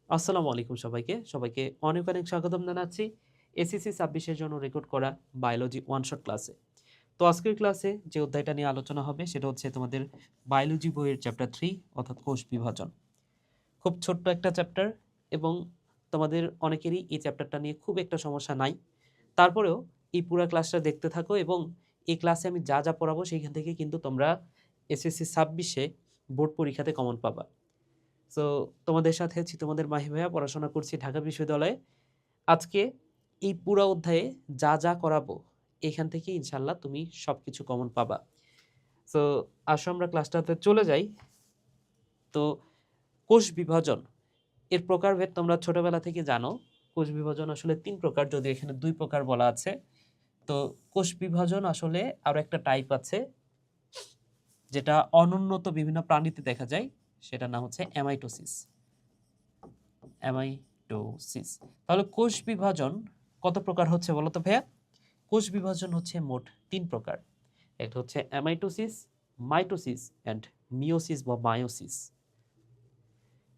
আসসালামু আলাইকুম সবাইকে অনেক অনেক স্বাগতম জানাচ্ছি এসএসসি ২৬ এর জন্য রেকর্ড করা বায়োলজি ওয়ান শট ক্লাসে। তো আজকের ক্লাসে যে অধ্যায়টা নিয়ে আলোচনা হবে সেটা হচ্ছে তোমাদের বায়োলজি বইয়ের চ্যাপ্টার 3 অর্থাৎ কোষ বিভাজন। খুব ছোট্ট একটা চ্যাপ্টার এবং তোমাদের অনেকেরই এই চ্যাপ্টারটা নিয়ে খুব একটা সমস্যা নাই। তারপরেও এই পুরা ক্লাসটা দেখতে থাকো এবং এই ক্লাসে আমি যা যা পড়াবো সেইখান থেকে কিন্তু তোমরা এসএসসি ২৬-এ বোর্ড পরীক্ষাতে কমন পাবা। সো তোমাদের সাথে আছি তোমাদের মাহি ভাইয়া, পড়াশোনা করছি ঢাকা বিশ্ববিদ্যালয়ে। আজকে এই পুরা অধ্যায়ে যা যা করাবো এখান থেকে ইনশাল্লাহ তুমি সবকিছু কমন পাবা। সো আসো আমরা ক্লাসটাতে চলে যাই। তো কোষ বিভাজন এর প্রকারভেদ তোমরা ছোটবেলা থেকে জানো। কোষ বিভাজন আসলে ৩ প্রকার, যদি এখানে ২ প্রকার বলা আছে। তো কোষ বিভাজন আসলে আরো একটা টাইপ আছে যেটা অনুন্নত বিভিন্ন প্রাণীতে দেখা যায়, সেটার নাম হচ্ছে অ্যামাইটোসিস। অ্যামাইটোসিস। তাহলে কোষ বিভাজন কত প্রকার হচ্ছে বলো তো ভাইয়া? কোষ বিভাজন হচ্ছে মোট ৩ প্রকার। একটা হচ্ছে অ্যামাইটোসিস, মাইটোসিস অ্যান্ড মিওসিস বা মায়োসিস।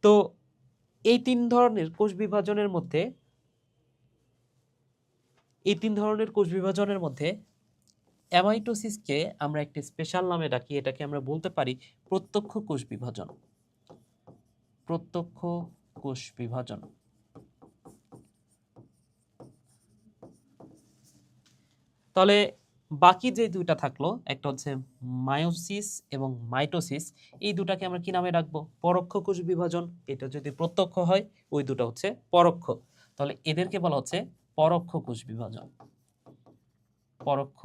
তো এই ৩ ধরনের কোষ বিভাজনের মধ্যে অ্যামাইটোসিসকে আমরা একটি স্পেশাল নামে ডাকি। এটাকে আমরা বলতে পারি প্রত্যক্ষ কোষ বিভাজন। প্রত্যক্ষ কোষ বিভাজন। তাহলে বাকি যে দুইটা থাকলো, একটা হচ্ছে মায়োসিস এবং মাইটোসিস, এই দুটাকে আমরা কি নামে রাখবো? পরোক্ষ কোষ বিভাজন। এটা যদি প্রত্যক্ষ হয়, ওই দুটো হচ্ছে পরোক্ষ। তাহলে এদেরকে বলা হচ্ছে পরোক্ষ কোষ বিভাজন। পরোক্ষ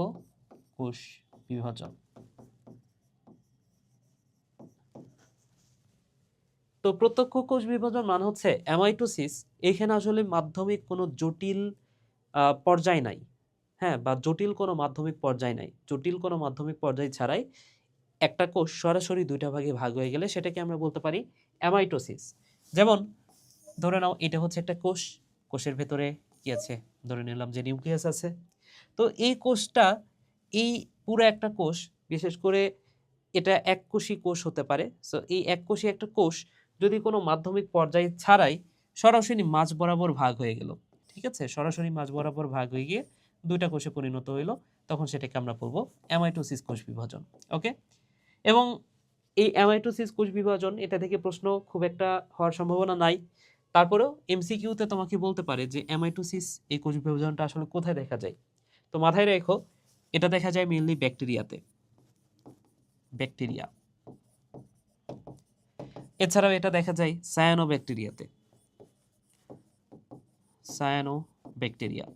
কোষ বিভাজন। তো প্রত্যক্ষ কোষ বিভাজন মানে হচ্ছে অ্যামাইটোসিস, এখানে আসলে মাধ্যমিক কোনো জটিল পর্যায় নাই। হ্যাঁ, বা জটিল কোনো মাধ্যমিক পর্যায় নাই। জটিল কোনো মাধ্যমিক পর্যায় ছাড়াই একটা কোষ সরাসরি দুইটা ভাগে ভাগ হয়ে গেলে সেটাকে আমরা বলতে পারি অ্যামাইটোসিস। যেমন ধরে নাও এটা হচ্ছে একটা কোষ, কোষের ভেতরে কি আছে? ধরে নিলাম যে নিউক্লিয়াস আছে। তো এই কোষটা, এই পুরো একটা কোষ, বিশেষ করে এটা এককোষী কোষ হতে পারে। সো এই এককোষী একটা কোষ যদি কোনো মাধ্যমিক পর্যায় ছাড়াই সরাসরি মাঝ বরাবর ভাগ হয়ে গেল, ঠিক আছে, সরাসরি মাঝ বরাবর ভাগ হয়ে গিয়ে দুইটা কোষে পরিণত হইলো, তখন সেটাকে আমরা বলবো অ্যামাইটোসিস কোষ বিভাজন। ওকে। এবং এই অ্যামাইটোসিস কোষ বিভাজন, এটা থেকে প্রশ্ন খুব একটা হওয়ার সম্ভাবনা নাই। তারপরেও এমসিকিউতে তোমাকে বলতে পারে যে অ্যামাইটোসিস এই কোষ বিভাজনটা আসলে কোথায় দেখা যায়। তো মাথায় রেখো, এটা দেখা যায় মেইনলি ব্যাকটেরিয়াতে। ব্যাকটেরিয়া। এছাড়াও এটা দেখা যায় সায়ানোব্যাকটেরিয়াতে। সায়ানোব্যাকটেরিয়া।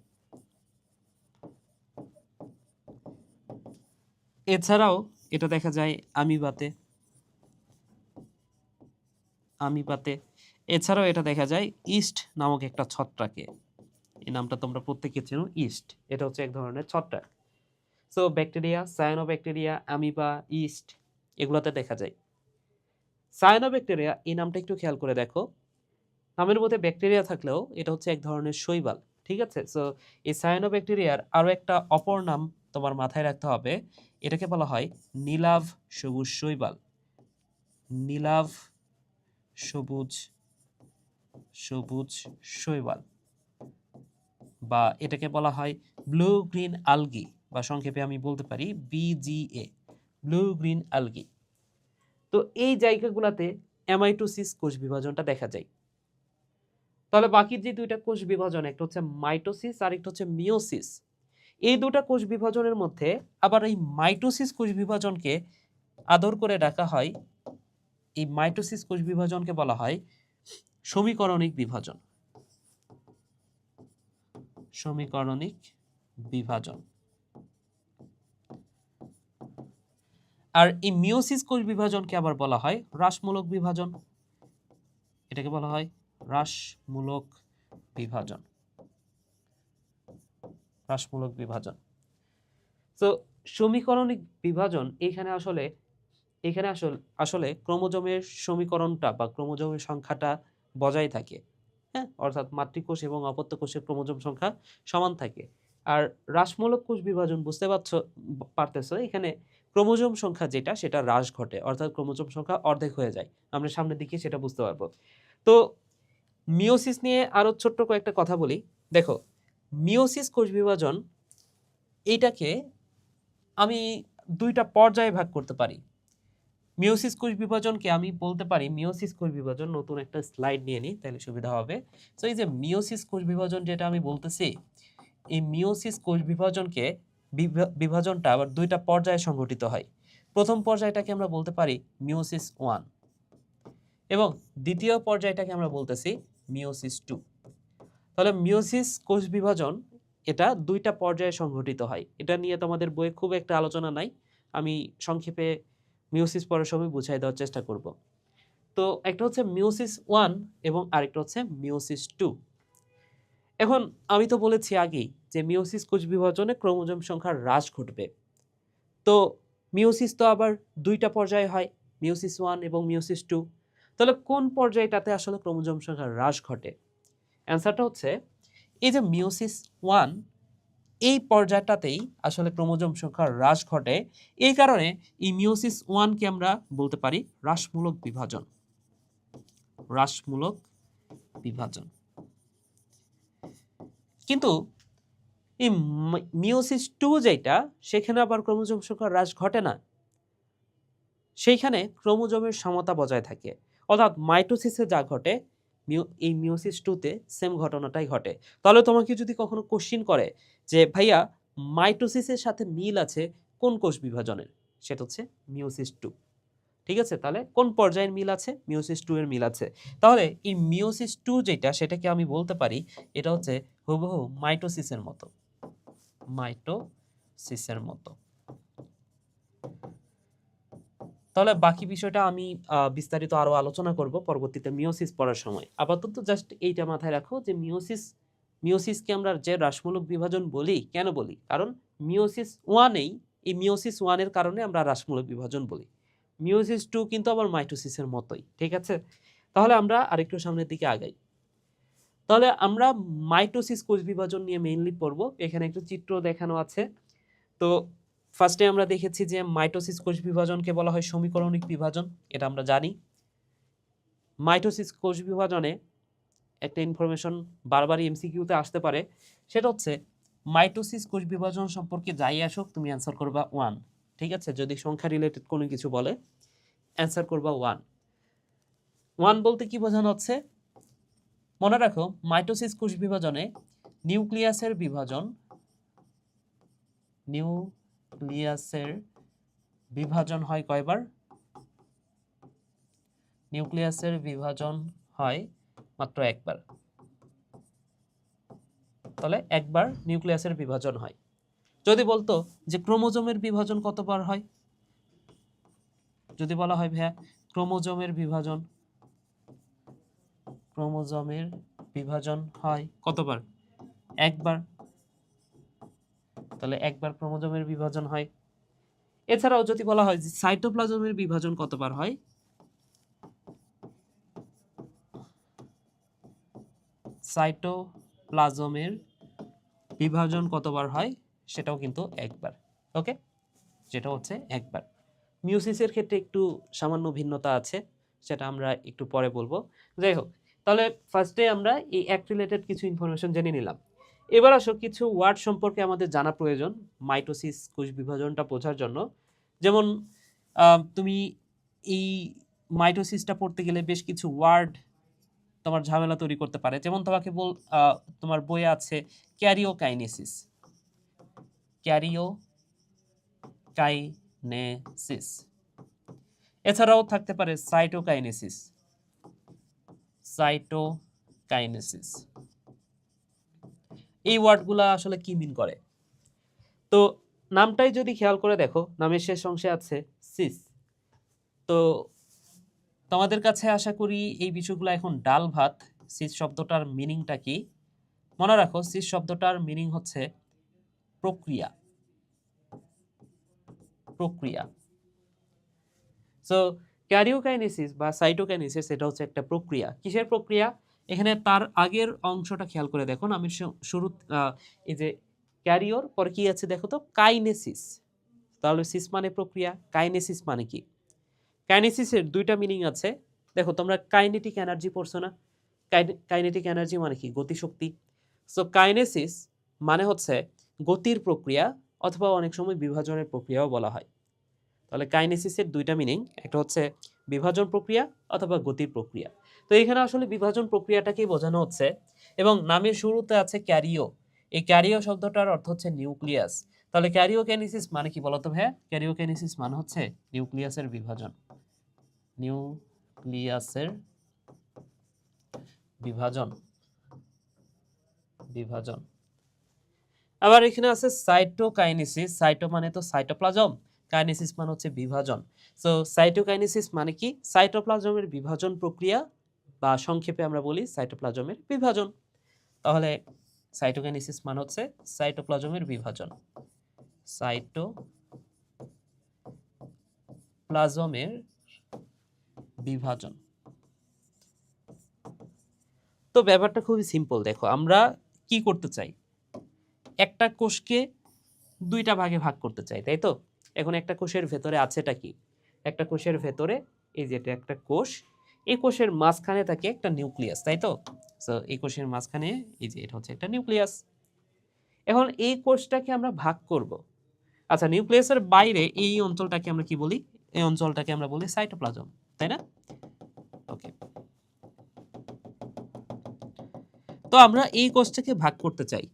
এছাড়াও এটা দেখা যায় আমিবাতে। আমিবাতে। এছাড়াও এটা দেখা যায় ইস্ট নামক একটা ছত্রাকে। এই নামটা তোমরা প্রত্যেকে চেনো, ইস্ট। এটা হচ্ছে এক ধরনের ছত্রাক। সো ব্যাকটেরিয়া, সায়ানোব্যাকটেরিয়া, আমিবা, ইস্ট, এগুলোতে দেখা যায়। সায়ানোব্যাকটেরিয়া এই নামটা একটু খেয়াল করে দেখো। নামের মধ্যে ব্যাকটেরিয়া থাকলেও এটা হচ্ছে এক ধরনের শৈবাল, ঠিক আছে। সো এই সায়ানোব্যাকটেরিয়ার আরো একটা অপর নাম তোমার মাথায় রাখতে হবে। এটাকে বলা হয় নীলাভ সবুজ শৈবাল। নীলাভ সবুজ সবুজ শৈবাল, বা এটাকে বলা হয় ব্লু গ্রিন আলগি, বা সংক্ষেপে আমি বলতে পারি বিজিএ, ব্লু গ্রিন আলগি। তো এই জায়গাগুলোতে অ্যামাইটোসিস কোষ বিভাজনটা দেখা যায়। তাহলে বাকি যে দুইটা কোষ বিভাজন, একটা হচ্ছে মাইটোসিস আর একটা হচ্ছে মিওসিস, এই দুটা কোষ বিভাজনের মধ্যে আবার এই মাইটোসিস কোষ বিভাজনকে আদর করে ডাকা হয়, এই মাইটোসিস কোষ বিভাজনকে বলা হয় সমীকরণিক বিভাজন। সমীকরণিক বিভাজন। আর এই মিওসিস কোষ বিভাজনকে আবার বলা হয় হ্রাসমূলক বিভাজন। এটাকে বলা হয় হ্রাসমূলক বিভাজন। হ্রাসমূলক বিভাজন। তো সমীকরণিক বিভাজন এখানে আসলে ক্রোমোজোমের সমীকরণটা বা ক্রোমোজোমের সংখ্যাটা বজায় থাকে। হ্যাঁ, অর্থাৎ মাতৃকোষ এবং অপত্য কোষের ক্রোমোজোম সংখ্যা সমান থাকে। আর হ্রাসমূলক কোষ বিভাজন বুঝতে পারতেছো, এখানে ক্রোমোজোম সংখ্যা যেটা সেটা হ্রাস ঘটে, অর্থাৎ ক্রোমোজোম সংখ্যা অর্ধেক হয়ে যায়। আমরা সামনের দিকে সেটা বুঝতে পারবো। তো মিওসিস নিয়ে আরো ছোট্ট কয়েকটা কথা বলি। দেখো, মিওসিস কোষ বিভাজন এইটাকে আমি দুইটা পর্যায়ে ভাগ করতে পারি। মিওসিস কোষ বিভাজনকে আমি বলতে পারি মিওসিস কোষ বিভাজন, নতুন একটা স্লাইড নিয়ে নিই তাহলে সুবিধা হবে। তো এই যে মিওসিস কোষ বিভাজন যেটা আমি বলতেছি, এই মিওসিস কোষ বিভাজনকে বিভাজনটা আবার দুইটা পর্যায়ে সংঘটিত হয়। প্রথম পর্যায়টাকে আমরা বলতে পারি মিওসিস 1 এবং দ্বিতীয় পর্যায়টাকে আমরা বলতেছি মিওসিস 2। তাহলে মিওসিস কোষ বিভাজন এটা দুইটা পর্যায়ে সংঘটিত হয়। এটা নিয়ে তোমাদের বইয়ে খুব একটা আলোচনা নাই, আমি সংক্ষেপে মিওসিস পড়ার সময় বুঝাই দেওয়ার চেষ্টা করব। তো একটা হচ্ছে মিওসিস 1 এবং আরেকটা হচ্ছে মিওসিস 2। এখন আমি তো বলেছি আগেই যে মিওসিস কোষ বিভাজনে ক্রোমোজোম সংখ্যার হ্রাস ঘটবে। তো মিওসিস তো আবার দুইটা পর্যায়ে হয়, মিওসিস 1 এবং মিওসিস 2। তাহলে কোন পর্যায়টাতে আসলে ক্রোমোজোম সংখ্যার হ্রাস ঘটে? অ্যান্সারটা হচ্ছে এই যে মিওসিস 1, এই পর্যায়টাতেই আসলে ক্রোমোজোম সংখ্যার হ্রাস ঘটে। এই কারণে এই মিওসিস 1 কে আমরা বলতে পারি হ্রাসমূলক বিভাজন। হ্রাসমূলক বিভাজন। কিন্তু এই মিওসিস 2 যেটা, সেখানে আবার ক্রোমোজোম সংখ্যার হ্রাস ঘটে না, সেইখানে ক্রোমোজোমের সমতা বজায় থাকে। অর্থাৎ মাইটোসিসে যা ঘটে এই মিওসিস 2-তে সেম ঘটনাটাই ঘটে। তাহলে তোমাকে যদি কখনো কোশ্চিন করে যে ভাইয়া মাইটোসিসের সাথে মিল আছে কোন কোষ বিভাজনের, সেটা হচ্ছে মিওসিস 2। ঠিক আছে, তাহলে কোন পর্যায়ের মিল আছে? মিওসিস 2 এর মিল আছে। তাহলে এই মিওসিস 2 যেটা, সেটাকে আমি বলতে পারি এটা হচ্ছে হুবহু মাইটোসিসের মতো। মাইটোসিসের মতো। তাহলে বাকি বিষয়টা আমি বিস্তারিত আরো আলোচনা করব পরবর্তীতে মিওসিস পড়ার সময়। আপাতত জাস্ট এইটা মাথায় রাখো যে মিওসিসকে আমরা যে হ্রাসমূলক বিভাজন বলি, কেন বলি? কারণ মিওসিস 1-এই, এই মিওসিস 1 এর কারণে আমরা হ্রাসমূলক বিভাজন বলি। মিওসিস 2 কিন্তু আবার মাইটোসিসের মতোই। ঠিক আছে, তাহলে আমরা আরেকটু সামনের দিকে আগাই। তাহলে আমরা মাইটোসিস কোষ বিভাজন নিয়ে মেইনলি পড়ব। এখানে একটু চিত্র দেখানো আছে। তো ফার্স্টে আমরা দেখেছি যে মাইটোসিস কোষ বিভাজনকে বলা হয় সমীকরণিক বিভাজন, এটা আমরা জানি। মাইটোসিস কোষ বিভাজনে একটা ইনফরমেশন বারবারই এমসিকিউতে আসতে পারে, সেটা হচ্ছে মাইটোসিস কোষ বিভাজন সম্পর্কে যাই আসুক তুমি অ্যান্সার করবা 1। ঠিক আছে, যদি সংখ্যা রিলেটেড কোনো কিছু বলে অ্যান্সার করবা 1। 1 বলতে কি বোঝানো হচ্ছে? মনে রাখো মাইটোসিস কোষ বিভাজনে নিউক্লিয়াসের বিভাজন হয় কয়বার? নিউক্লিয়াসের বিভাজন হয় মাত্র একবার। তাহলে একবার নিউক্লিয়াসের বিভাজন হয়। যদি বলতো যে ক্রোমোজোমের বিভাজন কতবার হয়, যদি বলা হয় ভাইয়া ক্রোমোজোমের বিভাজন হয় কতবার? একবার। তাহলে একবার ক্রোমোজোমের বিভাজন হয়। এছাড়াও যদি বলা হয় যে সাইটোপ্লাজমের বিভাজন কতবার হয়, সাইটোপ্লাজমের বিভাজন কতবার হয়, সেটাও কিন্তু একবার। ওকে, যেটা হচ্ছে একবার। মিওসিসের ক্ষেত্রে একটু সামান্য ভিন্নতা আছে, সেটা আমরা একটু পরে বলবো। যাই হোক, তাহলে ফার্স্টে আমরা এই অ্যাক্ট রিলেটেড কিছু ইনফরমেশন জেনে নিলাম। এবার আসো কিছু ওয়ার্ড সম্পর্কে আমাদের জানা প্রয়োজন মাইটোসিস কোষ বিভাজনটা বোঝার জন্য। যেমন তুমি এই মাইটোসিসটা পড়তে গেলে বেশ কিছু ওয়ার্ড তোমার ঝামেলা তৈরি করতে পারে। যেমন তোমাকে তোমার বইয়ে আছে ক্যারিওকাইনেসিস, ক্যারিওকাইনেসিস। এছাড়াও থাকতে পারে সাইটোকাইনেসিস। এই ওয়ার্ডগুলা আসলে কি মিন করে? তো নামটাই যদি খেয়াল করে দেখো, নামের শেষ অংশে আছে সিস। তো তোমাদের কাছে আশা করি এই বিষয়গুলো এখন ডাল ভাত। সিস শব্দটার মিনিংটা কি? মনে রাখো সিস শব্দটার মিনিং হচ্ছে প্রক্রিয়া। সো ক্যারিওকাইনেসিস বা সাইটোকাইনেসিস এটা হচ্ছে একটা প্রক্রিয়া। কিসের প্রক্রিয়া? এখানে তার আগের অংশটা খেয়াল করে দেখো, আমি শুরু এই যে ক্যারিওর পরে কি আছে দেখো তো, কাইনেসিস। তাহলে সিস মানে প্রক্রিয়া, কাইনেসিস মানে কি? কাইনেসিসের দুইটা মিনিং আছে। দেখো তোমরা কাইনেটিক এনার্জি পড়ছো না? কাইনেটিক এনার্জি মানে কি? গতিশক্তি। সো কাইনেসিস মানে হচ্ছে গতির প্রক্রিয়া অথবা অনেক সময় বিভাজনের প্রক্রিয়াও বলা হয়। তাহলে কাইনেসিসের দুইটা মিনিং, একটা হচ্ছে বিভাজন প্রক্রিয়া অথবা গতির প্রক্রিয়া। তো এখানে আসলে বিভাজন প্রক্রিয়াটাকেই বোঝানো হচ্ছে এবং নামের শুরুতে আছে ক্যারিও। এই ক্যারিও শব্দটার অর্থ হচ্ছে নিউক্লিয়াস। তাহলে ক্যারিওকাইনেসিস মানে কি বলতো ভাইয়া? ক্যারিওকাইনেসিস মানে হচ্ছে নিউক্লিয়াসের বিভাজন। নিউক্লিয়াসের বিভাজন বিভাজন আবার এখানে আছে সাইটোকাইনেসিস। সাইটো মানে তো সাইটোপ্লাজম, কাইনেসিস মানে হচ্ছে বিভাজন। সো সাইটোকাইনেসিস মানে কি? সাইটোপ্লাজমের বিভাজন প্রক্রিয়া, বা সংক্ষেপে আমরা বলি সাইটোপ্লাজমের বিভাজন। তাহলে সাইটোকাইনেসিস মানে হচ্ছে সাইটোপ্লাজমের বিভাজন। সাইটোপ্লাজমের বিভাজন। তো ব্যাপারটা খুবই সিম্পল। দেখো আমরা কি করতে চাই? একটা কোষকে দুইটা ভাগে ভাগ করতে চাই, তাই তো? এখন একটা কোষের ভেতরে আছেটা কি? একটা কোষের ভেতরে এই যে এটা একটা কোষ, এই কোষের মাঝখানে থাকে একটা নিউক্লিয়াস, তাই তো? সো এই কোষের মাঝখানে এই যে এটা হচ্ছে একটা নিউক্লিয়াস। এখন এই কোষটাকে আমরা ভাগ করব। আচ্ছা, নিউক্লিয়াসের বাইরে এই অঞ্চলটাকে আমরা কি বলি? এই অঞ্চলটাকে আমরা বলি সাইটোপ্লাজম, তাই না? ওকে। তো আমরা এই কোষটাকে ভাগ করতে চাই।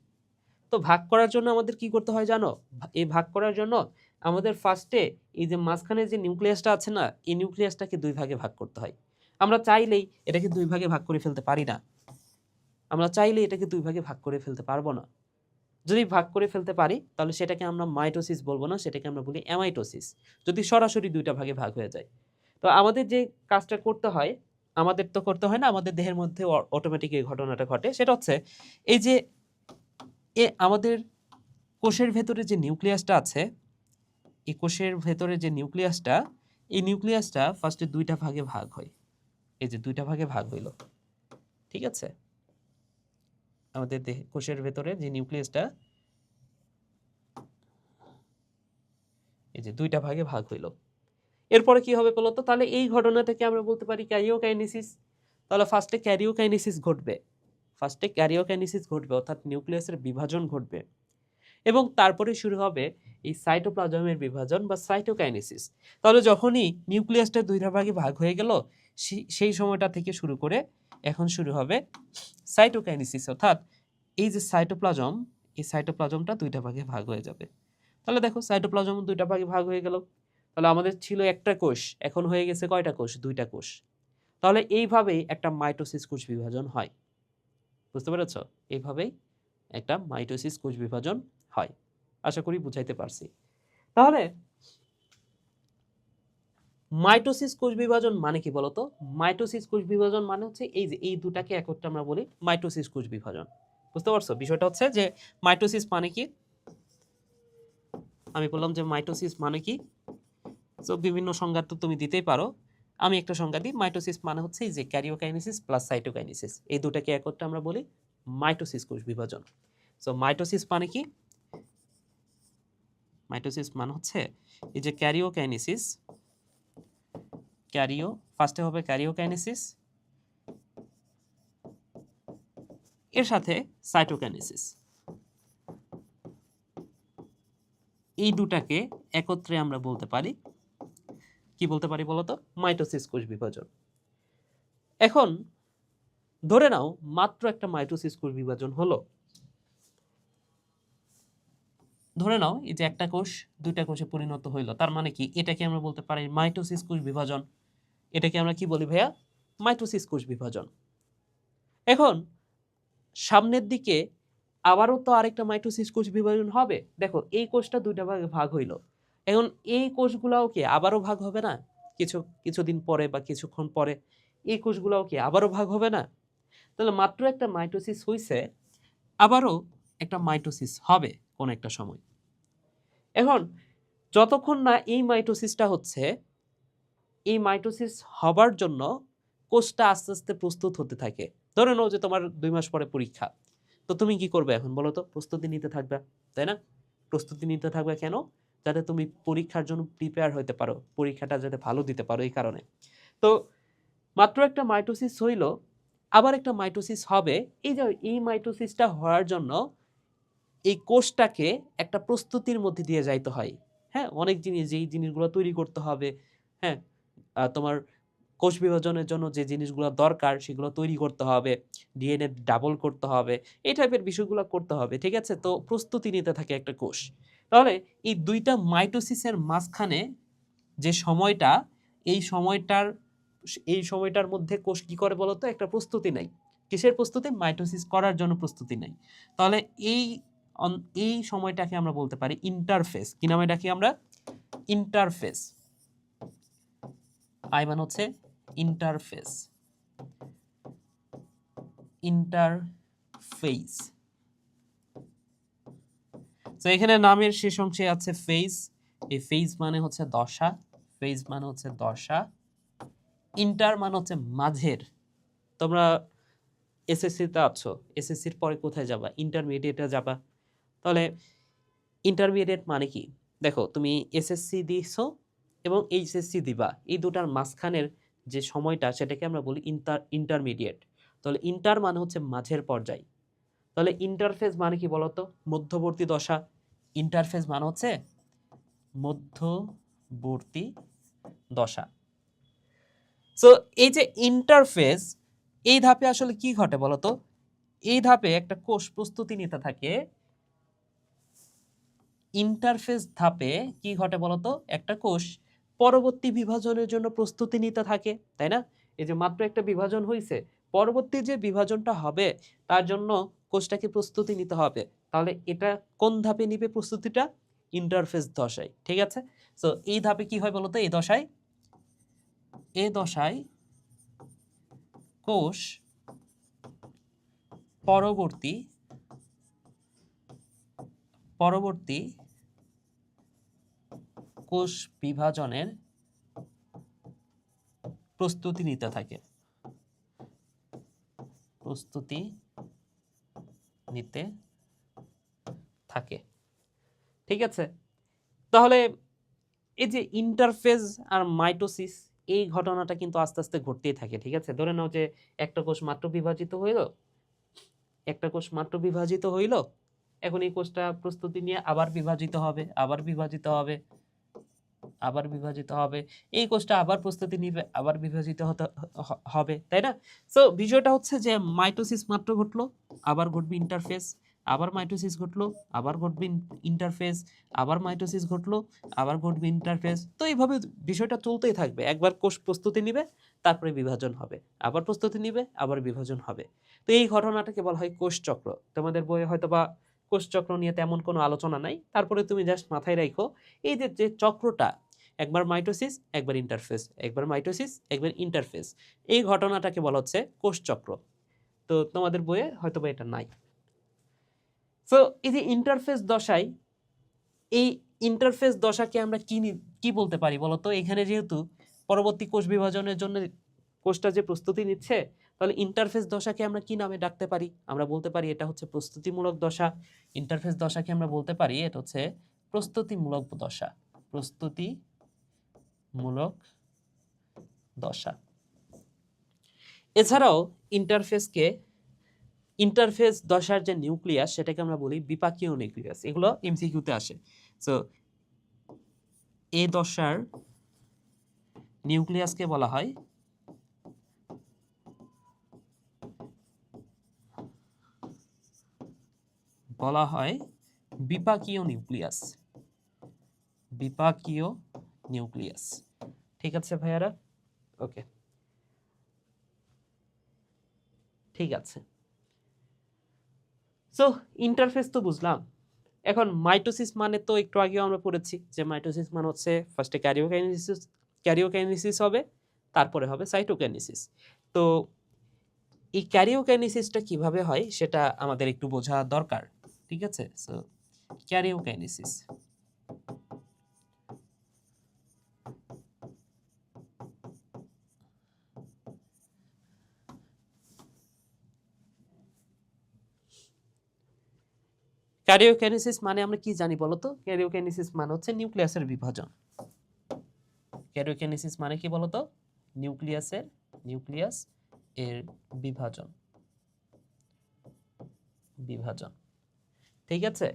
তো ভাগ করার জন্য আমাদের কি করতে হয় জানো? এই ভাগ করার জন্য আমাদের ফার্স্টে এই যে মাঝখানে যে নিউক্লিয়াসটা আছে না, এই নিউক্লিয়াসটাকে দুই ভাগে ভাগ করতে হয়। আমরা চাইলেই এটাকে দুই ভাগে ভাগ করে ফেলতে পারি না। আমরা চাইলেই এটাকে দুই ভাগে ভাগ করে ফেলতে পারবো না। যদি ভাগ করে ফেলতে পারি তাহলে সেটাকে আমরা মাইটোসিস বলবো না, সেটাকে আমরা বলি অ্যামাইটোসিস, যদি সরাসরি দুইটা ভাগে ভাগ হয়ে যায়। তো আমাদের যে কাজটা করতে হয়, আমাদের তো করতে হয় না, আমাদের দেহের মধ্যে অটোমেটিক এই ঘটনাটা ঘটে। সেটা হচ্ছে এই যে আমাদের কোষের ভেতরে যে নিউক্লিয়াসটা আছে, এই কোষের ভেতরে যে নিউক্লিয়াসটা, এই নিউক্লিয়াসটা ফার্স্টে দুইটা ভাগে ভাগ হয়। এই যে দুইটা ভাগে ভাগ হইল, ঠিক আছে? আমাদের কোষের ভেতরে যে নিউক্লিয়াসটা এই যে দুইটা ভাগে ভাগ হইল। এরপরে কি হবে বলতো? তাহলে এই ঘটনাটাকে আমরা বলতে পারি ক্যারিওকাইনেসিস। তাহলে ফার্স্টে ক্যারিওকাইনেসিস ঘটবে। ফার্স্টে ক্যারিওকাইনেসিস ঘটবে, অর্থাৎ নিউক্লিয়াসের বিভাজন ঘটবে। এবং তারপরে শুরু হবে এই সাইটোপ্লাজমের বিভাজন বা সাইটোকাইনেসিস। তাহলে যখনই নিউক্লিয়াসটা দুইটা ভাগে ভাগ হয়ে গেল, সেই সময়টা থেকে শুরু করে এখন শুরু হবে সাইটোকাইনেসিস, অর্থাৎ এই যে সাইটোপ্লাজম, এই সাইটোপ্লাজমটা দুইটা ভাগে ভাগ হয়ে যাবে। তাহলে দেখো সাইটোপ্লাজম দুইটা ভাগে ভাগ হয়ে গেল। তাহলে আমাদের ছিল একটা কোষ, এখন হয়ে গেছে কয়টা কোষ? দুইটা কোষ। তাহলে এইভাবেই একটা মাইটোসিস কোষ বিভাজন হয়। বুঝতে পেরেছ? এইভাবেই একটা মাইটোসিস কোষ বিভাজন হয়। আশা করি বুঝাইতে পারছি। তাহলে মাইটোসিস কোষ বিভাজন মানে কি বলতো? মাইটোসিস কোষ বিভাজন মানে হচ্ছে এই যে এই দুটাকে একত্রে আমরা বলি মাইটোসিস কোষ বিভাজন। বুঝতে পারছো? বিষয়টা হচ্ছে যে মাইটোসিস মানে কি? আমি বললাম যে মাইটোসিস মানে কি? সো বিভিন্ন সংজ্ঞা তো তুমি দিতেই পারো। আমি একটা সংজ্ঞা দিই। মাইটোসিস মানে হচ্ছে এই যে ক্যারিওকাইনেসিস প্লাস সাইটোকাইনেসিস, এই দুটাকে একত্রে আমরা বলি মাইটোসিস কোষ বিভাজন। সো মাইটোসিস মানে কি? মাইটোসিস মানে হচ্ছে এই যে ক্যারিওকাইনেসিস, ফার্স্টে হবে ক্যারিওকাইনেসিস, এর সাথে সাইটোকাইনেসিস, এই দুটাকে একত্রে আমরা বলতে পারি কি বলতে পারি বলতো? মাইটোসিস কোষ বিভাজন। এখন ধরে নাও মাত্র একটা মাইটোসিস কোষ বিভাজন হলো। ধরে নাও এই যে একটা কোষ দুইটা কোষে পরিণত হইলো, তার মানে কি? এটাকে আমরা বলতে পারি মাইটোসিস কোষ বিভাজন। এটাকে আমরা কি বলি ভাইয়া? মাইটোসিস কোষ বিভাজন। এখন সামনের দিকে আবারও তো আরেকটা মাইটোসিস কোষ বিভাজন হবে। দেখো এই কোষটা দুইটা ভাগে ভাগ হইলো, এখন এই কোষগুলাও কি আবারও ভাগ হবে না? কিছুদিন পরে বা কিছুক্ষণ পরে এই কোষগুলাও কি আবারও ভাগ হবে না? তাহলে মাত্র একটা মাইটোসিস হইছে, আবারও একটা মাইটোসিস হবে কোন একটা সময়। এখন যতক্ষণ না এই মাইটোসিসটা হচ্ছে, এই মাইটোসিস হবার জন্য কোষটা আস্তে আস্তে প্রস্তুত হতে থাকে। ধরে নাও যে তোমার 2 মাস পরে পরীক্ষা, তো তুমি কি করবে এখন বলো তো? প্রস্তুতি নিতে থাকবে, তাই না? প্রস্তুতি নিতে থাকবে কেন? যাতে তুমি পরীক্ষার জন্য প্রিপেয়ার হতে পারো, পরীক্ষাটা যাতে ভালো দিতে পারো, এই কারণে। তো মাত্র একটা মাইটোসিস হইল, আবার একটা মাইটোসিস হবে। এই যে এই মাইটোসিসটা হওয়ার জন্য এই কোষটাকে একটা প্রস্তুতির মধ্যে দিয়ে যাইতে হয়। হ্যাঁ, অনেক জিনিস, যেই জিনিসগুলো তৈরি করতে হবে, হ্যাঁ, তোমার কোষ বিভাজনের জন্য যে জিনিসগুলো দরকার সেগুলো তৈরি করতে হবে, ডিএনএ ডাবল করতে হবে, এই টাইপের বিষয়গুলো করতে হবে, ঠিক আছে? তো প্রস্তুতি নিতে থাকে একটা কোষ। তাহলে এই দুইটা মাইটোসিসের মাঝখানে যে সময়টা, এই সময়টার এই সময়টার মধ্যে কোষ কি করে বলতো? একটা প্রস্তুতি নেয়। কিসের প্রস্তুতি? মাইটোসিস করার জন্য প্রস্তুতি নেয়। তাহলে এই এই সময়টাকে আমরা বলতে পারি ইন্টারফেস। কি নামে ডাকি আমরা? ইন্টারফেস। আই মানে হচ্ছে ইন্টারফেস, ইন্টারফেস। তো এখানে নামের শেষ অংশে আছে ফেজ। এই ফেজ মানে হচ্ছে দশা, ফেজ মানে হচ্ছে দশা। ইন্টার মানে হচ্ছে মাঝের। তোমরা এসএসসিতে আছো, এসএসসির পরে কোথায় যাবা? ইন্টারমিডিয়েটে যাবা। তাহলে ইন্টারমিডিয়েট মানে কি? দেখো, তুমি এসএসসি দিছো এবং এইচএসসি দিবা, এই দুটার মাঝখানের যে সময়টা সেটাকে আমরা বলি ইন্টারমিডিয়েট। তাহলে ইন্টার মানে হচ্ছে মাঝের পর্যায়। তাহলে ইন্টারফেস মানে কি বলতো? মধ্যবর্তী দশা। ইন্টারফেস মানে হচ্ছে মধ্যবর্তী দশা। সো এই যে ইন্টারফেস, এই ধাপে আসলে কি ঘটে বলতো? এই ধাপে একটা কোষ প্রস্তুতি নিতে থাকে। ইন্টারফেস ধাপে কি ঘটে বলতো? একটা কোষ পরবর্তী বিভাজনের জন্য প্রস্তুতি নিতে থাকে, তাই না? এই যে মাত্র একটা বিভাজন হয়েছে, পরবর্তী যে বিভাজনটা হবে তার জন্য কোষটাকে প্রস্তুতি নিতে হবে। তাহলে এটা কোন ধাপে নিবে প্রস্তুতিটা? ইন্টারফেস দশায়, ঠিক আছে? সো এই ধাপে কি হয় বলতো? এই দশায় কোষ পরবর্তী কোষ বিভাজনের প্রস্তুতি নিতে থাকে, ঠিক আছে? তাহলে এই যে ইন্টারফেজ আর মাইটোসিস, এই ঘটনাটা কিন্তু আস্তে আস্তে ঘটতেই থাকে, ঠিক আছে? ধরে নাও যে একটা কোষ মাত্র বিভাজিত হইল, এখন এই কোষটা প্রস্তুতি নিয়ে আবার বিভাজিত হবে, এই কোষটা আবার প্রস্তুতি নিবে, আবার বিভাজিত হবে, তাই না? সো বিষয়টা হচ্ছে যে মাইটোসিস মাত্র ঘটলো, আবার ঘটবে ইন্টারফেস, আবার মাইটোসিস ঘটলো, আবার ঘটবে ইন্টারফেস, আবার মাইটোসিস ঘটলো, আবার ঘটবে ইন্টারফেস। তো এইভাবে বিষয়টা চলতেই থাকবে। একবার কোষ প্রস্তুতি নিবে, তারপরে বিভাজন হবে, আবার প্রস্তুতি নিবে, আবার বিভাজন হবে। তো এই ঘটনাটাকে বলা হয় কোষ চক্র। তোমাদের বইয়ে হয়তোবা কোষ চক্র নিয়ে তেমন কোনো আলোচনা নাই, তারপরে তুমি জাস্ট মাথায় রাখো এই যে চক্রটা, একবার মাইটোসিস, একবার ইন্টারফেস, একবার মাইটোসিস, একবার ইন্টারফেস, এই ঘটনাটাকে বলা হচ্ছে কোষ চক্র। তো তোমাদের বইয়ে হয়তোবা এটা নাই। সো এই যে ইন্টারফেস দশায়, এই ইন্টারফেস দশাকে আমরা কি বলতে পারি বলতো? এখানে যেহেতু পরবর্তী কোষ বিভাজনের জন্য কোষটা যে প্রস্তুতি নিচ্ছে, তাহলে ইন্টারফেস দশাকে আমরা কি নামে ডাকতে পারি? আমরা বলতে পারি এটা হচ্ছে প্রস্তুতিমূলক দশা। ইন্টারফেস দশাকে আমরা বলতে পারি এটা হচ্ছে প্রস্তুতিমূলক দশা, প্রস্তুতিমূলক দশা। এছাড়াও ইন্টারফেস দশার যে নিউক্লিয়াস, সেটাকে আমরা বলি বিপাকীয় নিউক্লিয়াস। এগুলো এমসিকিউতে আসে। সো এই দশার নিউক্লিয়াসকে বলা হয় বিপাকীয় নিউক্লিয়াস। ঠিক আছে ভাইয়ারা? ওকে, ঠিক আছে। সো ইন্টারফেস তো বুঝলাম। এখন মাইটোসিস মানে তো একটু আগেও আমরা পড়েছি যে মাইটোসিস মানে হচ্ছে ফার্স্টে ক্যারিওকাইনেসিস হবে, তারপরে হবে সাইটোকাইনেসিস। তো এই ক্যারিওকাইনেসিসটা কিভাবে হয় সেটা আমাদের একটু বোঝা দরকার, ঠিক আছে? সো ক্যারিওকাইনেসিস, ক্যারিওকাইনেসিস মানে আমরা কি জানি বলতো? ক্যারিওকাইনেসিস মানে হচ্ছে নিউক্লিয়াসের বিভাজন। ক্যারিওকাইনেসিস মানে কি বলতো? নিউক্লিয়াস এর বিভাজন বিভাজন ঠিক আছে।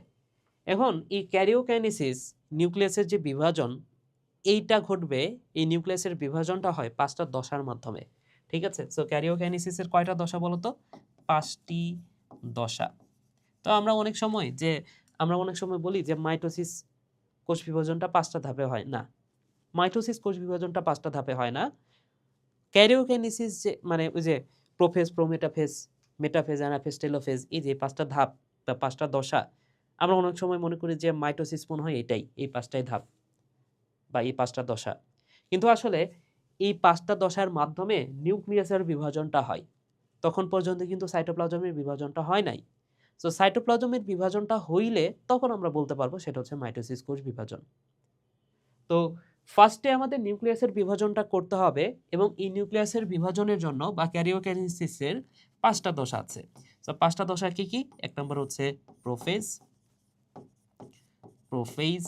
এখন এই ক্যারিওকাইনেসিস নিউক্লিয়াসের যে বিভাজন এইটা ঘটবে, এই নিউক্লিয়াসের বিভাজনটা হয় 5টা দশার মাধ্যমে। ঠিক আছে, সো ক্যারিওকাইনেসিসের কয়টা দশা বলো তো? 5টি দশা। তো আমরা অনেক সময় বলি যে মাইটোসিস কোষ বিভাজনটা 5টা ধাপে হয় না। মাইটোসিস কোষ বিভাজনটা 5টা ধাপে হয় না। ক্যারিওকাইনেসিস যে মানে ওই যে prophase, prometaphase, metaphase, anaphase, telophase, এই যে 5টা ধাপ বা 5টা দশা, আমরা অনেক সময় মনে করি যে মাইটোসিস মনে হয় এটাই, এই 5টাই ধাপ বা এই 5টা দশা। কিন্তু আসলে এই 5টা দশার মাধ্যমে নিউক্লিয়াসের বিভাজনটা হয়। তখন পর্যন্ত কিন্তু সাইটোপ্লাজমের বিভাজনটা হয় নাই। সো সাইটোপ্লাজমের বিভাজনটা হইলে তখন আমরা বলতে পারবো সেটা হচ্ছে মাইটোসিস কোষ বিভাজন। তো ফার্স্টে আমাদের নিউক্লিয়াসের বিভাজনটা করতে হবে এবং এই নিউক্লিয়াসের বিভাজনের জন্য বা ক্যারিওকাইনেসিসের 5টা দশা আছে। সো 5টা দশা কি কি? এক নম্বর হচ্ছে প্রোফেজ, প্রোফেজ,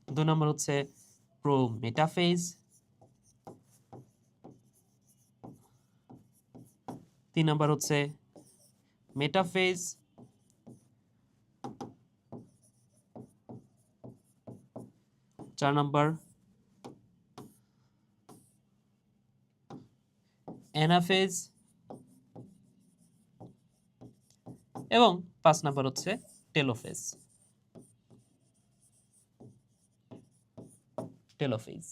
2 নম্বর হচ্ছে প্রোমেটাফেজ, 3 নম্বর হচ্ছে মেটাফেজ, 4 নম্বর অ্যানাফেজ এবং 5 নম্বর হচ্ছে telophase. Telophase,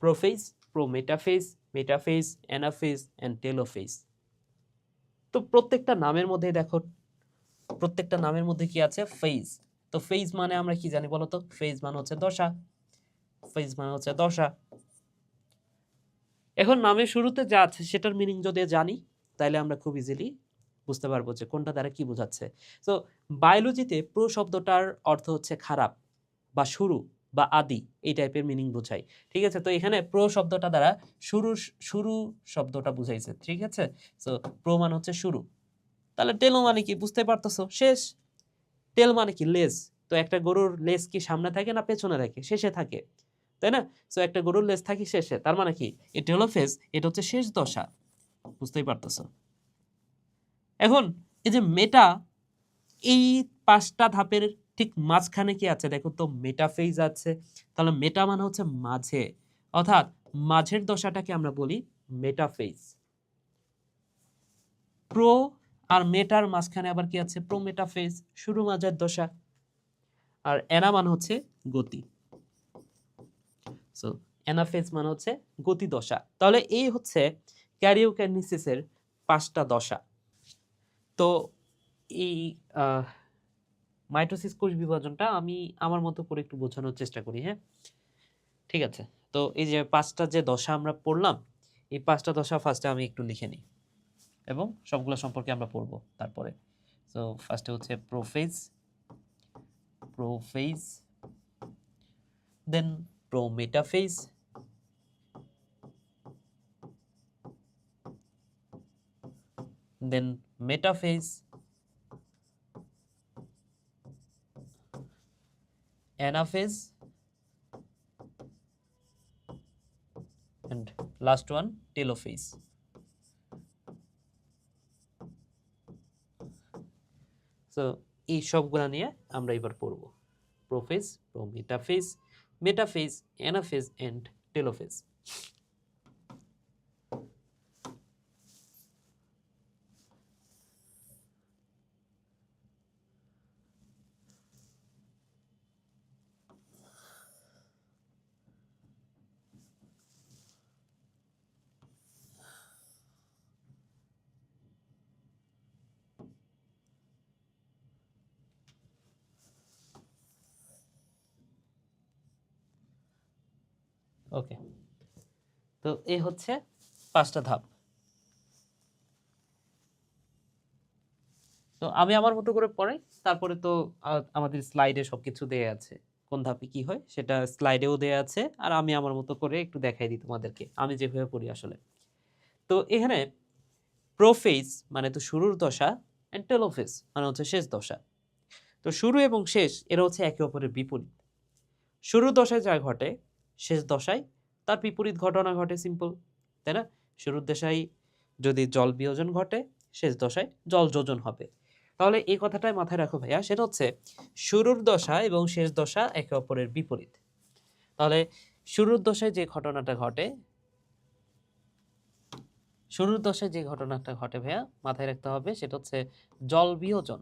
prophase, prometaphase, metaphase, anaphase and telophase. তো প্রত্যেকটা নামের মধ্যে দেখো, প্রত্যেকটা নামের মধ্যে কি আছে? ফেজ। তো ফেজ মানে আমরা কি জানি বলো তো? ফেজ মানে হচ্ছে দশা। ফেজ মানে হচ্ছে দশা। এখন নামের শুরুতে যা আছে সেটার মিনিং যদি জানি তাহলে আমরা খুব ইজিলি বুঝতে পারবো যে কোনটা দ্বারা কি বোঝাচ্ছে। তো বায়োলজিতে প্রো শব্দটার অর্থ হচ্ছে খারাপ বা শুরু বা আদি, এই টাইপের মিনিং বোঝায়। ঠিক আছে, তো এখানে প্রো শব্দটা দ্বারা শুরু শুরু শব্দটা বুঝাইছে। ঠিক আছে, তো প্রো মানে হচ্ছে শুরু। তাহলে টেলো মানে কি বুঝতে পারতেছো? শেষ। টেল মানে কি? লেজ। তো একটা গরুর লেজ কি সামনে থাকে না পেছনে থাকে? শেষে থাকে, তাই না? সো একটা গরুর লেজ থাকে শেষে, তার মানে কি এই টেলোফেজ, এটা হচ্ছে শেষ দশা। বুঝতেই পারতেছো? এখন এই যে মেটা, এই 5টা ধাপের ঠিক মাঝখানে কি আছে দেখো তো? মেটাফেজ আছে। তাহলে মেটা মানে হচ্ছে মাঝে, অর্থাৎ মাঝের দশাটাকে আমরা বলি মেটাফেজ। প্রো আর মেটার মাঝখানে আবার কি আছে? প্রোমেটাফেজ, শুরু মাঝের দশা। আর অ্যানা মানে হচ্ছে গতি। সো অ্যানাফেজ মানে হচ্ছে গতি দশা। তাহলে এই হচ্ছে ক্যারিওকাইনেসিসের 5টা দশা। তো এই মাইটোসিস কোষ বিভাজনটা আমি আমার মতো করে একটু বোঝানোর চেষ্টা করি। হ্যাঁ, ঠিক আছে। তো এই যে 5টা যে দশা আমরা পড়লাম, এই 5টা দশা ফার্স্টে আমি একটু লিখে নিই এবং সবগুলো সম্পর্কে আমরা পড়ব তারপরে। সো ফার্স্টে হচ্ছে prophase, prophase, then prometaphase, then metaphase, anaphase and last one telophase. So এই সবগুলা নিয়ে আমরা এবার পড়ব। Prophase, prometaphase, metaphase, anaphase and telophase. Okay, তো এই হচ্ছে 5টা ধাপ। তো আমি আমার মতো করে পড়াই, তারপরে তো আমাদের স্লাইডে সবকিছু দেয়া আছে, কোন ধাপে কি হয় সেটা স্লাইডেও দেয়া আছে, আর আমি আমার মতো করে একটু দেখাই দিই তোমাদেরকে আমি যেভাবে পড়ি আসলে। তো এখানে প্রোফেজ মানে তো শুরুর দশা, এন্ড টেলোফেজ মানে হচ্ছে শেষ দশা। তো শুরু এবং শেষ এরা হচ্ছে একে অপরের বিপরীত। শুরুর দশায় যা ঘটে শেষ দশায় তার বিপরীত ঘটনা ঘটে, সিম্পল, তাই না? শুরুর দশায় যদি জল বিয়োজন ঘটে, শেষ দশায় জল যোজন হবে। তাহলে এই কথাটাই মাথায় রাখো ভাইয়া, সেটা হচ্ছে শুরুর দশা এবং শেষ দশা একে অপরের বিপরীত। তাহলে শুরুর দশায় যে ঘটনাটা ঘটে, শুরুর দশায় যে ঘটনাটা ঘটে ভাইয়া মাথায় রাখতে হবে, সেটা হচ্ছে জল বিয়োজন,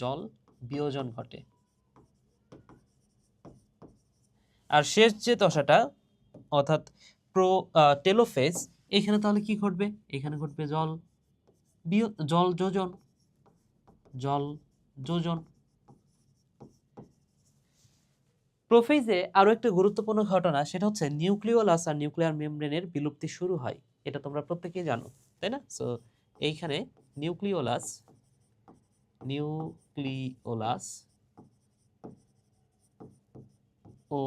জল বিয়োজন ঘটে। আর শেষ যে দশাটা অর্থাৎ টেলোফেজ, এখানে তাহলে কি ঘটবে? এখানে ঘটবে জল যোজন, জল যোজন। প্রোফেজে আরো একটা গুরুত্বপূর্ণ ঘটনা, সেটা হচ্ছে নিউক্লিওলাস আর নিউক্লিয়ার মেমব্রেনের বিলুপ্তি শুরু হয়। এটা তোমরা প্রত্যেকেই জানো, তাই না? সো এইখানে নিউক্লিওলাস নিউক্লিওলাস ও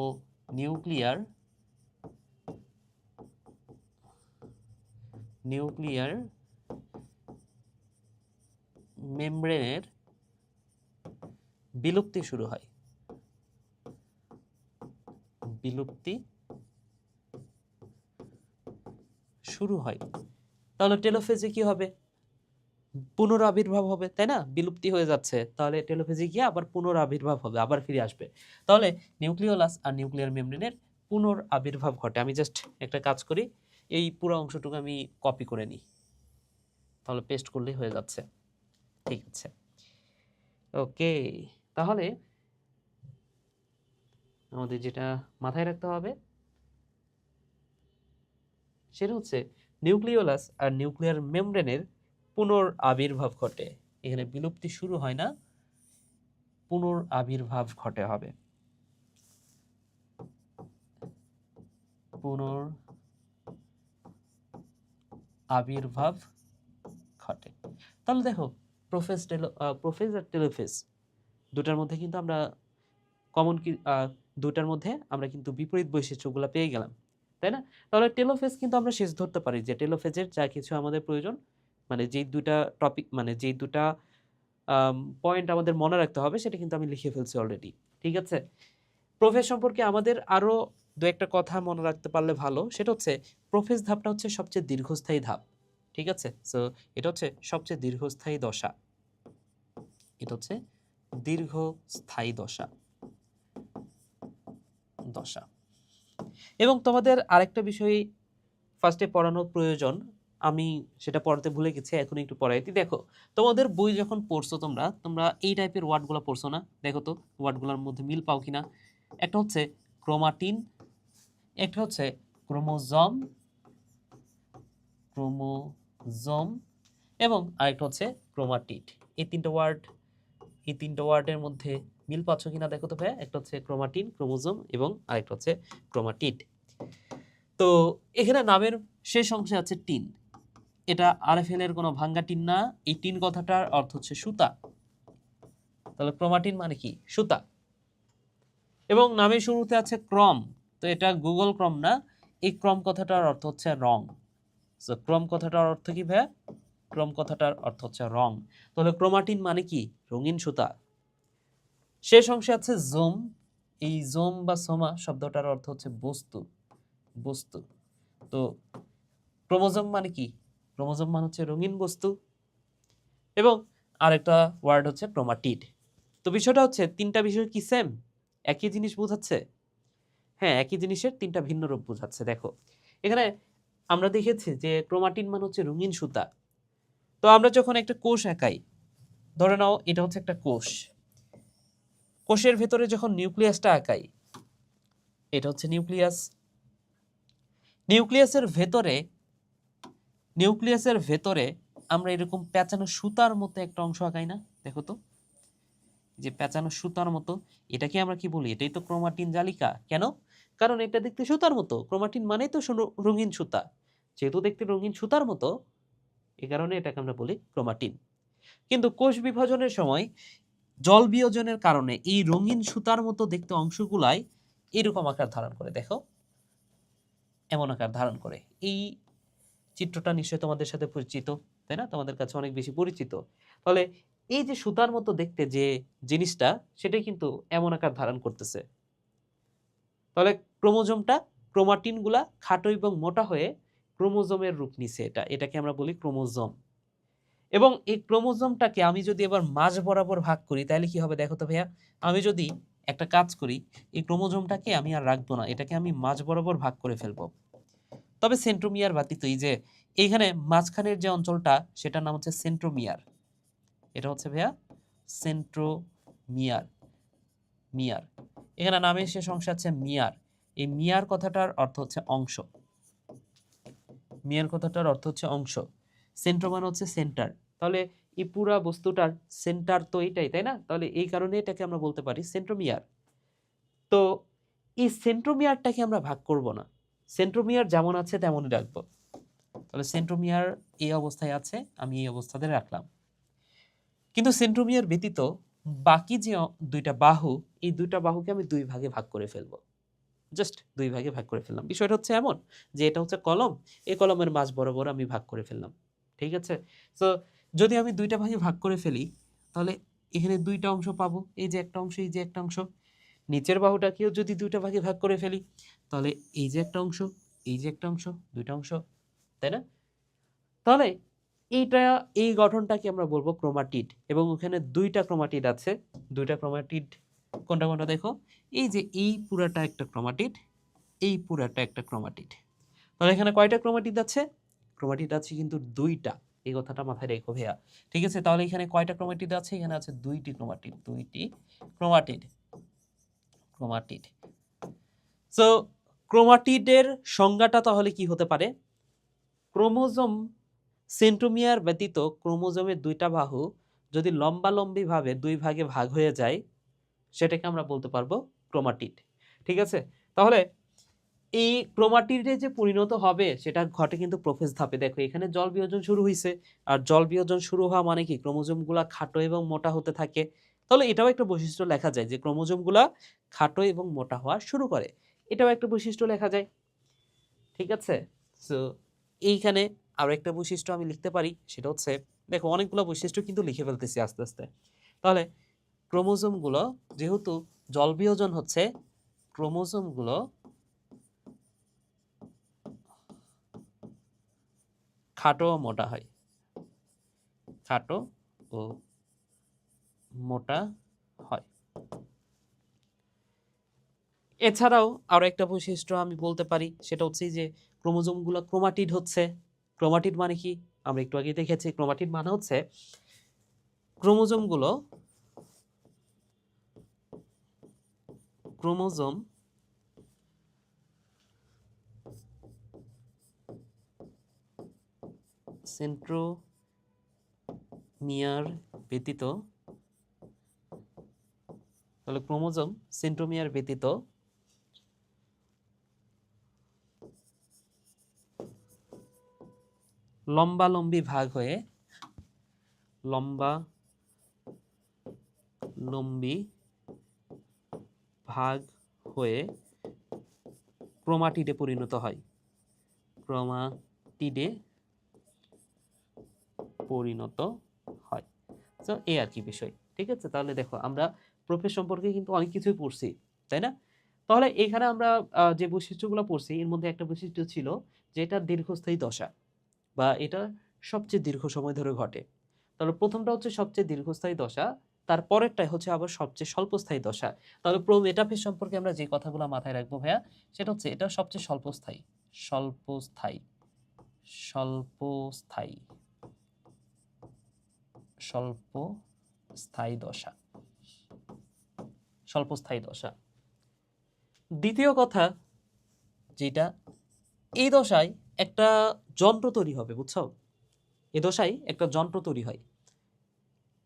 নিউক্লিয়ার মেমব্রেনের বিলুপ্তি শুরু হয়, বিলুপ্তি শুরু হয়। তাহলে টেলোফেজে কি হবে? পুনরাবির্ভাব হবে, তাই না? বিলুপ্তি হয়ে যাচ্ছে, তাহলে টেলোফেজে গিয়ে আবার পুনরাবির্ভাব হবে, আবার ফিরে আসবে। তাহলে নিউক্লিওলাস আর নিউক্লিয়ার মেমব্রেনের পুনরাবির্ভাব ঘটে। আমি জাস্ট একটা কাজ করি, এই পুরো অংশটুকু আমি কপি করে নিই, তাহলে পেস্ট করলেই হয়ে যাচ্ছে। ঠিক আছে, ওকে। তাহলে আমাদের যেটা মাথায় রাখতে হবে সেটা হচ্ছে নিউক্লিওলাস আর নিউক্লিয়ার মেমব্রেনের পুনরাবির্ভাব ঘটে। এখানে বিলুপ্তি শুরু হয় না, পুনরাবির্ভাব ঘটে হবে, পুনরাবির্ভাব ঘটে। তাহলে দেখো, প্রোফেজ আর টেলোফেজ দুটার মধ্যে কিন্তু আমরা কমন কি দুটার মধ্যে আমরা কিন্তু বিপরীত বৈশিষ্ট্যগুলো পেয়ে গেলাম, তাই না? তাহলে টেলোফেজ কিন্তু আমরা শেষ ধরতে পারি যে টেলোফেজের যা কিছু আমাদের প্রয়োজন, মানে যেই দুটা টপিক, মানে যেই দুটা পয়েন্ট আমাদের মনে রাখতে হবে, সেটা কিন্তু আমি লিখে ফেলছি অলরেডি। ঠিক আছে, প্রোফেজ সম্পর্কে আমাদের আরো দু একটা কথা মনে রাখতে পারলে ভালো, সেটা হচ্ছে প্রোফেজ ধাপটা হচ্ছে সবচেয়ে দীর্ঘস্থায়ী ধাপ। ঠিক আছে, সো এটা হচ্ছে সবচেয়ে দীর্ঘস্থায়ী দশা, এটা হচ্ছে দীর্ঘস্থায়ী দশা। এবং তোমাদের আরেকটা বিষয় ফার্স্টে পড়ানোর প্রয়োজন, আমি সেটা পড়াতে ভুলে গেছি, এখন একটু পড়াইতে। দেখো, তোমাদের বই যখন পড়ছো তোমরা এই টাইপের ওয়ার্ডগুলো পড়ছো না? দেখো তো ওয়ার্ডগুলোর মধ্যে মিল পাও কিনা। একটা হচ্ছে ক্রোমাটিন, একটা হচ্ছে ক্রোমোজোম, এবং আরেকটা হচ্ছে ক্রোমাটিড। এই তিনটা ওয়ার্ডের মধ্যে মিল পাচ্ছ কিনা দেখো তো ভাই। একটা হচ্ছে ক্রোমাটিন, ক্রোমোজোম এবং আরেকটা হচ্ছে ক্রোমাটিড। তো এখানে নামের শেষ অংশে আছে টিন, এটা আরএফএল এর কোনো ভাঙ্গা টিন না। এই টিন কথাটার অর্থ হচ্ছে সুতা, তাহলে ক্রোমাটিন মানে কি? সুতা। এবং নামের শুরুতে আছে ক্রম, তো এটা গুগল ক্রম না, এই ক্রম কথাটার অর্থ হচ্ছে রং। সো ক্রম কথাটার অর্থ কি ভাইয়া? ক্রম কথাটার অর্থ হচ্ছে রং। তাহলে ক্রোমাটিন মানে কি? রঙিন সুতা। শেষ অংশে আছে জোম, এই জোম বা সোমা শব্দটার অর্থ হচ্ছে বস্তু, বস্তু। তো ক্রোমোজোম মানে কি? ক্রোমোজোম মানে হচ্ছে রঙিন বস্তু। এবং আরেকটা ওয়ার্ড হচ্ছে ক্রোমাটিড। তো বিষয়টা হচ্ছে তিনটা বিষয় কি সেম? একই জিনিস বোঝাচ্ছে? হ্যাঁ, একই জিনিসের তিনটা ভিন্ন রূপ বোঝাচ্ছে। দেখো এখানে আমরা দেখেছি যে ক্রোমাটিন মানে হচ্ছে রঙিন সুতা। তো আমরা যখন একটা কোষ আঁকাই, ধরে নাও এটা হচ্ছে একটা কোষ, কোষের ভেতরে যখন নিউক্লিয়াসটা আঁকাই, এটা হচ্ছে নিউক্লিয়াস। নিউক্লিয়াসের ভেতরে আমরা এরকম পেঁচানো সুতার মতো একটা অংশ আঁকাই না? দেখো তো, যে পেঁচানো সুতার মতো, এটাকে আমরা কি বলি? এটাই তো ক্রোমাটিন জালিকা। কেন? কারণ এটা দেখতে সুতার মতো। ক্রোমাটিন মানেই তো রঙিন সুতা, যেহেতু দেখতে রঙিন সুতার মতো, এই কারণে এটাকে আমরা বলি ক্রোমাটিন। কিন্তু কোষ বিভাজনের সময় জল বিয়োজনের কারণে এই রঙিন সুতার মতো দেখতে অংশগুলাই এরকম আকার ধারণ করে। দেখো, এমন আকার ধারণ করে। এই চিত্রটা নিশ্চয়ই তোমাদের সাথে পরিচিত, তাই না? তোমাদের কাছে অনেক বেশি পরিচিত। তাহলে এই যে সুতার মতো দেখতে যে জিনিসটা, সেটাই কিন্তু এমন আকার ধারণ করতেছে। তাহলে ক্রোমাটিনগুলা খাটো এবং মোটা হয়ে ক্রোমোজোমের রূপ নিছে। এটাকে আমরা বলি ক্রোমোজোম। এবং এই ক্রোমোজোমটাকে আমি যদি এবার মাঝ বরাবর ভাগ করি তাহলে কি হবে দেখো তো ভাইয়া। আমি যদি একটা কাজ করি, এই ক্রোমোজোমটাকে আমি আর রাখবো না, এটাকে আমি মাঝ বরাবর ভাগ করে ফেলবো। তবে সেন্ট্রোমিয়ার ব্যতীত এই যে এইখানে মাঝখানের যে অঞ্চলটা সেটার নাম হচ্ছে সেন্ট্রোমিয়ার। এটা হচ্ছে ভাইয়া সেন্ট্রোমিয়ার। মিয়ার, এখানে নামের শেষ অংশ আছে মিয়ার। এই মিয়ার কথাটার অর্থ হচ্ছে অংশ। মিয়ার কথাটার অর্থ হচ্ছে অংশ। সেন্ট্রো মানে হচ্ছে সেন্টার। তাহলে এই পুরা বস্তুটার সেন্টার তো এইটাই, তাই না? তাহলে এই কারণে এটাকে আমরা বলতে পারি সেন্ট্রোমিয়ার। তো এই সেন্ট্রোমিয়ারটাকে আমরা ভাগ করব না, সেন্ট্রোমিয়ার যেমন আছে তেমনই রাখবো। তাহলে সেন্ট্রোমিয়ার এই অবস্থায় আছে, আমি এই অবস্থাতে রাখলাম। কিন্তু সেন্ট্রোমিয়ার ব্যতীত বাকি যে দুইটা বাহু, এই দুইটা বাহুকে আমি দুই ভাগে ভাগ করে ফেলবো। জাস্ট দুই ভাগে ভাগ করে ফেললাম। বিষয়টা হচ্ছে এমন যে এটা হচ্ছে কলম, এই কলমের মাঝ বরাবর আমি ভাগ করে ফেললাম। ঠিক আছে? সো যদি আমি দুইটা ভাগে ভাগ করে ফেলি তাহলে এখানে দুইটা অংশ পাবো, এই যে একটা অংশ, এই যে একটা অংশ। নিচের বাহুটাকেও যদি দুইটা ভাগে ভাগ করে ফেলি তাহলে এই যে একটা অংশ, এই যে একটা অংশ, দুইটা অংশ, তাই না? তাহলে এইটা, এই গঠনটাকে আমরা বলবো ক্রোমাটিড। এবং ওখানে দুইটা ক্রোমাটিড আছে। দুইটা ক্রোমাটিড কোনটা কোনটা দেখো, এই যে এই পুরাটা একটা ক্রোমাটিড, এই পুরাটা একটা ক্রোমাটিড। তাহলে এখানে কয়টা ক্রোমাটিড আছে? ক্রোমাটিড আছে কিন্তু দুইটা, এই কথাটা মাথায় রেখো ভাইয়া। ঠিক আছে? তাহলে এখানে কয়টা ক্রোমাটিড আছে? এখানে আছে দুইটি ক্রোমাটিড, দুইটি ক্রোমাটিড। ক্রোমাটিড। সো ক্রোমাটিডের সংজ্ঞাটা তাহলে কি হতে পারে? ক্রোমোজোম, সেন্ট্রোমিয়ার ব্যতীত ক্রোমোজোমের দুইটা বাহু যদি লম্বালম্বিভাবে দুই ভাগে ভাগ হয়ে যায় সেটাকে আমরা বলতে পারবো ক্রোমাটিড। ঠিক আছে? তাহলে এই ক্রোমাটিডে যে পরিণত হবে সেটা ঘটে কিন্তু প্রোফেজ ধাপে। দেখো এখানে জল বিয়োজন শুরু হয়েছে, আর জল বিয়োজন শুরু হওয়া মানে কি ক্রোমোজোমগুলা খাটো এবং মোটা হতে থাকে। তাহলে এটাও একটা বৈশিষ্ট্য লেখা যায় যে ক্রোমোজোমগুলা খাটো এবং মোটা হওয়া শুরু করে, এটাও একটা বৈশিষ্ট্য লেখা যায়। ঠিক আছে? সো এইখানে আরো একটা বৈশিষ্ট্য আমি লিখতে পারি, সেটা হচ্ছে দেখো অনেকগুলো বৈশিষ্ট্য কিন্তু লিখে ফেলতেছি আস্তে আস্তে। তাহলে ক্রোমোজোমগুলো যেহেতু জল বিয়োজন হচ্ছে, ক্রোমোজোমগুলো খাটো ও মোটা হয়, খাটো ও মোটা হয়। এছাড়াও আরো একটা বৈশিষ্ট্য আমি বলতে পারি, সেটা হচ্ছে যে ক্রোমোজোমগুলো ক্রোমাটিড হচ্ছে। ক্রোমাটিড মানে কি আমরা একটু আগে দেখেছি, ক্রোমাটিড মানে হচ্ছে ক্রোমোজোমগুলো, ক্রোমোজোম সেন্ট্রোমিয়ার ব্যতীত, তাহলে ক্রোমোজোম সেন্ট্রোমিয়ার ব্যতীত লম্বালম্বি ভাগ হয়ে, লম্বালম্বি ভাগ হয়ে ক্রোমাটিডে পরিণত হয়, ক্রোমাটিডে পরিণত হয়। তো এই আর কি বিষয়। ঠিক আছে? তাহলে দেখো আমরা প্রোফেজ সম্পর্কে কিন্তু অনেক কিছুই পড়ছি, তাই না? তাহলে এখানে আমরা যে বৈশিষ্ট্যগুলো পড়ছি এর মধ্যে একটা বৈশিষ্ট্য ছিল যে এটা দীর্ঘস্থায়ী দশা, বা এটা সবচেয়ে দীর্ঘ সময় ধরে ঘটে। তাহলে প্রথমটা হচ্ছে সবচেয়ে দীর্ঘস্থায়ী দশা, তারপরেরটাই হচ্ছে আবার সবচেয়ে স্বল্পস্থায়ী দশা। তাহলে প্রোমেটাফেজ সম্পর্কে আমরা যে কথাগুলো মাথায় রাখবো ভাইয়া, সেটা হচ্ছে এটা সবচেয়ে স্বল্পস্থায়ী, স্বল্পস্থায়ী, স্বল্পস্থায়ী, স্বল্পস্থায়ী দশা, স্বল্পস্থায়ী দশা। দ্বিতীয় কথা যেটা, এই দশায় একটা যন্ত্র তৈরি হবে, বুঝছো? এই দশায় একটা যন্ত্র তৈরি হয়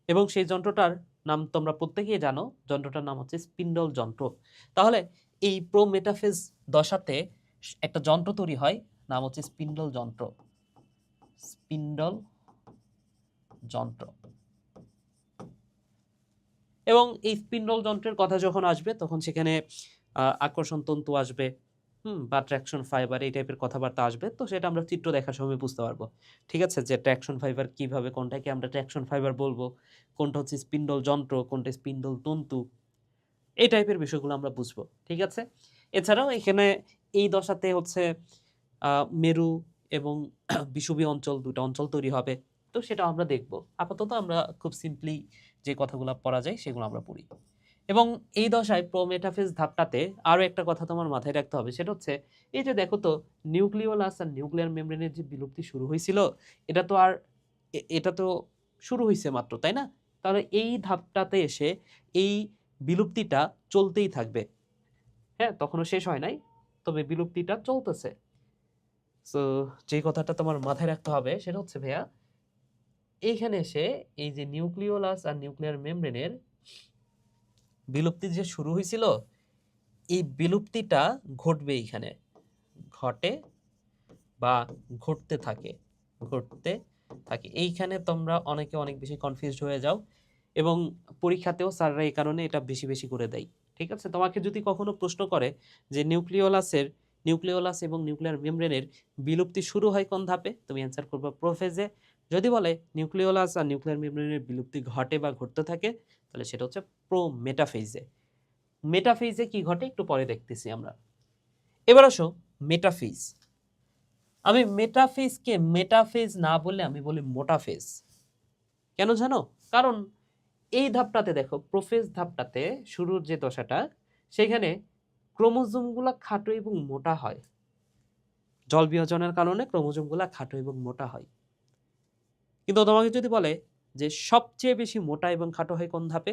এবং সেই যন্ত্রটার নাম তোমরা প্রত্যেকেই জানো, যন্ত্রটার নাম হচ্ছে স্পিন্ডল যন্ত্র। তাহলে এই প্রোমেটাফেজ দশাতে একটা যন্ত্র তৈরি হয়, নাম হচ্ছে স্পিন্ডল যন্ত্র, স্পিন্ডল যন্ত্র। এবং এই স্পিন্ডল যন্ত্রের কথা যখন আসবে তখন সেখানে আকর্ষণ তন্তু আসবে, বা ট্র্যাকশন ফাইবার, এই টাইপের কথাবার্তা আসবে। তো সেটা আমরা চিত্র দেখার সময় বুঝতে পারবো। ঠিক আছে? যে ট্র্যাকশন ফাইবার কিভাবে, কোনটাকে আমরা ট্র্যাকশন ফাইবার বলবো, কোনটা হচ্ছে স্পিন্ডল যন্ত্র, কোনটা স্পিন্ডল তন্তু, এই টাইপের বিষয়গুলো আমরা বুঝবো। ঠিক আছে? এছাড়াও এখানে এই দশাতে হচ্ছে মেরু এবং বিষুবীয় অঞ্চল, দুটো অঞ্চল তৈরি হবে। তো সেটা আমরা দেখব। আপাতত আমরা খুব সিম্পলি যে কথাগুলো পড়া যায় সেগুলো আমরা পড়ি। এবং এই দশায় প্রোমেটাফেজ ধাপটাতে আরো একটা কথা তোমার মাথায় রাখতে হবে, সেটা হচ্ছে এই যে দেখো তো নিউক্লিওলাস আর নিউক্লিয়ার মেমব্রেনের যে বিলুপ্তি শুরু হয়েছিল, এটা তো আর এটা তো শুরু হয়েছে মাত্র, তাই না? তাহলে এই ধাপটাতে এসে এই বিলুপ্তিটা চলতেই থাকবে। হ্যাঁ, তখনও শেষ হয় নাই, তবে বিলুপ্তিটা চলতেছে। সো যে কথাটা তোমার মাথায় রাখতে হবে সেটা হচ্ছে ভাইয়া, এইখানে এসে এই যে নিউক্লিওলাস আর নিউক্লিয়ার মেমব্রেনের বিলুপ্তি যে শুরু হয়েছিল, এই বিলুপ্তিটা ঘটবে এইখানে, ঘটে বা ঘটতে থাকে, ঘটতে থাকে। এইখানে তোমরা অনেকে অনেক বেশি কনফিউজড হয়ে যাও এবং পরীক্ষাতেও স্যাররা এই কারণে এটা বেশি বেশি করে দেয়। ঠিক আছে, তোমাকে যদি কখনো প্রশ্ন করে যে নিউক্লিওলাস এবং নিউক্লিয়ার মেমব্রেনের বিলুপ্তি শুরু হয় কোন ধাপে, তুমি অ্যান্সার করবে প্রোফেজে। যদি বলে নিউক্লিওলাস আর নিউক্লিয়ার মেমব্রেনের বিলুপ্তি ঘটে বা ঘটতে থাকে, তাহলে সেটা হচ্ছে মেটাফেজে। মেটাফেজে কি ঘটে একটু পরে দেখতেছি আমরা। এবার আসো মেটাফেজ। আমি মেটাফেজকে মেটাফেজ না বলে আমি বলি মোটাফেজ। কেন জানো? কারণ এই ধাপটাতে দেখো, প্রোফেজ ধাপটাতে শুরুর যে দশাটা, সেখানে ক্রোমোজোমগুলা খাটো এবং মোটা হয়। জল বিয়োজনের কারণে ক্রোমোজোমগুলা খাটো এবং মোটা হয়। কিন্তু তোমাকে যদি বলে যে সবচেয়ে বেশি মোটা এবং খাটো হয় কোন ধাপে,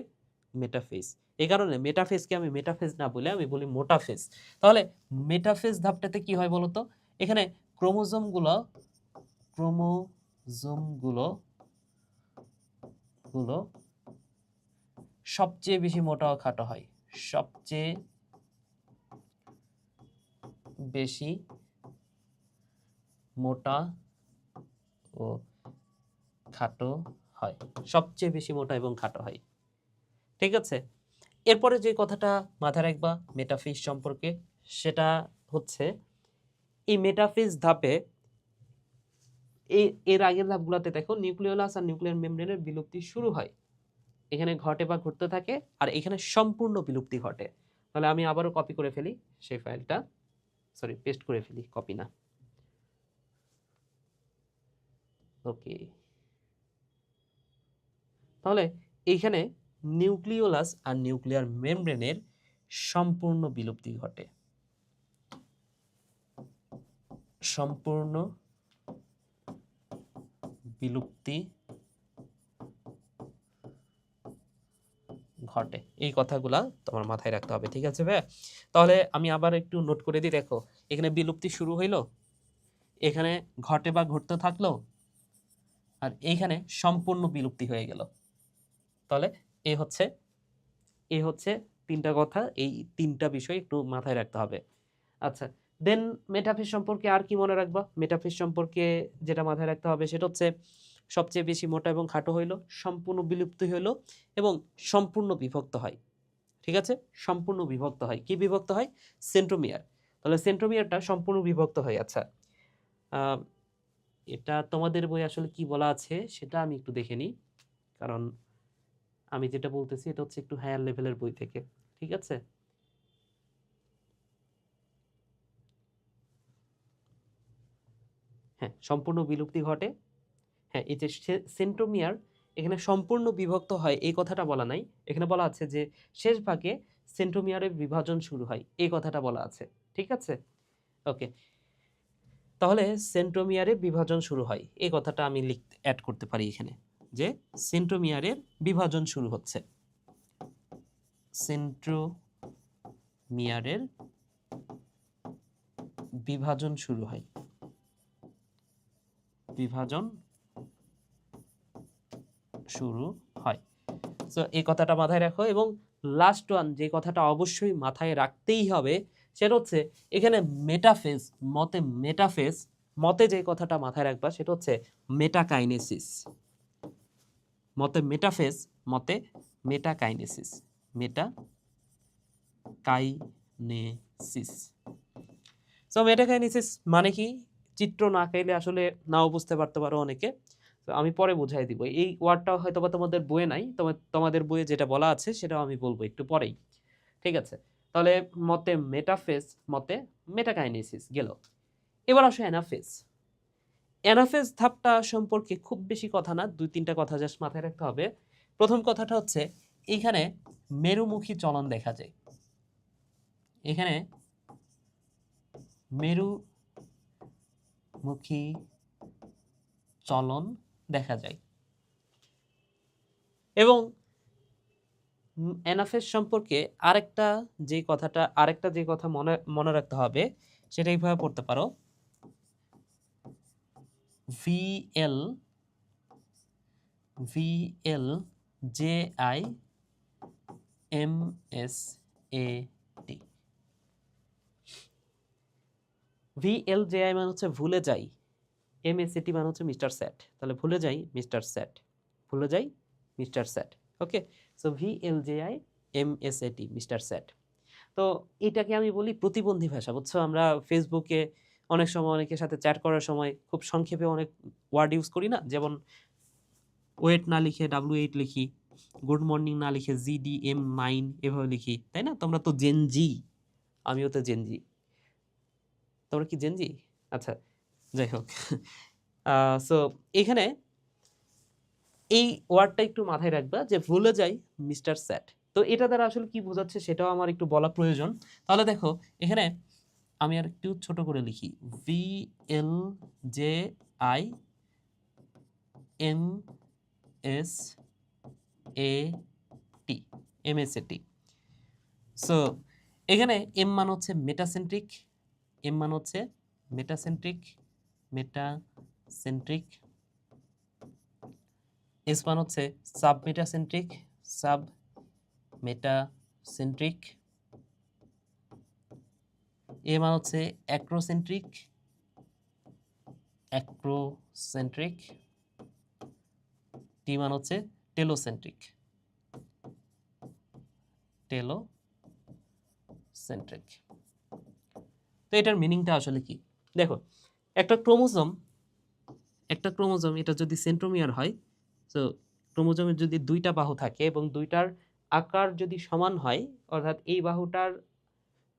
মেটাফেজ। এই কারণে মেটাফেজকে আমি মেটাফেজ না বলে আমি বলি মোটাফেজ। তাহলে মেটাফেজ ধাপটাতে কি হয় বলতো? এখানে ক্রোমোজোমগুলো গুলো সবচেয়ে বেশি মোটা ও খাটো হয়, সবচেয়ে বেশি মোটা ও খাটো হয়, সবচেয়ে বেশি মোটা এবং খাটো হয়। ঠিক আছে, এরপরে যে কথাটা মাথায় রাখবা মেটাফেজ সম্পর্কে, সেটা হচ্ছে এই মেটাফেজ ধাপে এর আগের ধাপগুলোতে দেখো নিউক্লিওলাস আর নিউক্লিয়ার মেমব্রেনের বিলুপ্তি শুরু হয়, এখানে ঘটে বা ঘটতে থাকে, আর এখানে সম্পূর্ণ বিলুপ্তি ঘটে। তাহলে আমি আবারও কপি করে ফেলি সেই ফাইলটা, সরি পেস্ট করে ফেলি, কপি না। ওকে, তাহলে এইখানে নিউক্লিওলাস আর নিউক্লিয়ার মেমব্রেনের সম্পূর্ণ বিলুপ্তি ঘটে, সম্পূর্ণ বিলুপ্তি ঘটে। এই কথাগুলা তোমার মাথায় রাখতে হবে। ঠিক আছে ভাই? তাহলে আমি আবার একটু নোট করে দিই। দেখো, এখানে বিলুপ্তি শুরু হইলো, এখানে ঘটে বা ঘটতে থাকলো, আর এইখানে সম্পূর্ণ বিলুপ্তি হয়ে গেল। তাহলে এই হচ্ছে তিনটা কথা, এই তিনটা বিষয় একটু মাথায় রাখতে হবে। আচ্ছা, দেন মেটাফেজ সম্পর্কে আর কি মনে রাখবা? মেটাফেজ সম্পর্কে যেটা মাথায় রাখতে হবে সেটা হচ্ছে সবচেয়ে বেশি মোটা এবং খাটো হইল, সম্পূর্ণ বিলুপ্তি হইল এবং সম্পূর্ণ বিভক্ত হয়। ঠিক আছে, সম্পূর্ণ বিভক্ত হয়। কি বিভক্ত হয়? সেন্ট্রোমিয়ার। তাহলে সেন্ট্রোমিয়ারটা সম্পূর্ণ বিভক্ত হয়। আচ্ছা, এটা তোমাদের বই আসলে কি বলা আছে সেটা আমি একটু দেখে নিই, কারণ আমি যেটা বলতেছি এটা হচ্ছে একটু হায়ার লেভেলের বই থেকে। ঠিক আছে, হ্যাঁ, সম্পূর্ণ বিলুপ্তি ঘটে। হ্যাঁ, এই যে সেন্ট্রোমিয়ার এখানে সম্পূর্ণ বিভক্ত হয় এই কথাটা বলা নাই, এখানে বলা আছে যে শেষ ভাগে সেন্ট্রোমিয়ারের বিভাজন শুরু হয়, এই কথাটা বলা আছে। ঠিক আছে, ওকে। তাহলে সেন্ট্রোমিয়ারে বিভাজন শুরু হয়, এই কথাটা আমি অ্যাড করতে পারি এখানে, যে সেন্ট্রোমিয়ারের বিভাজন শুরু হচ্ছে, সেন্ট্রোমিয়ারের বিভাজন শুরু হয়, বিভাজন শুরু হয়। সো এই কথাটা মাথায় রাখো। এবং লাস্ট ওয়ান যে কথাটা অবশ্যই মাথায় রাখতেই হবে সেটা হচ্ছে এখানে মেটাফেজ, মতে যে কথাটা মাথায় রাখবা সেটা হচ্ছে মেটাকাইনেসিস। মতে মেটাকাইনেসিস, মেটাকাইনেসিস। সো মেটাকাইনেসিস মানে কি? চিত্র না আঁকাইলে আসলে নাও বুঝতে পারতে পারো অনেকে, তো আমি পরে বুঝাই দিব। এই ওয়ার্ডটা হয়তো বা তোমাদের বইয়ে নাই, তোমাদের বইয়ে যেটা বলা আছে সেটাও আমি বলবো একটু পরেই। ঠিক আছে, তাহলে মতে মেটাফেজ, মতে মেটাকাইনেসিস গেল। এবার আসো অ্যানাফেজ। অ্যানাফেজ ধাপটা সম্পর্কে খুব বেশি কথা না, 2-3টা কথা জাস্ট মাথায় রাখতে হবে। প্রথম কথাটা হচ্ছে এখানে মেরুমুখী চলন দেখা যায়। এখানে মেরুমুখী চলন দেখা যায় এবং অ্যানাফেজ সম্পর্কে আরেকটা যে কথা মনে রাখতে হবে সেটা এইভাবে পড়তে পারো, VL JI MSAT। VLJI মানে হচ্ছে ভুলে যাই, MSAT মানে হচ্ছে মিস্টার স্যাট। তাহলে ভুলে যাই মিস্টার স্যাট, ভুলে যাই মিস্টার স্যাট। ওকে, সো VLJI MSAT মিস্টার স্যাট। তো এটাকে আমি বলি প্রতিবন্ধী ভাষা, বুঝছো? আমরা ফেসবুকে অনেক সময় অনেকের সাথে চ্যাট করার সময় খুব সংক্ষেপে অনেক ওয়ার্ড ইউজ করি না, যেমন ওয়েট না লিখে W8 লিখি, গুড মর্নিং না লিখে GDM9 এভাবে লিখি, তাই না? তোমরা তো জেনজি, আমিও তো জেনজি। তোমরা কি জেনজি? আচ্ছা, যাই হোক। সো এখানে এই ওয়ার্ডটা একটু মাথায় রাখবা যে ভুলে যাই মিস্টার স্যাট। তো এটা দ্বারা আসলে কি বোঝাচ্ছে সেটাও আমার একটু বলা প্রয়োজন। তাহলে দেখো এখানে আমি আর একটু ছোট করে লিখি, VLJI MSAT। সো এখানে এম মান হচ্ছে মেটাসেন্ট্রিক, মেটাসেন্ট্রিক। এস মান হচ্ছে সাবমেটাসেন্ট্রিক, এ মান হচ্ছে অ্যাক্রোসেন্ট্রিক, টি মান হচ্ছে টেলোসেন্ট্রিক। তো এটার মিনিংটা আসলে কি দেখো, একটা ক্রোমোজোম এটা যদি সেন্ট্রোমিয়ার হয়, তো ক্রোমোজোমের যদি 2টা বাহু থাকে এবং 2টার আকার যদি সমান হয়, অর্থাৎ এই বাহুটার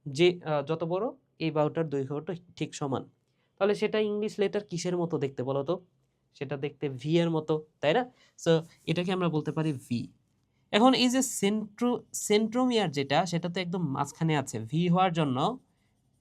যে যত বড় এই বাহুটার দৈর্ঘ্যটা ঠিক সমান, তাহলে সেটা ইংলিশ লেটার কিসের মতো দেখতে বলো তো? সেটা দেখতে ভি এর মতো, তাই না? সো এটাকে আমরা বলতে পারি ভি। এখন এই যে সেন্ট্রোমিয়ার যেটা, সেটা তো একদম মাঝখানে আছে। ভি হওয়ার জন্য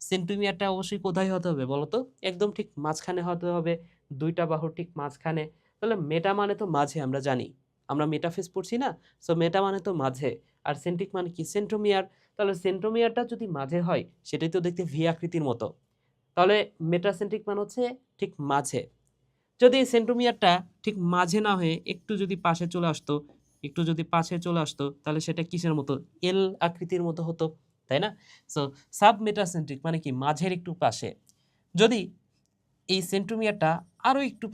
সেন্ট্রোমিয়ারটা অবশ্যই কোথায় হতে হবে বলো তো? একদম ঠিক মাঝখানে হতে হবে, 2টা বাহুর ঠিক মাঝখানে। তাহলে মেটা মানে তো মাঝে, আমরা জানি, আমরা মেটাফেজ পড়ছি না? সো মেটা মানে তো মাঝে, আর সেন্ট্রিক মানে কি? সেন্ট্রোমিয়ার। তাহলে সেন্ট্রোমিয়ারটা যদি মাঝে হয় সেটাই তো দেখতে ভি আকৃতির মতো। তাহলে মেটাসেন্ট্রিক মানে হচ্ছে ঠিক মাঝে। যদি সেন্ট্রোমিয়ারটা ঠিক মাঝে না হয়ে একটু যদি পাশে চলে আসতো, তাহলে সেটা কিসের মতো? এল আকৃতির মতো হতো, তাই না? সো সাবমেটাসেন্ট্রিক মানে কি? মাঝের একটু পাশে। যদি এই সেন্ট্রোমিয়ারটা আরো একটু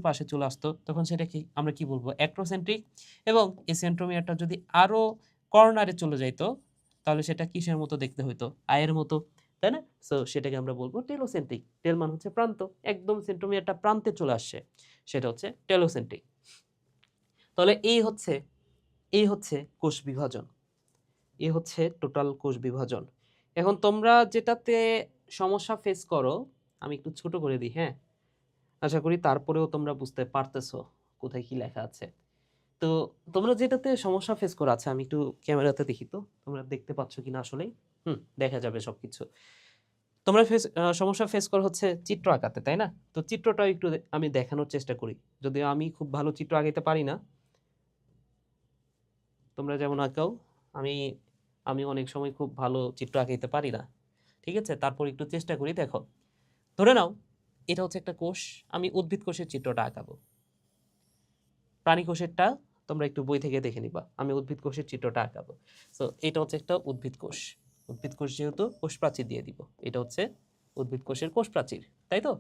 পাশে চলে আসতো, তখন সেটাকে আমরা কি বলবো? অ্যাক্রোসেন্ট্রিক। এবং এই সেন্ট্রোমিয়ারটা যদি আরো কর্নারে চলে যাইতো, তাহলে সেটা কিসের মতো দেখতে হইতো? আয়ের মতো, তাই না? সো সেটাকে আমরা বলবো টেলোসেন্ট্রিক। টেল মান হচ্ছে প্রান্ত, একদম সেন্ট্রোমিয়ারটা প্রান্তে চলে আসছে, সেটা হচ্ছে টেলোসেন্ট্রিক। তাহলে এই হচ্ছে কোষ বিভাজন, এই হচ্ছে টোটাল কোষ বিভাজন। এখন তোমরা যেটাতে সমস্যা ফেস করো, আমি একটু ছোট করে দিই, হ্যাঁ? আশা করি তারপরেও তোমরা বুঝতে পারতেছো কোথায় কি লেখা আছে। তো তোমরা যেটাতে সমস্যা ফেস করো, আচ্ছা আমি একটু ক্যামেরাতে দেখি তো তোমরা দেখতে পাচ্ছ কিনা আসলেই। দেখা যাবে সবকিছু। তোমরা সমস্যা ফেস করো হচ্ছে চিত্র আঁকাতে, তাই না? তো চিত্রটাও একটু আমি দেখানোর চেষ্টা করি, যদিও আমি খুব ভালো চিত্র আঁকাইতে পারি না। তোমরা যেমন আঁকাও, আমি আমি অনেক সময় খুব ভালো চিত্র আঁকাইতে পারি না, ঠিক আছে? তারপর একটু চেষ্টা করি। দেখো, ধরে নাও এটা হচ্ছে একটা কোষ, আমি উদ্ভিদ কোষের চিত্রটা আঁকাবো। প্রাণী কোষেরটা তোমরা একটু বই থেকে দেখে নিবা, আমি উদ্ভিদ কোষের চিত্রটা আঁকাবো। সো এটা হচ্ছে একটা উদ্ভিদ কোষ, যেহেতু কোষ প্রাচীর দিয়ে দিব, এটা হচ্ছে উদ্ভিদ কোষের কোষ প্রাচীর, তাই তো?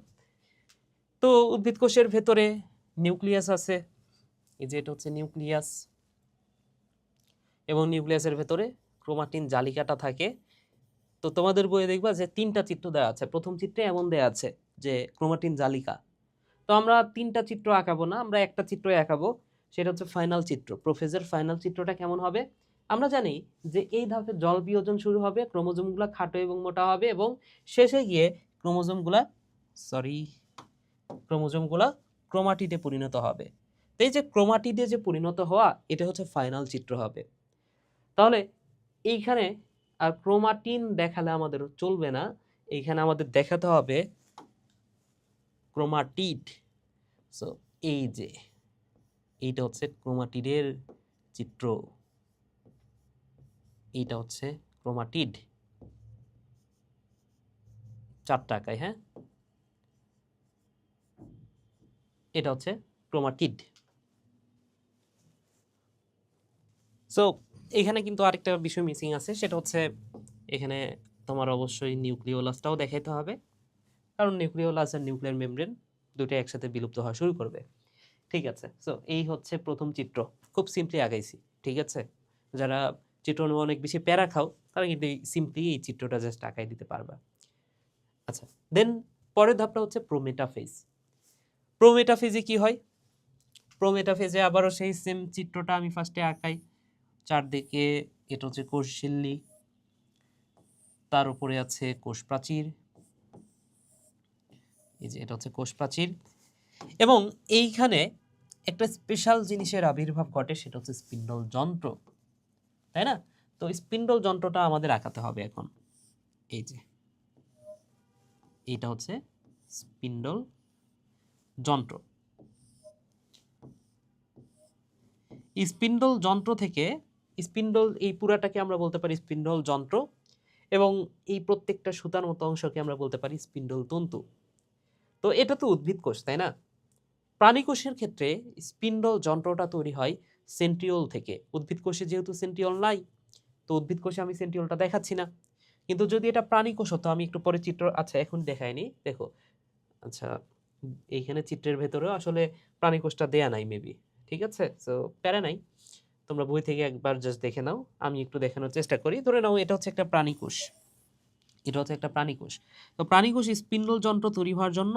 তো উদ্ভিদ কোষের ভেতরে নিউক্লিয়াস আছে, এই যে এটা হচ্ছে নিউক্লিয়াস, এবং নিউক্লিয়াসের ভেতরে ক্রোমাটিন জালিকাটা থাকে। তো তোমাদের বইয়ে দেখবা যে 3টা চিত্র দেওয়া আছে, প্রথম চিত্রে এমন দেওয়া আছে যে ক্রোমাটিন জালিকা। তো আমরা 3টা চিত্র আঁকাবো না, আমরা একটা চিত্রই আঁকাবো, সেটা হচ্ছে ফাইনাল চিত্র। প্রোফেজের ফাইনাল চিত্রটা কেমন হবে? আমরা জানি যে এই ধাপে জল বিয়োজন শুরু হবে, ক্রোমোজোমগুলো খাটো এবং মোটা হবে এবং শেষে গিয়ে ক্রোমোজোমগুলা ক্রোমাটিডে পরিণত হবে। তো এই যে ক্রোমাটিডে যে পরিণত হওয়া, এটা হচ্ছে ফাইনাল চিত্র হবে। তাহলে এইখানে আর ক্রোমাটিন দেখালে আমাদের চলবে না, এইখানে আমাদের দেখাতে হবে ক্রোমাটিড। সো এই যে এইটা হচ্ছে ক্রোমাটিডের চিত্র, এইটা হচ্ছে ক্রোমাটিড 4 টাকায়। হ্যাঁ, এটা হচ্ছে ক্রোমাটিড। সো এখানে কিন্তু আরেকটা বিষয় মিসিং আছে, সেটা হচ্ছে এখানে তোমার অবশ্যই নিউক্লিওলাসটাও দেখাইতে হবে, কারণ নিউক্লিওলাস আর নিউক্লিয়ার মেমব্রেন দুটো একসাথে বিলুপ্ত হওয়া শুরু করবে। ঠিক আছে, সো এই হচ্ছে প্রথম চিত্র, খুব সিম্পলি আগাইছি। ঠিক আছে, যারা চিত্র নিয়ে অনেক বেশি প্যারা খাও তারা কিন্তু সিম্পলি এই চিত্রটা জাস্ট আঁকাই দিতে পারবা। আচ্ছা, দেন পরের ধাপটা হচ্ছে প্রোমেটাফেজ। প্রোমেটাফেজে কি হয়? প্রোমেটাফেজে আবারও সেই সেম চিত্রটা আমি ফার্স্টে আঁকাই। চারদিকে এটা হচ্ছে কোষঝিল্লি, তার উপরে আছে কোষ প্রাচীর, এই যে এটা হচ্ছে কোষ প্রাচীর, এবং এইখানে একটা স্পেশাল জিনিসের আবির্ভাব ঘটে, সেটা হচ্ছে স্পিন্ডল যন্ত্র, তাই না? তো স্পিন্ডল যন্ত্রটা আমাদের আঁকাতে হবে এখন। এই যে এইটা হচ্ছে স্পিন্ডল যন্ত্র। স্পিন্ডল যন্ত্র থেকে স্পিন্ডল, এই পুরাটাকে আমরা বলতে পারি স্পিন্ডল যন্ত্র, এবং এই প্রত্যেকটা সুতার মতো অংশকে আমরা বলতে পারি স্পিন্ডল তন্তু। তো এটা তো উদ্ভিদ কোষ, তাই না? প্রাণী কোষের ক্ষেত্রে স্পিন্ডল যন্ত্রটা তৈরি হয় সেন্ট্রিওল থেকে। উদ্ভিদ কোষে যেহেতু সেন্ট্রিওল নাই, তো উদ্ভিদ কোষে আমি সেন্ট্রিওলটা দেখাচ্ছি না, কিন্তু যদি এটা প্রাণী কোষ হতো, আমি একটু পরে চিত্র, আচ্ছা এখন দেখাইনি, দেখো, আচ্ছা এইখানে চিত্রের ভেতরেও আসলে প্রাণী কোষটা দেয়া নাই মেবি। ঠিক আছে, সো প্যারা নাই, তোমরা বই থেকে একবার জাস্ট দেখে নাও, আমি একটু দেখানোর চেষ্টা করি। ধরে নাও এটা হচ্ছে একটা প্রাণী কোষ, এটা হচ্ছে একটা প্রাণী কোষ। তো প্রাণী কোষ স্পিন্ডল যন্ত্র তৈরি হওয়ার জন্য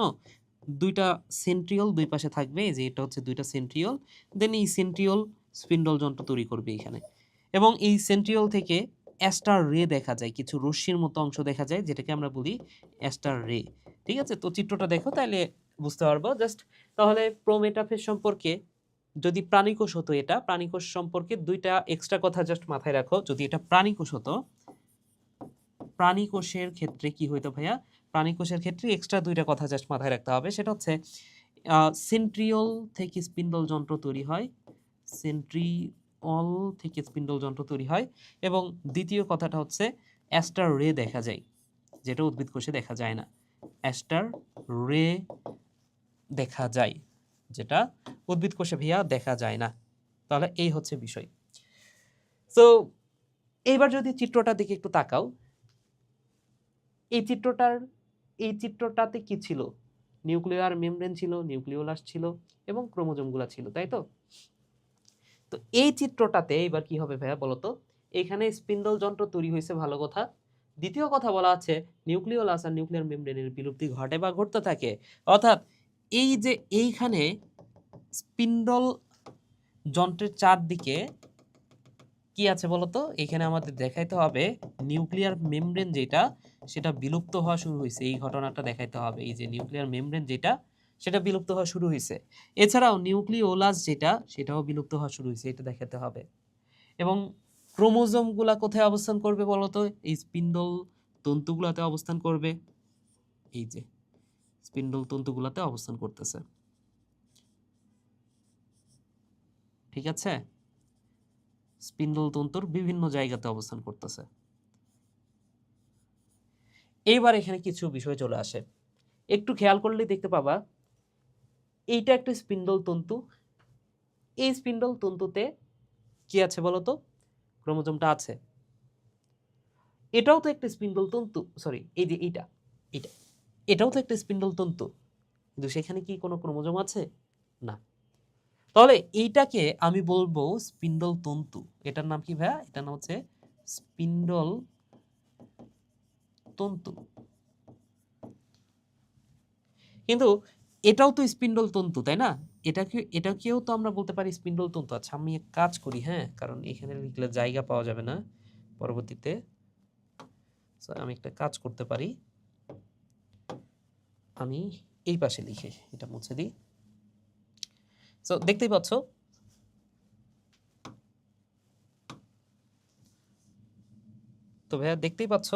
দুইটা সেন্ট্রিওল দুই পাশে থাকবে, এই যে এটা হচ্ছে দুইটা সেন্ট্রিওল, দেন এই সেন্ট্রিওল স্পিন্ডল যন্ত্র তৈরি করবে এখানে, এবং এই সেন্ট্রিওল থেকে অ্যাস্টার রে দেখা যায়, কিছু রশ্মির মতো অংশ দেখা যায়, যেটাকে আমরা বলি অ্যাস্টার রে। ঠিক আছে, তো চিত্রটা দেখো তাহলে বুঝতে পারবো জাস্ট। তাহলে প্রোমেটাফেজ সম্পর্কে, যদি প্রাণীকোষ হতো, এটা প্রাণীকোষ সম্পর্কে দুইটা এক্সট্রা কথা জাস্ট মাথায় রাখো। যদি এটা প্রাণীকোষ হতো, প্রাণীকোষের ক্ষেত্রে কি হইতো ভাইয়া? প্রাণীকোষের ক্ষেত্রে এক্সট্রা দুইটা কথা জাস্ট মাথায় রাখতে হবে, সেটা হচ্ছে সেন্ট্রিওল থেকে স্পিন্ডল যন্ত্র তৈরি হয়, সেন্ট্রিওল থেকে স্পিন্ডল যন্ত্র তৈরি হয়, এবং দ্বিতীয় কথাটা হচ্ছে অ্যাস্টার রে দেখা যায়, যেটা উদ্ভিদ কোষে দেখা যায় না। অ্যাস্টার রে দেখা যায়, যেটা উদ্ভিদ কোষে ভাইয়া দেখা যায় না। তাহলে এই হচ্ছে বিষয়। সো এইবার যদি চিত্রটার দিকে একটু তাকাও, এই চিত্রটাতে কি ছিল? নিউক্লিয়ার মেমব্রেন ছিল, নিউক্লিওলাস ছিল, এবং ক্রোমোজোমগুলো ছিল, তাই তো? তো এই চিত্রটাতে এবার কি হবে ভাইয়া বলো তো? এখানে স্পিন্ডল যন্ত্র তৈরি হয়েছে, ভালো কথা। দ্বিতীয় কথা বলা আছে নিউক্লিওলাস আর নিউক্লিয়ার মেমব্রেনের বিলুপ্তি ঘটে বা ঘটতে থাকে, অর্থাৎ এই যে এইখানে স্পিন্ডল যন্ত্রের চারদিকে কি আছে বলতো? এখানে আমাদের দেখাইতে হবে নিউক্লিয়ার মেমব্রেন যেটা, সেটা বিলুপ্ত হওয়া শুরু হয়েছে, এই ঘটনাটা দেখাইতে হবে। এই যে নিউক্লিয়ার মেমব্রেন যেটা, সেটা বিলুপ্ত হওয়া শুরু হয়েছে। এছাড়াও নিউক্লিওলাস যেটা, সেটাও বিলুপ্ত হওয়া শুরু হয়েছে, এটা দেখাতে হবে। এবং ক্রোমোজোমগুলা কোথায় অবস্থান করবে বলতো? এই স্পিন্ডল তন্তুগুলাতে অবস্থান করবে, এই যে স্পিন্ডল তন্তুগুলাতে অবস্থান করতেছে। ঠিক আছে, স্পিন্ডল তন্তুর বিভিন্ন জায়গাতে অবস্থান করতেছে। এইবার এখানে কিছু বিষয় চলে আসে, একটু খেয়াল করলেই দেখতে পাবা, এইটা একটা স্পিন্ডল তন্তু। এই স্পিন্ডল তন্তুতে কি আছে বলতো? ক্রোমোজোমটা আছে। এটাও তো একটা স্পিন্ডল তন্তু, সরি, এই যে এইটা, এটা এটাও তো একটা স্পিন্ডল তন্তু, কিন্তু সেখানে কি কোনো ক্রোমোজোম আছে? না। তাহলে এইটাকে আমি বলবো স্পিন্ডল তন্তু। এটার নাম কি ভাইয়া? এটার নাম হচ্ছে স্পিন্ডল তন্তু। কিন্তু এটাও তো স্পিন্ডল তন্তু, তাই না? এটাকেও তো আমরা বলতে পারি স্পিন্ডল তন্তু। আচ্ছা, আমি এক কাজ করি, হ্যাঁ, কারণ এখানে লিখলে জায়গা পাওয়া যাবে না পরবর্তীতে। সো আমি একটা কাজ করতে পারি, আমি এই পাশে লিখে এটা মুছে দিই। সো দেখতেই পাচ্ছ, তো ভাইয়া দেখতেই পাচ্ছ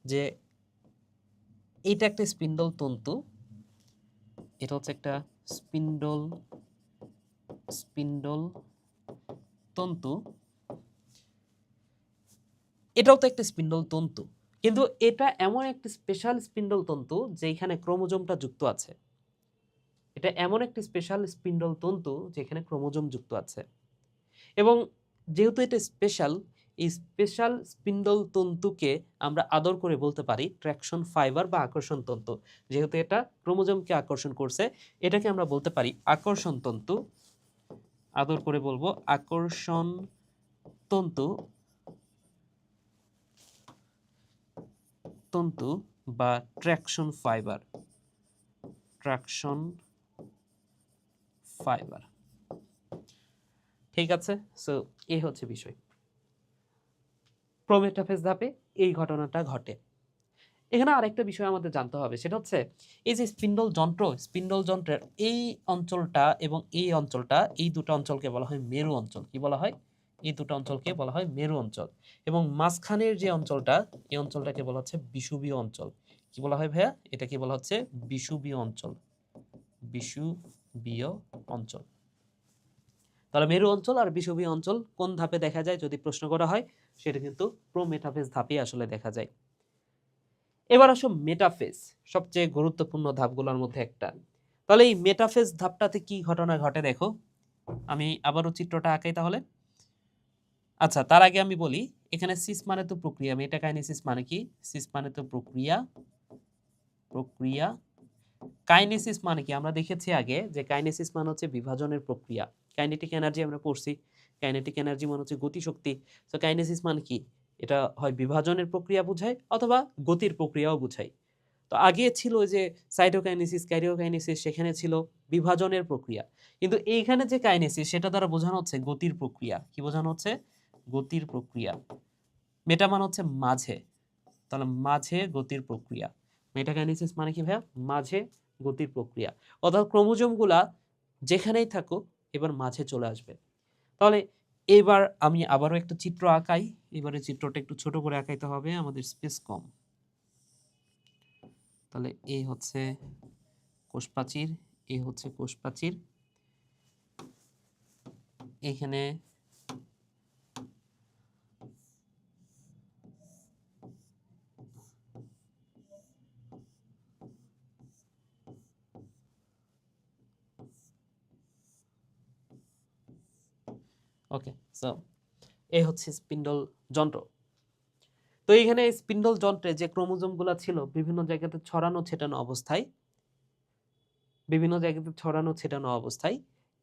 যে এটা একটা স্পিন্ডল তন্তু, এটা হচ্ছে একটা স্পিন্ডল স্পিন্ডল তন্তু, এটাও তো একটা স্পিন্ডল তন্তু, কিন্তু এটা এমন একটা স্পেশাল স্পিন্ডল তন্তু যেখানে ক্রোমোজোমটা যুক্ত আছে। এটা এমন একটি স্পেশাল স্পিন্ডল তন্তু যেখানে ক্রোমোজোম যুক্ত আছে, এবং যেহেতু এটা স্পেশাল, এই স্পেশাল স্পিন্ডল তন্তুকে আমরা আদর করে বলতে পারি ট্র্যাকশন ফাইবার বা আকর্ষণ তন্তু। যেহেতু এটা ক্রোমোজোমকে আকর্ষণ করছে, এটাকে আমরা বলতে পারি আকর্ষণ তন্তু, আদর করে বলবো আকর্ষণ তন্তু তন্তু বা ট্র্যাকশন ফাইবার, ট্র্যাকশন ফাইবার। ঠিক আছে, সো এই হচ্ছে বিষয়। প্রোমেটাফেজ ধাপে এই ঘটনাটা ঘটে। এখানে আরেকটা বিষয় আমাদের জানতে হবে, সেটা হচ্ছে এই যে স্পিন্ডল যন্ত্রের এই অঞ্চলটা এবং এই অঞ্চলটা, এই দুটো অঞ্চলকে বলা হয় মেরু অঞ্চল। কি বলা হয়? এই দুটো অঞ্চলকে বলা হয় মেরু অঞ্চল। এবং মাঝখানের যে অঞ্চলটা, এই অঞ্চলটাকে বলা হচ্ছে বিষুবীয় অঞ্চল। কি বলা হয় ভাইয়া? এটা কি বলা হচ্ছে? বিষুবীয় অঞ্চল, বিষুবীয় অঞ্চল। তাহলে মেরু অঞ্চল আর বিষুবীয় অঞ্চল কোন ধাপে দেখা যায় যদি প্রশ্ন করা হয়, সেটা কিন্তু প্রোমেটাফেজ ধাপে আসলে দেখা যায়। এবার আসো মেটাফেজ, সবচেয়ে গুরুত্বপূর্ণ ধাপগুলোর মধ্যে একটা। তাহলে এই মেটাফেজ ধাপটাতে কি ঘটনা ঘটে দেখো, আমি আবারও চিত্রটা আঁকাই তাহলে। আচ্ছা, তার আগে আমি বলি, এখানে সিস মানে তো প্রক্রিয়া, মেটাকাইনেসিস মানে কি? সিস মানে তো প্রক্রিয়া, প্রক্রিয়া। কাইনেসিস মানে কি? আমরা দেখেছি আগে যে কাইনেসিস মানে হচ্ছে বিভাজনের প্রক্রিয়া। কাইনেটিক এনার্জি আমরা পড়ছি, কাইনেটিক এনার্জি মানে হচ্ছে গতিশক্তি। তো কাইনেসিস মানে কি? এটা হয় বিভাজনের প্রক্রিয়া বোঝায় অথবা গতির প্রক্রিয়াও বোঝায়। তো আগে ছিল ওই যে সাইটোকাইনেসিস, ক্যারিওকাইনেসিস, সেখানে ছিল বিভাজনের প্রক্রিয়া। কিন্তু এইখানে যে কাইনেসিস, সেটা দ্বারা বোঝানো হচ্ছে গতির প্রক্রিয়া। কি বোঝানো হচ্ছে? গতির প্রক্রিয়া। মেটা মানে হচ্ছে মাঝে, তাহলে মাঝে গতির প্রক্রিয়া। মেটাকাইনেসিস মানে কি ভাইয়া? মাঝে গতির প্রক্রিয়া। অর্থাৎ ক্রোমোজোমগুলা যেখানেই থাকুক এবার মাঝে চলে আসবে। তাহলে এবার আমি আবারও একটা চিত্র আঁকাই। এবারে চিত্রটা একটু ছোট করে আঁকাইতে হবে, আমাদের স্পেস কম। তাহলে এই হচ্ছে কোষপ্রাচীর, এই হচ্ছে কোষপ্রাচীর। এখানে ওকে, সো এই হচ্ছে স্পিন্ডল যন্ত্র। তো এইখানে স্পিন্ডল যন্ত্রে যে ক্রোমোজোমগুলো ছিল বিভিন্ন জায়গাতে ছড়ানো ছেটানো অবস্থায়, বিভিন্ন জায়গাতে ছড়ানো ছেটানো অবস্থায়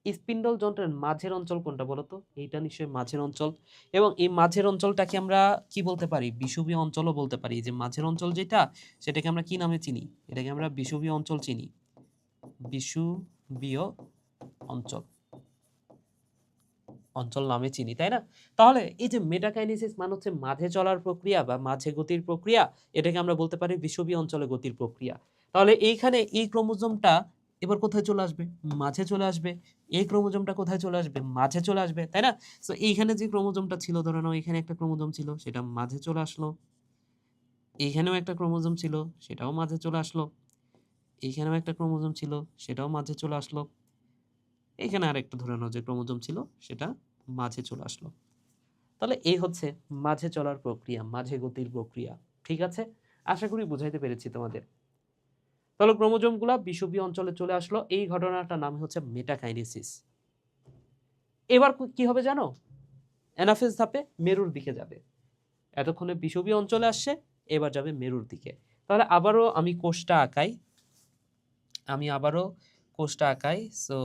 স্পিন্ডল যন্ত্রের মাঝের অঞ্চল কোনটা বলতো? এইটা নিশ্চয়ই মাঝের অঞ্চল। এবং এই মাঝের অঞ্চলটাকে আমরা কি বলতে পারি? বিষুবীয় অঞ্চলও বলতে পারি। যে মাঝের অঞ্চল যেটা, সেটাকে আমরা কি নামে চিনি? এটাকে আমরা বিষুবীয় অঞ্চল চিনি, বিষুবীয় অঞ্চল, অঞ্চল নামে চিনি, তাই না? তাহলে এই যে মেটাকাইনেসিস মানে হচ্ছে মাঝে চলার প্রক্রিয়া বা মাঝে গতির প্রক্রিয়া, এটাকে আমরা বলতে পারি বিষুবীয় অঞ্চলে গতির প্রক্রিয়া। তাহলে এইখানে এই ক্রোমোজোমটা এবার কোথায় চলে আসবে? মাঝে চলে আসবে। এই ক্রোমোজোমটা কোথায় চলে আসবে? মাঝে চলে আসবে, তাই না? সো এইখানে যে ক্রোমোজোমটা ছিল, ধরে নাও এখানে একটা ক্রোমোজোম ছিল, সেটা মাঝে চলে আসলো। এইখানেও একটা ক্রোমোজোম ছিল, সেটাও মাঝে চলে আসলো। এইখানেও একটা ক্রোমোজোম ছিল, সেটাও মাঝে চলে আসলো। এইখানে আরেকটা ধরে নাও যে ক্রোমোজোম ছিল, সেটা মাঝে চলে আসলো। তাহলে এই হচ্ছে মাঝে চলার প্রক্রিয়া, মাঝে গতির প্রক্রিয়া। ঠিক আছে, আশা করি বুঝাইতে পেরেছি তোমাদের। তাহলে ক্রোমোজোমগুলা বিষুবীয় অঞ্চলে চলে আসলো, এই ঘটনাটার নাম হচ্ছে মেটাকাইনেসিস। এবার কি হবে জানো? অ্যানাফেজ ধাপে মেরুর দিকে যাবে। এতক্ষণে বিষুবীয় অঞ্চলে আসছে, এবার যাবে মেরুর দিকে। তাহলে আবারও আমি কোষটা আঁকাই, আমি আবারও কোষটা আঁকাই। সো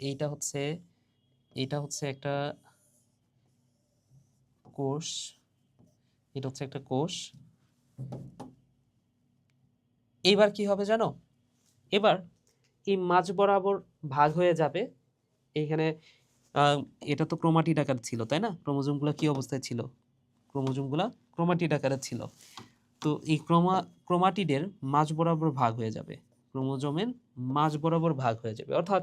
এইটা হচ্ছে, এটা হচ্ছে একটা কোষ, এটা হচ্ছে একটা কোষ। এইবার কি হবে জানো? এবার এই মাঝ বরাবর ভাগ হয়ে যাবে এইখানে। আহ, এটা তো ক্রোমাটিড আকার ছিল, তাই না? ক্রোমোজোমগুলো কি অবস্থায় ছিল? ক্রোমোজোমগুলো ক্রোমাটিড আকারে ছিল। তো এই ক্রোমাটিডের মাঝ বরাবর ভাগ হয়ে যাবে, ক্রোমোজোমের মাঝ বরাবর ভাগ হয়ে যাবে। অর্থাৎ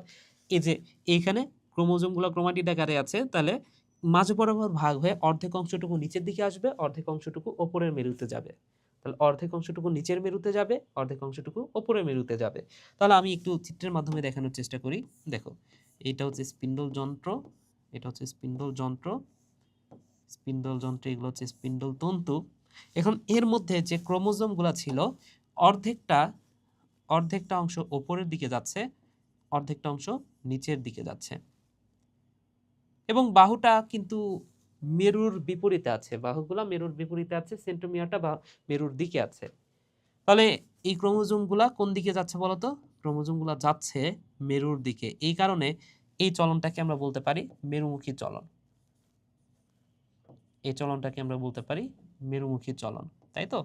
এই যে এইখানে ক্রোমোজোমগুলো ক্রোমাটিড আকারে আছে, তাহলে মাঝ বরাবর ভাগ হয়ে অর্ধেক অংশটুকু নিচের দিকে আসবে, অর্ধেক অংশটুকু ওপরের মেরুতে যাবে। তাহলে অর্ধেক অংশটুকু নিচের মেরুতে যাবে, অর্ধেক অংশটুকু ওপরের মেরুতে যাবে। তাহলে আমি একটু চিত্রের মাধ্যমে দেখানোর চেষ্টা করি। দেখো, এটা হচ্ছে স্পিন্ডল যন্ত্র, এটা হচ্ছে স্পিন্ডল যন্ত্র, স্পিন্ডল যন্ত্র, এগুলো হচ্ছে স্পিন্ডল তন্তু। এখন এর মধ্যে যে ক্রোমোজোমগুলো ছিল, অর্ধেকটা অর্ধেকটা অংশ ওপরের দিকে যাচ্ছে, অর্ধেকটা অংশ নিচের দিকে যাচ্ছে। এবং বাহুটা কিন্তু মেরুর বিপরীতে আছে, বাহুগুলা মেরুর বিপরীতে আছে, সেন্ট্রোমিয়ারটা বা মেরুর দিকে আছে। তাহলে এই ক্রোমোজোমগুলা কোন দিকে যাচ্ছে বলতো? ক্রোমোজোমগুলা যাচ্ছে মেরুর দিকে। এই কারণে এই চলনটাকে আমরা বলতে পারি মেরুমুখী চলন। এই চলনটাকে আমরা বলতে পারি মেরুমুখী চলন, তাই তো?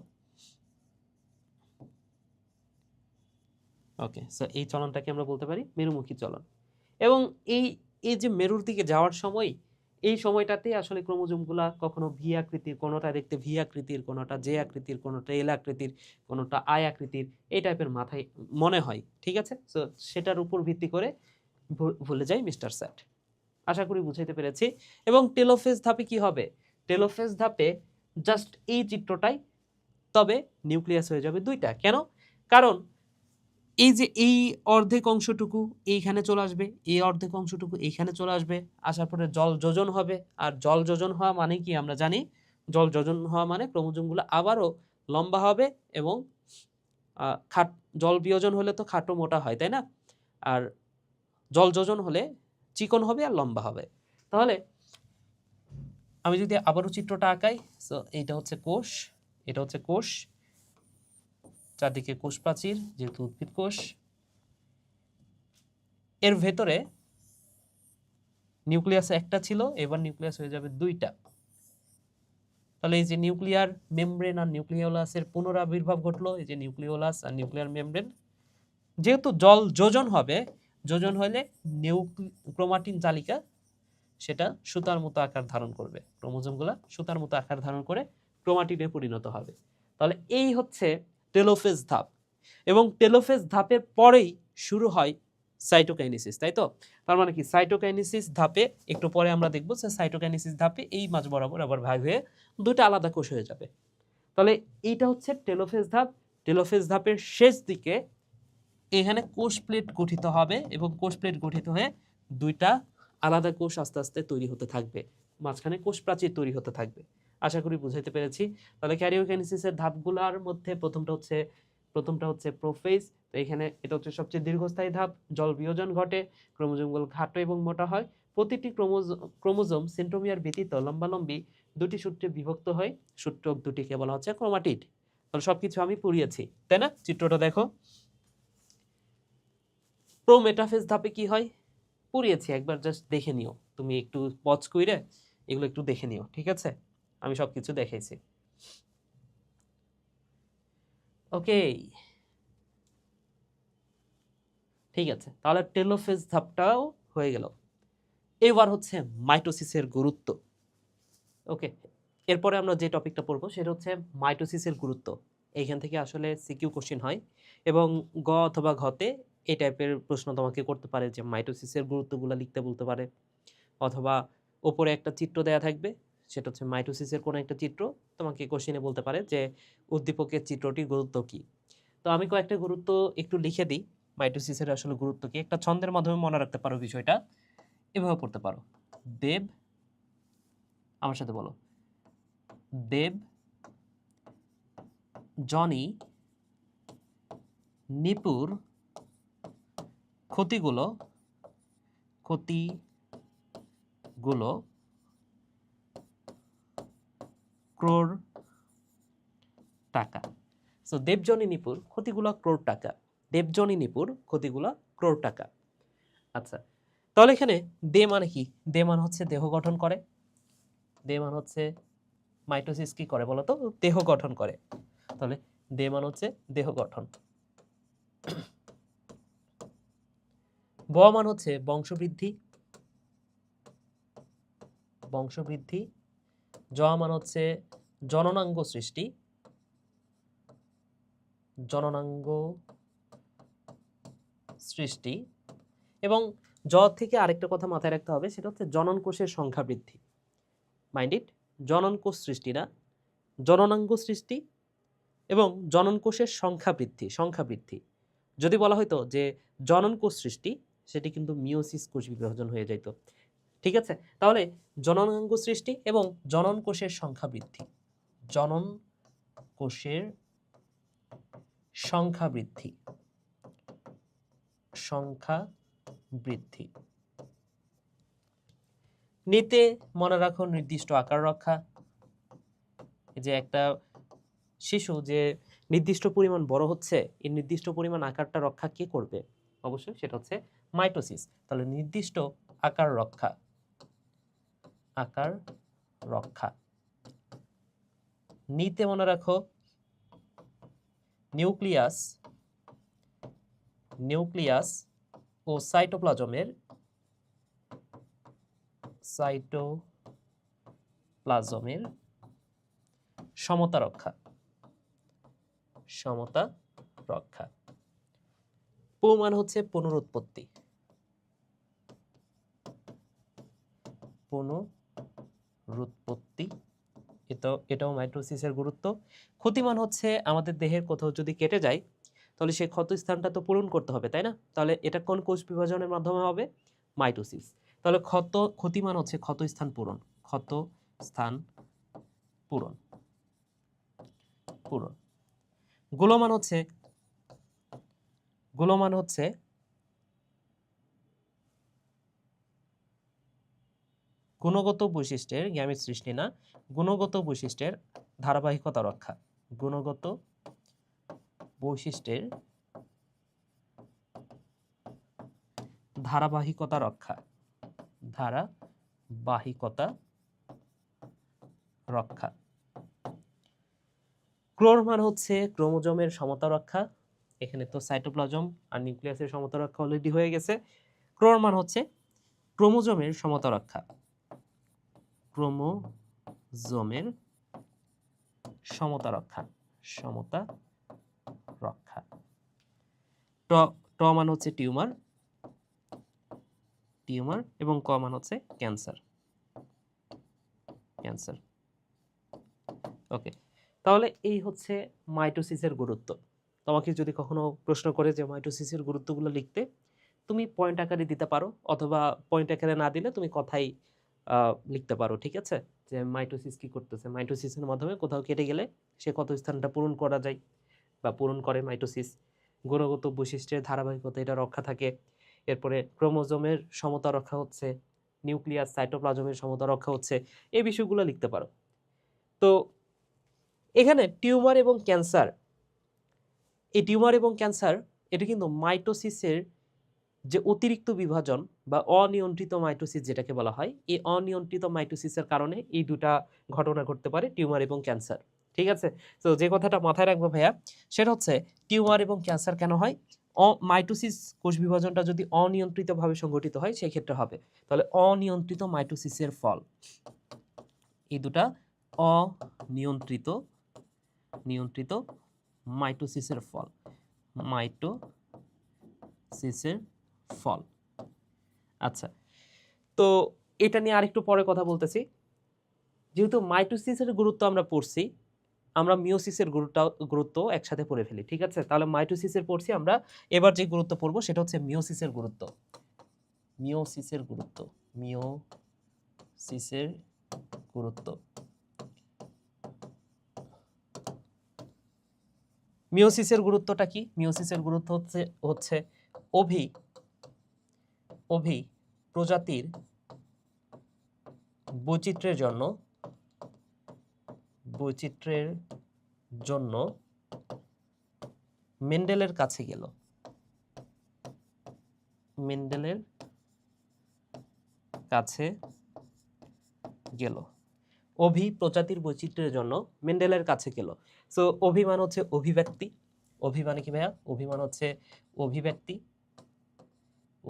ওকে, সো এই চলনটাকে আমরা বলতে পারি মেরুমুখী চলন। এবং এই এই যে মেরুর দিকে যাওয়ার সময়, এই সময়টাতে আসলে ক্রোমোজোমগুলা কখনো ভি আকৃতির, কোনোটা দেখতে ভি আকৃতির, কোনোটা জে আকৃতির, কোনোটা এল আকৃতির, কোনোটা আই আকৃতির, এই টাইপের মাথায় মনে হয়, ঠিক আছে? সো সেটার উপর ভিত্তি করে ভুলে যাই মিস্টার স্যাট। আশা করি বুঝাইতে পেরেছি। এবং টেলোফেজ ধাপে কি হবে? টেলোফেজ ধাপে জাস্ট এই চিত্রটাই, তবে নিউক্লিয়াস হয়ে যাবে দুইটা। কেন? কারণ এই যে এই অর্ধেক অংশটুকু এইখানে চলে আসবে, এই অর্ধেক অংশটুকু এইখানে চলে আসবে, আসার পরে জল যোজন হবে। আর জল যোজন হওয়া মানে কি আমরা জানি? জল যোজন হওয়া মানে ক্রোমোজোমগুলো আবারও লম্বা হবে এবং জল বিয়োজন হলে তো খাটো মোটা হয়, তাই না? আর জল যোজন হলে চিকন হবে আর লম্বা হবে। তাহলে আমি যদি আবারও চিত্রটা আঁকাই, সো এইটা হচ্ছে কোষ, এটা হচ্ছে কোষ, চারদিকে কোষ প্রাচীর, যেহেতু উদ্ভিদ কোষ। এর ভেতরে নিউক্লিয়াস একটা ছিল, এবার নিউক্লিয়াস হয়ে যাবে দুইটা। তাহলে এই যে নিউক্লিয়ার মেমব্রেন আর নিউক্লিওলাসের পুনরাবির্ভাব ঘটলো, এই যে নিউক্লিওলাস আর নিউক্লিয়ার মেমব্রেন। যেহেতু জল যোজন হবে, যোজন হলে ক্রোমাটিন জালিকা সেটা সুতার মতো আকার ধারণ করবে, ক্রোমোজোমগুলো সুতার মতো আকার ধারণ করে ক্রোমাটিনে পরিণত হবে। তাহলে এই হচ্ছে টেলোফেজ ধাপ। এবং টেলোফেজ ধাপের পরেই শুরু হয় সাইটোকাইনেসিস, তাই তো? তার মানে কি, সাইটোকাইনেসিস ধাপে একটু পরে আমরা দেখব যে সাইটোকাইনেসিস ধাপে এই মাঝ বরাবর আবার ভাগ হয়ে দুটো আলাদা কোষ হয়ে যাবে। তাহলে এইটা হচ্ছে টেলোফেজ ধাপ। টেলোফেজ ধাপের শেষ দিকে এখানে কোষ প্লেট গঠিত হবে এবং কোষ প্লেট গঠিত হয়ে দুইটা আলাদা কোষ আস্তে আস্তে তৈরি হতে থাকবে, মাঝখানে কোষ প্রাচীর তৈরি হতে থাকবে। আশা করি বুঝাইতে পেরেছি। তাহলে ক্যারিওকাইনেসিসের ধাপগুলোর মধ্যে প্রথমটা হচ্ছে প্রোফেজ। তো এখানে এটা হচ্ছে সবচেয়ে দীর্ঘস্থায়ী ধাপ। জল বিয়োজন ঘটে, ক্রোমোজোমগুলো খাটো এবং মোটা হয়। প্রতিটি ক্রোমোজোম সেন্ট্রোমিয়ার ব্যতীত লম্বালম্বি দুটি সূত্রে বিভক্ত হয়, সূত্র দুটিকে বলা হচ্ছে ক্রোমাটিড। তাহলে সবকিছু আমি পুড়িয়েছি, তাই না? চিত্রটা দেখো। প্রোমেটাফেজ ধাপে কি হয় পুড়িয়েছি, একবার জাস্ট দেখে নিও, তুমি একটু পজ কইরে এগুলো একটু দেখে নিও, ঠিক আছে? আমি সবকিছু দেখাইছি। ওকে, ঠিক আছে, তাহলে টেলোফেজ ধাপটাও হয়ে গেল। এবার হচ্ছে মাইটোসিসের গুরুত্ব। ওকে, এরপরে আমরা যে টপিকটা পড়বো সেটা হচ্ছে মাইটোসিসের গুরুত্ব। এইখান থেকে আসলে সিকিউ কোশ্চেন হয় এবং গ অথবা ঘতে এই টাইপের প্রশ্ন তোমাকে করতে পারে, যে মাইটোসিসের গুরুত্বগুলো লিখতে বলতে পারে, অথবা ওপরে একটা চিত্র দেয়া থাকবে, সেটা হচ্ছে মাইটোসিসের কোনো একটা চিত্র, তোমাকে কোশ্চেনে বলতে পারে যে উদ্দীপকের চিত্রটির গুরুত্ব কি। তো আমি কয়েকটা গুরুত্ব একটু লিখে দিই, মাইটোসিসের আসলে গুরুত্ব কি। একটা ছন্দের মাধ্যমে মনে রাখতে পারো বিষয়টা, এভাবে পড়তে পারো। দেব, আমার সাথে বলো, দেব, জনি, নিপুর, ক্ষতিগুলো ক্রোড় টাকা। সো দেবজনী নিপুর, ক্ষতিগুলো ক্রোড় টাকা। দেবজনী নিপুর, ক্ষতিগুলো ক্রোড় টাকা। আচ্ছা, তাহলে এখানে দে মানে কি? দে মানে হচ্ছে দেহ গঠন করে। দে মানে হচ্ছে মাইটোসিস কি করে বলতো? দেহ গঠন করে। তাহলে দে মানে হচ্ছে দেহ গঠন। ব মান হচ্ছে বংশবৃদ্ধি, বংশবৃদ্ধি। জ মান হচ্ছে জননাঙ্গ সৃষ্টি, জননাঙ্গ সৃষ্টি। এবং জ থেকে আরেকটা কথা মাথায় রাখতে হবে, সেটা হচ্ছে জনন কোষের সংখ্যা বৃদ্ধি। মাইন্ড ইট, জনন কোষ সৃষ্টি না, জননাঙ্গ সৃষ্টি এবং জনন কোষের সংখ্যা বৃদ্ধি, সংখ্যা বৃদ্ধি। যদি বলা হতো যে জনন কোষ সৃষ্টি, সেটি কিন্তু মিওসিস কোষ বিভাজন হয়ে যেত। ঠিক আছে, তাহলে জননাঙ্গ সৃষ্টি এবং জনন কোষের সংখ্যা বৃদ্ধি, জনন কোষের সংখ্যা বৃদ্ধি, সংখ্যা বৃদ্ধি। নিতে মনে রাখো নির্দিষ্ট আকার রক্ষা। যে একটা শিশু যে নির্দিষ্ট পরিমাণ বড় হচ্ছে, এই নির্দিষ্ট পরিমাণ আকারটা রক্ষা কে করবে? অবশ্যই সেটা হচ্ছে মাইটোসিস। তাহলে নির্দিষ্ট আকার রক্ষা, আকার রক্ষা। নিতে মনে রাখো নিউক্লিয়াস, নিউক্লিয়াস ও সাইটোপ্লাজমের, সাইটোপ্লাজমের সমতা রক্ষা, সমতা রক্ষা। পু মান হচ্ছে পুনরুৎপত্তি, পুনরুৎপত্তি। এটাও মাইটোসিসের গুরুত্ব। ক্ষতিমান হচ্ছে আমাদের দেহের কোথাও যদি কেটে যায়, তাহলে সেই ক্ষত স্থানটা তো পূরণ করতে হবে, তাই না? তাহলে এটা কোন কোষ বিভাজনের মাধ্যমে হবে? মাইটোসিস। তাহলে ক্ষতিমান হচ্ছে ক্ষত স্থান পূরণ, ক্ষত স্থান পূরণ, পূরণ। গুণমান হচ্ছে, গুণমান হচ্ছে গুণগত বৈশিষ্ট্যের, গ্যামেট সৃষ্টি না, গুণগত বৈশিষ্ট্যের ধারাবাহিকতা রক্ষা, গুণগত বৈশিষ্ট্যের ধারাবাহিকতা রক্ষা, ধারাবাহিকতা রক্ষা। ক্রোর মান হচ্ছে ক্রোমোজোমের সমতা রক্ষা। এখানে তো সাইটোপ্লাজম আর নিউক্লিয়াসের সমতা রক্ষা অলরেডি হয়ে গেছে। ক্রোর মান হচ্ছে ক্রোমোজোমের সমতা রক্ষা, ক্রোমোজোমের সমতা রক্ষা, সমতা রক্ষা। ট মান হচ্ছে টিউমার, টিউমার। এবং ক মান হচ্ছে ক্যান্সার, ক্যান্সার। ওকে, তাহলে এই হচ্ছে মাইটোসিসের গুরুত্ব। তোমাকে যদি কখনো প্রশ্ন করে যে মাইটোসিসের গুরুত্বগুলো লিখতে, তুমি পয়েন্ট আকারে দিতে পারো, অথবা পয়েন্ট আকারে না দিলে তুমি কথাই লিখতে পারো। ঠিক আছে, যে মাইটোসিস কি করতেছে, মাইটোসিসের মাধ্যমে কোথাও কেটে গেলে সে কত স্থানটা পূরণ করা যায় বা পূরণ করে মাইটোসিস। গুণগত বৈশিষ্ট্যের ধারাবাহিকতা এটা রক্ষা থাকে। এরপরে ক্রোমোজোমের সমতা রক্ষা হচ্ছে, নিউক্লিয়াস সাইটোপ্লাজমের সমতা রক্ষা হচ্ছে, এই বিষয়গুলো লিখতে পারো। তো এখানে টিউমার এবং ক্যান্সার, এই টিউমার এবং ক্যান্সার এটা কিন্তু মাইটোসিসের যে অতিরিক্ত বিভাজন বা অনিয়ন্ত্রিত মাইটোসিস যেটাকে বলা হয়, এই অনিয়ন্ত্রিত মাইটোসিসের কারণে এই দুটা ঘটনা ঘটতে পারে, টিউমার এবং ক্যান্সার। ঠিক আছে, তো যে কথাটা মাথায় রাখবো ভাইয়া, সেটা হচ্ছে টিউমার এবং ক্যান্সার কেন হয়? মাইটোসিস কোষ বিভাজনটা যদি অনিয়ন্ত্রিতভাবে সংঘটিত হয় সেই ক্ষেত্রে হবে। তাহলে অনিয়ন্ত্রিত মাইটোসিসের ফল, এই দুটা অনিয়ন্ত্রিত, নিয়ন্ত্রিত মাইটোসিসের ফল, মাইটোসিসের ফল। আচ্ছা, তো এটা নিয়ে আরেকটু পরে কথা বলতেছি। যেহেতু মাইটোসিসের গুরুত্ব আমরা পড়ছি, আমরা মিওসিসের গুরুত্ব একসাথে পড়ে ফেলি। ঠিক আছে, তাহলে মাইটোসিসের পড়ছি আমরা, এবার যে গুরুত্ব পড়বো সেটা হচ্ছে মিওসিসের গুরুত্ব, মিওসিসের গুরুত্ব, মিওসিসের গুরুত্ব। মিওসিসের গুরুত্বটা কি? মিওসিসের গুরুত্ব হচ্ছে অভি প্রজাতির বৈচিত্র্যের জন্য মেন্ডেলের কাছে গেল, মেন্ডেলের কাছে গেল। প্রজাতির বৈচিত্র্যের জন্য মেন্ডেলের কাছে গেল। সো অভিমান হচ্ছে অভিব্যক্তি, অভিমানে কি ভাইয়া? অভিমান হচ্ছে অভিব্যক্তি,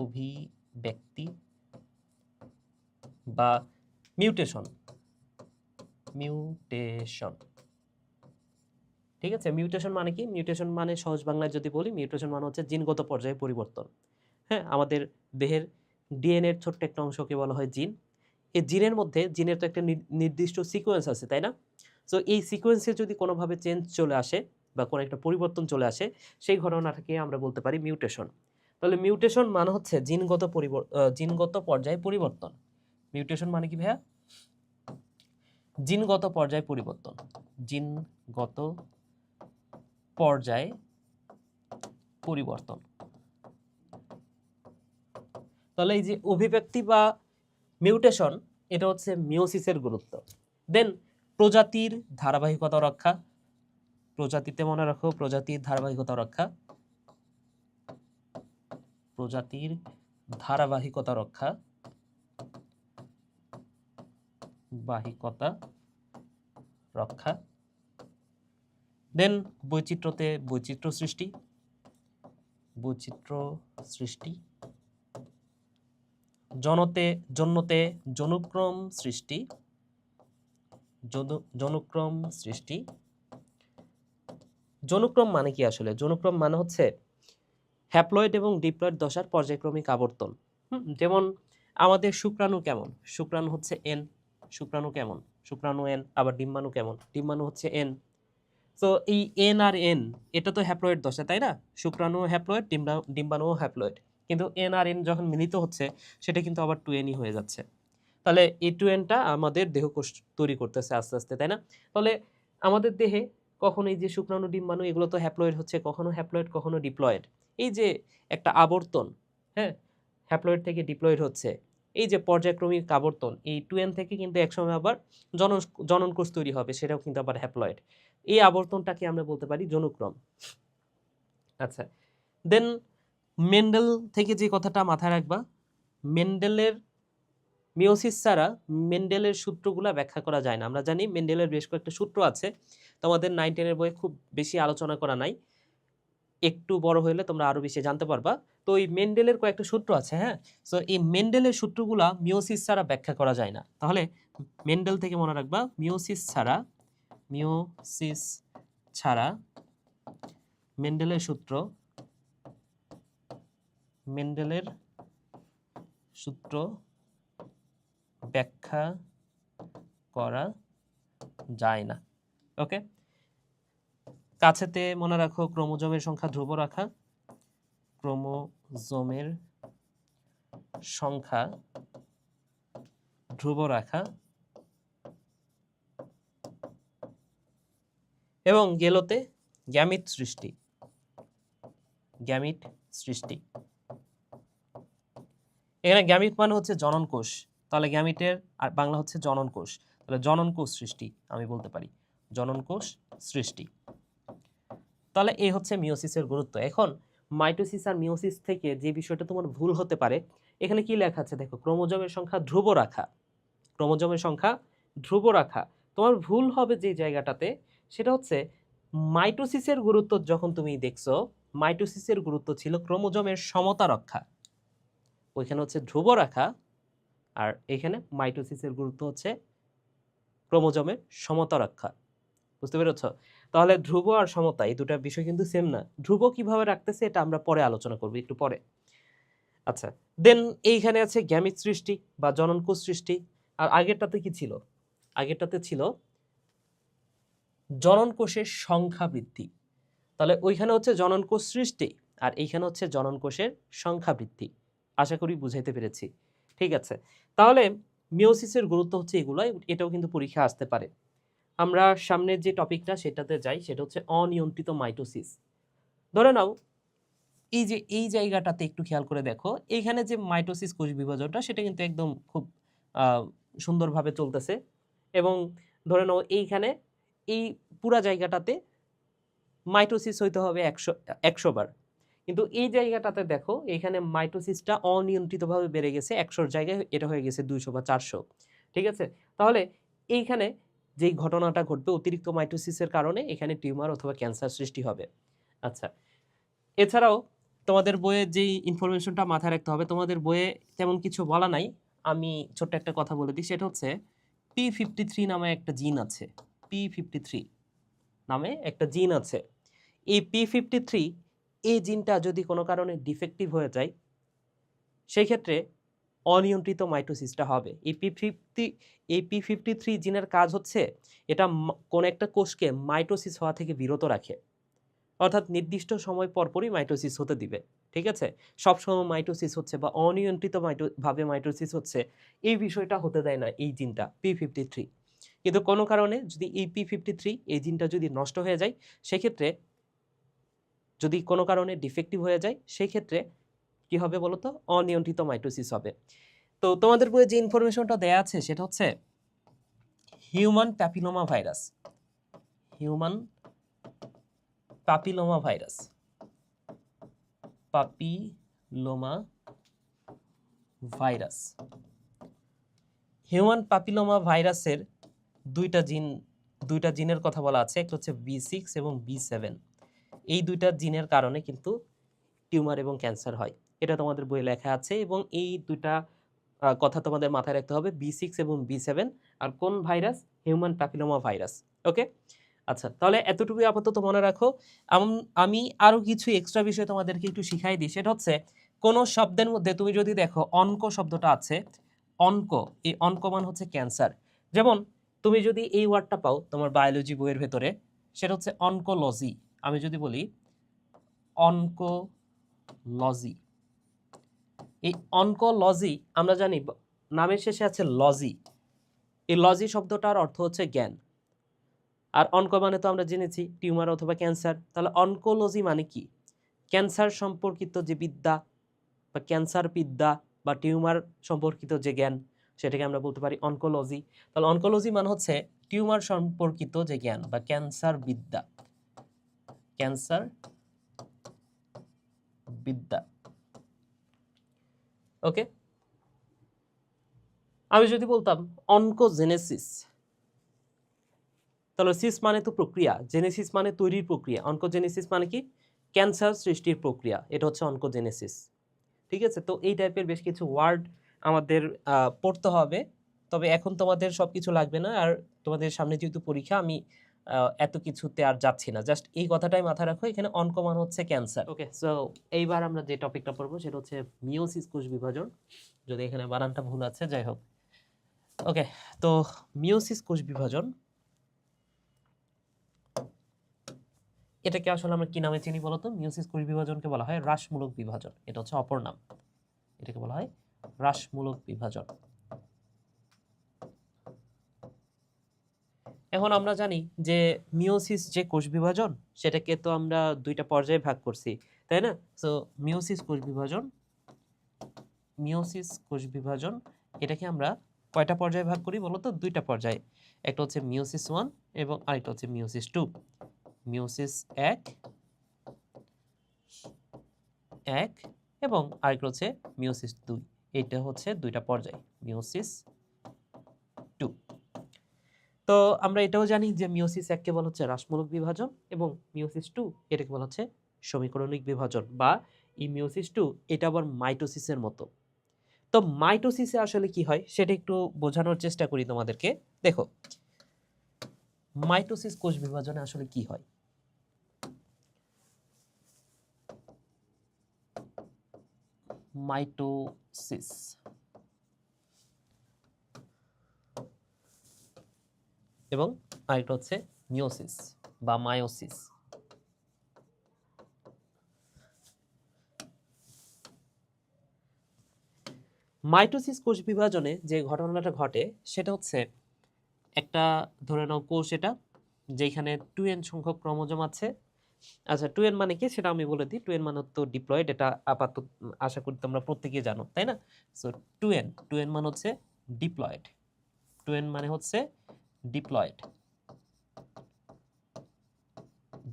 অভিব্যক্তি বা মিউটেশন, মিউটেশন, ঠিক আছে। মিউটেশন মানে কি? মিউটেশন মানে সহজ বাংলায় যদি বলি, মিউটেশন মানে হচ্ছে জিনগত পর্যায়ে পরিবর্তন। হ্যাঁ, আমাদের দেহের ডিএনএর ছোট্ট একটা অংশকে বলা হয় জিন। এই জিনের মধ্যে, জিনের তো একটা নির্দিষ্ট সিকোয়েন্স আছে, তাই না? সো এই সিকোয়েন্সে যদি কোনোভাবে চেঞ্জ চলে আসে বা কোনো একটা পরিবর্তন চলে আসে, সেই ঘটনাটাকে আমরা বলতে পারি মিউটেশন। তাহলে মিউটেশন মানে হচ্ছে জিনগত পর্যায়ে পরিবর্তন। মিউটেশন মানে কি ভাইয়া? জিনগত পর্যায়ে পরিবর্তন, জিনগত পর্যায়ে পরিবর্তন। তাহলে এই যে অভিব্যক্তি বা মিউটেশন, এটা হচ্ছে মিওসিসের গুরুত্ব। দেন প্রজাতির ধারাবাহিকতা রক্ষা, প্রজাতিতে মনে রাখো প্রজাতির ধারাবাহিকতা রক্ষা, প্রজাতির ধারাবাহিকতা রক্ষা, বাহিকতা রক্ষা। দেন বৈচিত্র্যতে বৈচিত্র্য সৃষ্টি, বৈচিত্র্য সৃষ্টি। জন্যতে জনুক্রম সৃষ্টি, জনুক্রম সৃষ্টি। জনুক্রম মানে কি আসলে? জনুক্রম মানে হচ্ছে হ্যাপ্লয়েড এবং ডিপ্লয়েড দশার পর্যায়ক্রমিক আবর্তন। যেমন আমাদের শুক্রাণু কেমন? শুক্রাণু হচ্ছে এন। শুক্রাণু কেমন? শুক্রাণু এন। আবার ডিম্বাণু কেমন? ডিম্বাণু হচ্ছে এন। তো এই এন আর এন, এটা তো হ্যাপ্লয়েড দশা, তাই না? শুক্রাণু হ্যাপ্লয়েড, ডিম্বাণুও হ্যাপ্লয়েড। কিন্তু এন আর এন যখন মিলিত হচ্ছে, সেটা কিন্তু আবার 2n হয়ে যাচ্ছে। তাহলে এই 2nটা আমাদের দেহকোষ তৈরি করতেছে আস্তে আস্তে, তাই না? তাহলে আমাদের দেহে কখনো এই যে শুক্রাণু ডিম্বাণু, এগুলো তো হ্যাপ্লয়েড হচ্ছে, কখনো হ্যাপ্লয়েড কখনো ডিপ্লয়েড। এই যে একটা আবর্তন, হ্যাঁ, হ্যাপ্লয়েড থেকে ডিপ্লয়েড হচ্ছে, এই যে পর্যায়ক্রমিক আবর্তন, এই 2n থেকে কিন্তু একসময় আবার জননকোষ তৈরি হবে, সেটাও কিন্তু আবার হ্যাপ্লয়েড। এই আবর্তনটাকে আমরা বলতে পারি জনুক্রম। আচ্ছা, দেন মেন্ডেল থেকে যে কথাটা মাথায় রাখবা, মেন্ডেলের মিওসিস ছাড়া মেন্ডেলের সূত্রগুলা ব্যাখ্যা করা যায় না। আমরা জানি মেন্ডেলের বেশ কয়েকটা সূত্র আছে, তোমাদের 9-10 এর বইয়ে খুব বেশি আলোচনা করা নাই, একটু বড় হলে তোমরা আরো বেশি জানতে পারবা। তো এই মেন্ডেলের কয়েকটা সূত্র আছে, হ্যাঁ। সো এই মেন্ডেলের সূত্রগুলা মিওসিস ছাড়া ব্যাখ্যা করা যায় না। তাহলে মেন্ডেল থেকে মনে রাখবা, মিওসিস ছাড়া মেন্ডেলের সূত্র ব্যাখ্যা করা যায় না। ওকে, কাছেতে মনে রাখো ক্রোমোজোমের সংখ্যা ধ্রুব রাখা, ক্রোমোজোমের সংখ্যা ধ্রুব রাখা। এবং গেলোতে গ্যামিট সৃষ্টি, গ্যামিট সৃষ্টি। এখানে গ্যামিট মানে হচ্ছে জনন কোষ, তাহলে গ্যামিটের আর বাংলা হচ্ছে জনন কোষ, তাহলে জনন কোষ সৃষ্টি আমি বলতে পারি, জনন কোষ সৃষ্টি। তাহলে এই হচ্ছে মিওসিসের গুরুত্ব। এখন মাইটোসিস আর মিওসিস থেকে যে বিষয়টা তোমার ভুল হতে পারে, এখানে কি লেখা আছে দেখো, ক্রোমোজোমের সংখ্যা ধ্রুব রাখা, ক্রোমোজোমের সংখ্যা ধ্রুব রাখা। তোমার ভুল হবে যে জায়গাটাতে, সেটা হচ্ছে মাইটোসিসের গুরুত্ব যখন তুমি দেখছো, মাইটোসিসের গুরুত্ব ছিল ক্রোমোজোমের সমতা রক্ষা, ওইখানে হচ্ছে ধ্রুব রাখা, আর এখানে মাইটোসিসের গুরুত্ব হচ্ছে ক্রোমোজোমের সমতা রক্ষা। বুঝতে পেরেছ? তাহলে ধ্রুব আর সমতা এই দুটা বিষয় কিন্তু সেম না। ধ্রুব কিভাবে রাখতেছে এটা আমরা পরে আলোচনা করব, একটু পরে। আচ্ছা, দেন এইখানে আছে গ্যামিট সৃষ্টি বা জননকোষ সৃষ্টি। আর আগেরটাতে কি ছিল? আগেরটাতে ছিল জননকোষের সংখ্যা বৃদ্ধি। তাহলে ওইখানে হচ্ছে জননকোষ সৃষ্টি, আর এইখানে হচ্ছে জননকোষের সংখ্যা বৃদ্ধি। আশা করি বুঝাইতে পেরেছি। ঠিক আছে, তাহলে মিওসিসের গুরুত্ব হচ্ছে এগুলাই, এটাও কিন্তু পরীক্ষা আসতে পারে। আমরা সামনের যে টপিকটা সেটাতে যাই, সেটা হচ্ছে অনিয়ন্ত্রিত মাইটোসিস। ধরে নাও এই যে এই জায়গাটাতে একটু খেয়াল করে দেখো, এইখানে যে মাইটোসিস কোষ বিভাজনটা, সেটা কিন্তু একদম খুব সুন্দরভাবে চলতেছে। এবং ধরে নাও এইখানে এই পুরা জায়গাটাতে মাইটোসিস হইতে হবে 100 বার, কিন্তু এই জায়গাটাতে দেখো এখানে মাইটোসিসটা অনিয়ন্ত্রিতভাবে বেড়ে গেছে, 100-র জায়গায় এটা হয়ে গেছে 200 বা 400। ঠিক আছে, তাহলে এইখানে যেই ঘটনাটা ঘটবে, অতিরিক্ত মাইটোসিসের কারণে এখানে টিউমার অথবা ক্যান্সার সৃষ্টি হবে। আচ্ছা, এছাড়াও তোমাদের বইয়ে যেই ইনফরমেশনটা মাথায় রাখতে হবে, তোমাদের বইয়ে তেমন কিছু বলা নাই, আমি ছোট্ট একটা কথা বলে দিই। সেটা হচ্ছে P53 নামে একটা জিন আছে। P53 নামে একটা জিন আছে। এই P53 এই জিনটা যদি কোনো কারণে ডিফেক্টিভ হয়ে যায়, সেই ক্ষেত্রে অনিয়ন্ত্রিত মাইটোসিসটা হবে। এই P53 জিনের কাজ হচ্ছে এটা কোন একটা কোষকে মাইটোসিস হওয়া থেকে বিরত রাখে, অর্থাৎ নির্দিষ্ট সময় পরপরই মাইটোসিস হতে দিবে। ঠিক আছে, সবসময় মাইটোসিস হচ্ছে বা অনিয়ন্ত্রিত ভাবে মাইটোসিস হচ্ছে, এই বিষয়টা হতে দেয় না এই জিনটা P53। কিন্তু কোনো কারণে যদি এই P53 এই জিনটা যদি নষ্ট হয়ে যায়, সেক্ষেত্রে যদি কোনো কারণে ডিফেক্টিভ হয়ে যায়, সেই ক্ষেত্রে কি হবে বলো তো? অনিয়ন্ত্রিত মাইটোসিস হবে। তো তোমাদের বইয়ে যে ইনফরমেশনটা দেয়া আছে সেটা হচ্ছে human papilloma virus. Human papilloma virus, পাপিলোমা virus. Human papilloma ভাইরাসের দুইটা জিনের কথা বলা আছে, একটা হচ্ছে B6 এবং B7। এই দুইটা জিনের কারণে কিন্তু টিউমার এবং ক্যান্সার হয়, এটা তোমাদের বইয়ে লেখা আছে। এবং এই দুইটা কথা তোমাদের মাথায় রাখতে হবে, B6 এবং B7। আর কোন virus? Human papilloma virus. Okay, আচ্ছা, তাহলে এতটুকুই আপাতত মনে রাখো। আমি আরো কিছু এক্সট্রা বিষয় তোমাদেরকে একটু শিখাই দিই। সেটা হচ্ছে কোনো শব্দের মধ্যে তুমি যদি দেখো অনক শব্দটা আছে, অনক, এই অনক মান হচ্ছে ক্যান্সার। যেমন তুমি যদি এই ওয়ার্ডটা পাও তোমার বায়োলজি বইয়ের ভেতরে, সেটা হচ্ছে অনকোলজি। আমি যদি বলি অনকোলজি, এই অনকোলজি আমরা জানি নামের শেষে আছে লজি। এই লজি শব্দটার অর্থ হচ্ছে জ্ঞান। আর অনক মানে তো আমরা জেনেছি টিউমার অথবা ক্যান্সার। তাহলে অনকোলজি মানে কি? ক্যান্সার সম্পর্কিত যে বিদ্যা বা ক্যান্সার বিদ্যা বা টিউমার সম্পর্কিত যে জ্ঞান, সেটাকে আমরা বলতে পারি অনকোলজি। তাহলে অনকোলজি মানে হচ্ছে টিউমার সম্পর্কিত যে জ্ঞান বা ক্যান্সার বিদ্যা, ক্যান্সার বিদ্যা। ওকে, আমি যদি বলতাম অনকোজেনেসিস, তাহলে সিস মানে তো প্রক্রিয়া, জেনেসিস মানে তৈরির প্রক্রিয়া, অনকোজেনেসিস মানে কি? ক্যান্সার সৃষ্টির প্রক্রিয়া, এটা হচ্ছে অনকোজেনেসিস। ঠিক আছে, তো এই টাইপের বেশ কিছু ওয়ার্ড আমাদের পড়তে হবে। তবে এখন তোমাদের সবকিছু লাগবে না, আর তোমাদের সামনে যেহেতু পরীক্ষা, আমি এত কিছুতে আর যাচ্ছি না, জাস্ট এই কথাটাই মাথায় রাখো, এখানে অনকমন হচ্ছে ক্যান্সার। ওকে, সো এইবার আমরা যে টপিকটা পড়বো সেটা হচ্ছে মিওসিস কোষ বিভাজন। যদি এখানে বানানটা ভুল আছে, যাই হোক। ওকে, তো মিওসিস কোষ বিভাজন, এটাকে আসলে আমরা কি নামে চিনি বলতো? মিওসিস কোষ বিভাজনকে বলা হয় হ্রাসমূলক বিভাজন, এটা হচ্ছে অপর নাম। এটাকে বলা হয় হ্রাসমূলক বিভাজন। এখন আমরা জানি যে মিওসিস যে কোষ বিভাজন, সেটাকে তো আমরা দুইটা পর্যায়ে ভাগ করছি, তাই না? সো মিওসিস কোষ বিভাজন, মিওসিস কোষ বিভাজন এটাকে আমরা কয়টা পর্যায়ে ভাগ করি বলো তো? দুইটা পর্যায়ে। একটা হচ্ছে মিওসিস 1 এবং আরেকটা হচ্ছে মিওসিস 2। মিওসিস 1 এবং আরেকটা হচ্ছে মিওসিস 2। এটা হচ্ছে দুইটা পর্যায়, মিওসিস 2। তো আমরা এটাও জানি যে মিওসিস 1 কে বলা হচ্ছে হ্রাসমূলক বিভাজন এবং মিওসিস 2 এটাকে বলা হচ্ছে সমীকরণিক বিভাজন, বা এই মিওসিস 2 এটা আবার মাইটোসিসের মতো। তো মাইটোসিসে আসলে কি হয় সেটা একটু বোঝানোর চেষ্টা করি তোমাদেরকে। দেখো, মাইটোসিস কোষ বিভাজনে আসলে কি হয়? মাইটোসিস এবং আরেকটা হচ্ছে মিওসিস বা মায়োসিস। মাইটোসিস কোষ বিভাজনে যে ঘটনাটা ঘটে সেটা হচ্ছে একটা, ধরে নাও কোষ এটা, যেখানে 2n সংখ্যক ক্রোমোজোম আছে। আচ্ছা, 2n মানে কি সেটা আমি বলে দিই। 2n মানে তো ডিপ্লয়েড, এটা আপাতত আশা করি তোমরা প্রত্যেকেই জানো, তাই না? সো 2n মানে হচ্ছে ডিপ্লয়েড। 2n মানে হচ্ছে ডিপ্লয়েড,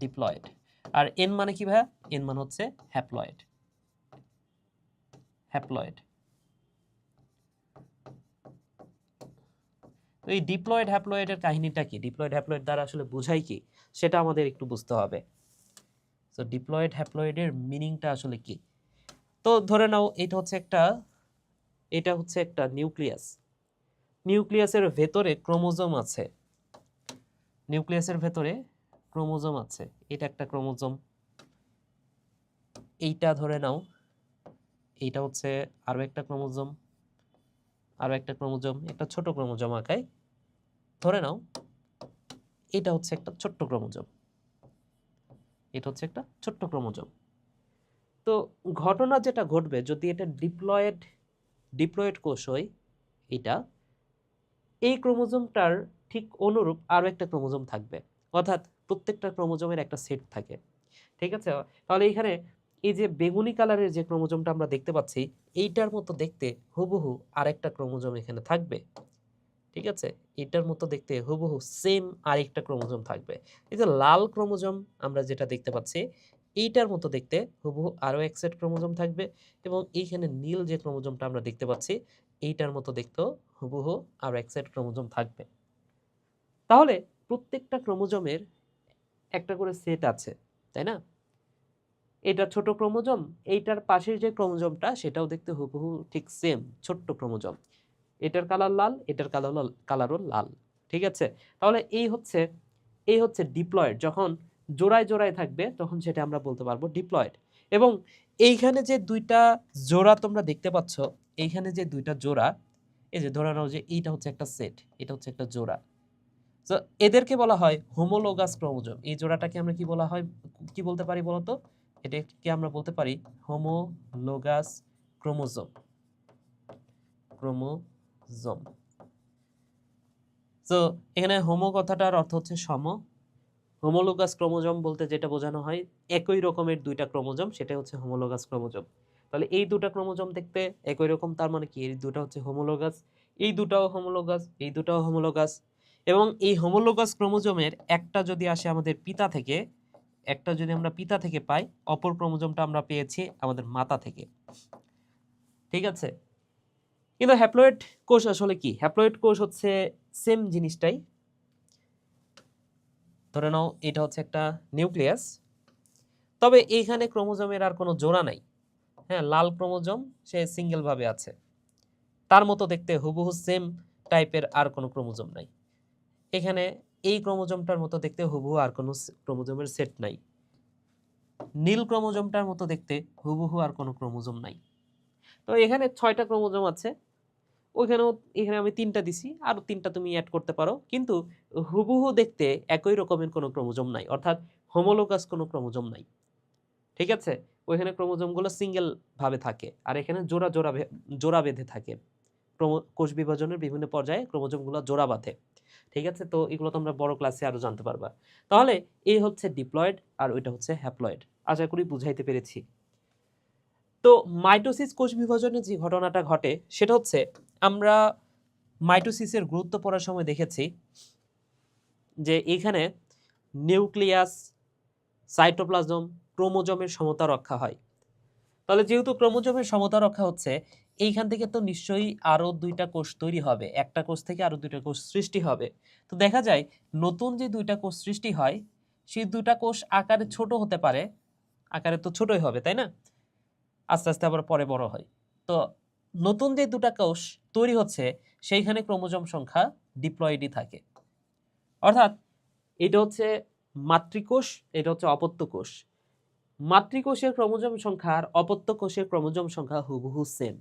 ডিপ্লয়েড। আর n মানে কি ভাইয়া? n মানে হচ্ছে হ্যাপ্লয়েড, হ্যাপ্লয়েড। তো এই ডিপ্লয়েড হ্যাপ্লয়েডের কাহিনীটা কি? ডিপ্লয়েড হ্যাপ্লয়েড দ্বারা আসলে বোঝাই কি সেটা আমাদের একটু বুঝতে হবে। সো ডিপ্লয়েড হ্যাপ্লয়েডের মিনিংটা আসলে কি? তো ধরে নাও এটা হচ্ছে একটা নিউক্লিয়াস। নিউক্লিয়াসের ভেতরে ক্রোমোজোম আছে। নিউক্লিয়াসের ভেতরে ক্রোমোজোম আছে। এটা একটা ক্রোমোজোম। এইটা ধরে নাও এইটা হচ্ছে আরো একটা ক্রোমোজোম, আরো একটা ক্রোমোজোম, একটা ছোট ক্রোমোজোম আকায় ধরে নাও এটা হচ্ছে একটা ছোট্ট ক্রোমোজোম। এটা হচ্ছে একটা ছোট্ট ক্রোমোজোম। তো ঘটনা যেটা ঘটবে যদি এটা ডিপ্লয়েড কোষ হয়, এটা এই ক্রোমোজোমটার ঠিক অনুরূপ আরো একটা ক্রোমোজোম থাকবে, অর্থাৎ প্রত্যেকটা ক্রোমোজোমের একটা সেট থাকে। ঠিক আছে? তাহলে এখানে এই যে বেগুনি কালারের যে ক্রোমোজোমটা আমরা দেখতে পাচ্ছি, এইটার মতো দেখতে হুবহু আরেকটা ক্রোমোজোম এখানে থাকবে। ঠিক আছে? এটার মতো দেখতে হুবহু সেম আরেকটা ক্রোমোজোম থাকবে। এই যে লাল ক্রোমোজোম আমরা যেটা দেখতে পাচ্ছি, এইটার মতো দেখতে হুবহু আরো এক সেট ক্রোমোজোম থাকবে, এবং এইখানে নীল যে ক্রোমোজোমটা আমরা দেখতে পাচ্ছি, এইটার মতো দেখতেও হুবহু আরো এক সেট ক্রোমোজোম থাকবে। তাহলে প্রত্যেকটা ক্রোমোজোমের একটা করে সেট আছে, তাই না? এটা ছোট ক্রোমোজোম, এইটার পাশের যে ক্রোমোজোমটা সেটাও দেখতে হুবহু ঠিক সেম ছোট্ট ক্রোমোজোম। এটার কালার লাল, এটার কালারও লাল। ঠিক আছে? তাহলে এই হচ্ছে ডিপ্লয়েড। যখন জোড়ায় জোড়ায় থাকবে তখন সেটা আমরা বলতে পারবো ডিপ্লয়েড। এবং এইখানে যে দুইটা জোড়া তোমরা দেখতে পাচ্ছ, এইখানে যে দুইটা জোড়া, এই যে ধরে নাও যে এইটা হচ্ছে একটা সেট, এটা হচ্ছে একটা জোড়া। তো এদেরকে বলা হয় হোমোলোগাস ক্রোমোজোম। এই জোড়াটাকে আমরা কি বলতে পারি বলতো? এটাকে আমরা বলতে পারি হোমোলোগাস ক্রোমোজোম। ক্রোমোজোম। তো এখানে হোমো কথাটার অর্থ হচ্ছে সম। হোমোলোগাস ক্রোমোজোম বলতে যেটা বোঝানো হয় একই রকমের দুইটা ক্রোমোজোম, সেটা হচ্ছে হোমোলোগাস ক্রোমোজোম। তাহলে এই দুটা ক্রোমোজোম দেখতে একই রকম, তার মানে কি এই দুটা হচ্ছে হোমোলোগাস, এই দুটাও হোমোলোগাস, এই দুটাও হোমোলোগাস। এবং এই হোমোলোগাস ক্রোমোজোমের একটা যদি আসে আমাদের পিতা থেকে, একটা যদি আমরা পিতা থেকে পাই, অপর ক্রোমোজোমটা আমরা পেয়েছি আমাদের মাতা থেকে। ঠিক আছে? কিন্তু হ্যাপ্লয়েড কোষ আসলে কি? হ্যাপ্লয়েড কোষ হচ্ছে সেম জিনিসটাই। ধরে নাও এটা হচ্ছে একটা নিউক্লিয়াস, তবে এইখানে ক্রোমোজোমের আর কোনো জোড়া নাই। হ্যাঁ, লাল ক্রোমোজোম সে সিঙ্গেল ভাবে আছে, তার মতো দেখতে হুবহু সেম টাইপের আর কোনো ক্রোমোজোম নাই। এখানে এই ক্রোমোজোমটার মতো দেখতে হুবহু আর কোনো ক্রোমোজোমের সেট নাই। নীল ক্রোমোজোমটার মতো দেখতে হুবহু আর কোনো ক্রোমোজোম নাই। তো এখানে 6টা ক্রোমোজোম আছে, এখানে আমি 3টা দিছি, আরো 3টা তুমি অ্যাড করতে পারো, কিন্তু হুবহু দেখতে একই রকমের কোনো ক্রোমোজোম নাই, অর্থাৎ হোমোলোগাস কোনো ক্রোমোজোম নাই। ঠিক আছে? ওইখানে ক্রোমোজোমগুলো সিঙ্গেল ভাবে থাকে, আর এখানে জোড়া বেঁধে থাকে। কোষ বিভাজনের বিভিন্ন পর্যায়ে ক্রোমোজোমগুলো জোড়া বাঁধে। ঠিক আছে? তো এগুলো তোমরা বড় ক্লাসে আরো জানতে পারবা। তাহলে এই হচ্ছে ডিপ্লয়েড আর ওইটা হচ্ছে হ্যাপ্লয়েড। আশা করি বুঝাইতে পেরেছি। তো মাইটোসিস কোষ বিভাজনে যে ঘটনাটা ঘটে সেটা হচ্ছে, আমরা মাইটোসিসের গুরুত্ব পড়ার সময় দেখেছি যে এখানে নিউক্লিয়াস, সাইটোপ্লাজম, ক্রোমোজোমের সমতা রক্ষা হয়। তাহলে যেহেতু ক্রোমোজোমের সমতা রক্ষা হচ্ছে, এইখান থেকে তো নিশ্চয়ই আরো 2টা কোষ তৈরি হবে, একটা কোষ থেকে আরো 2টা কোষ সৃষ্টি হবে। তো দেখা যায় নতুন যে 2টা কোষ সৃষ্টি হয়, সেই 2টা কোষ আকারে ছোট হতে পারে, আকারে তো ছোটই হবে, তাই না? আস্তে আস্তে আবার পরে বড় হয়। তো নতুন যে 2টা কোষ তৈরি হচ্ছে, সেইখানে ক্রোমোজোম সংখ্যা ডিপ্লয়েডই থাকে। অর্থাৎ এটা হচ্ছে মাতৃকোষ, এটা হচ্ছে অপত্য কোষ। মাতৃকোষের ক্রোমোজোম সংখ্যা আর অপত্য কোষের ক্রোমোজোম সংখ্যা হুবহু সেম।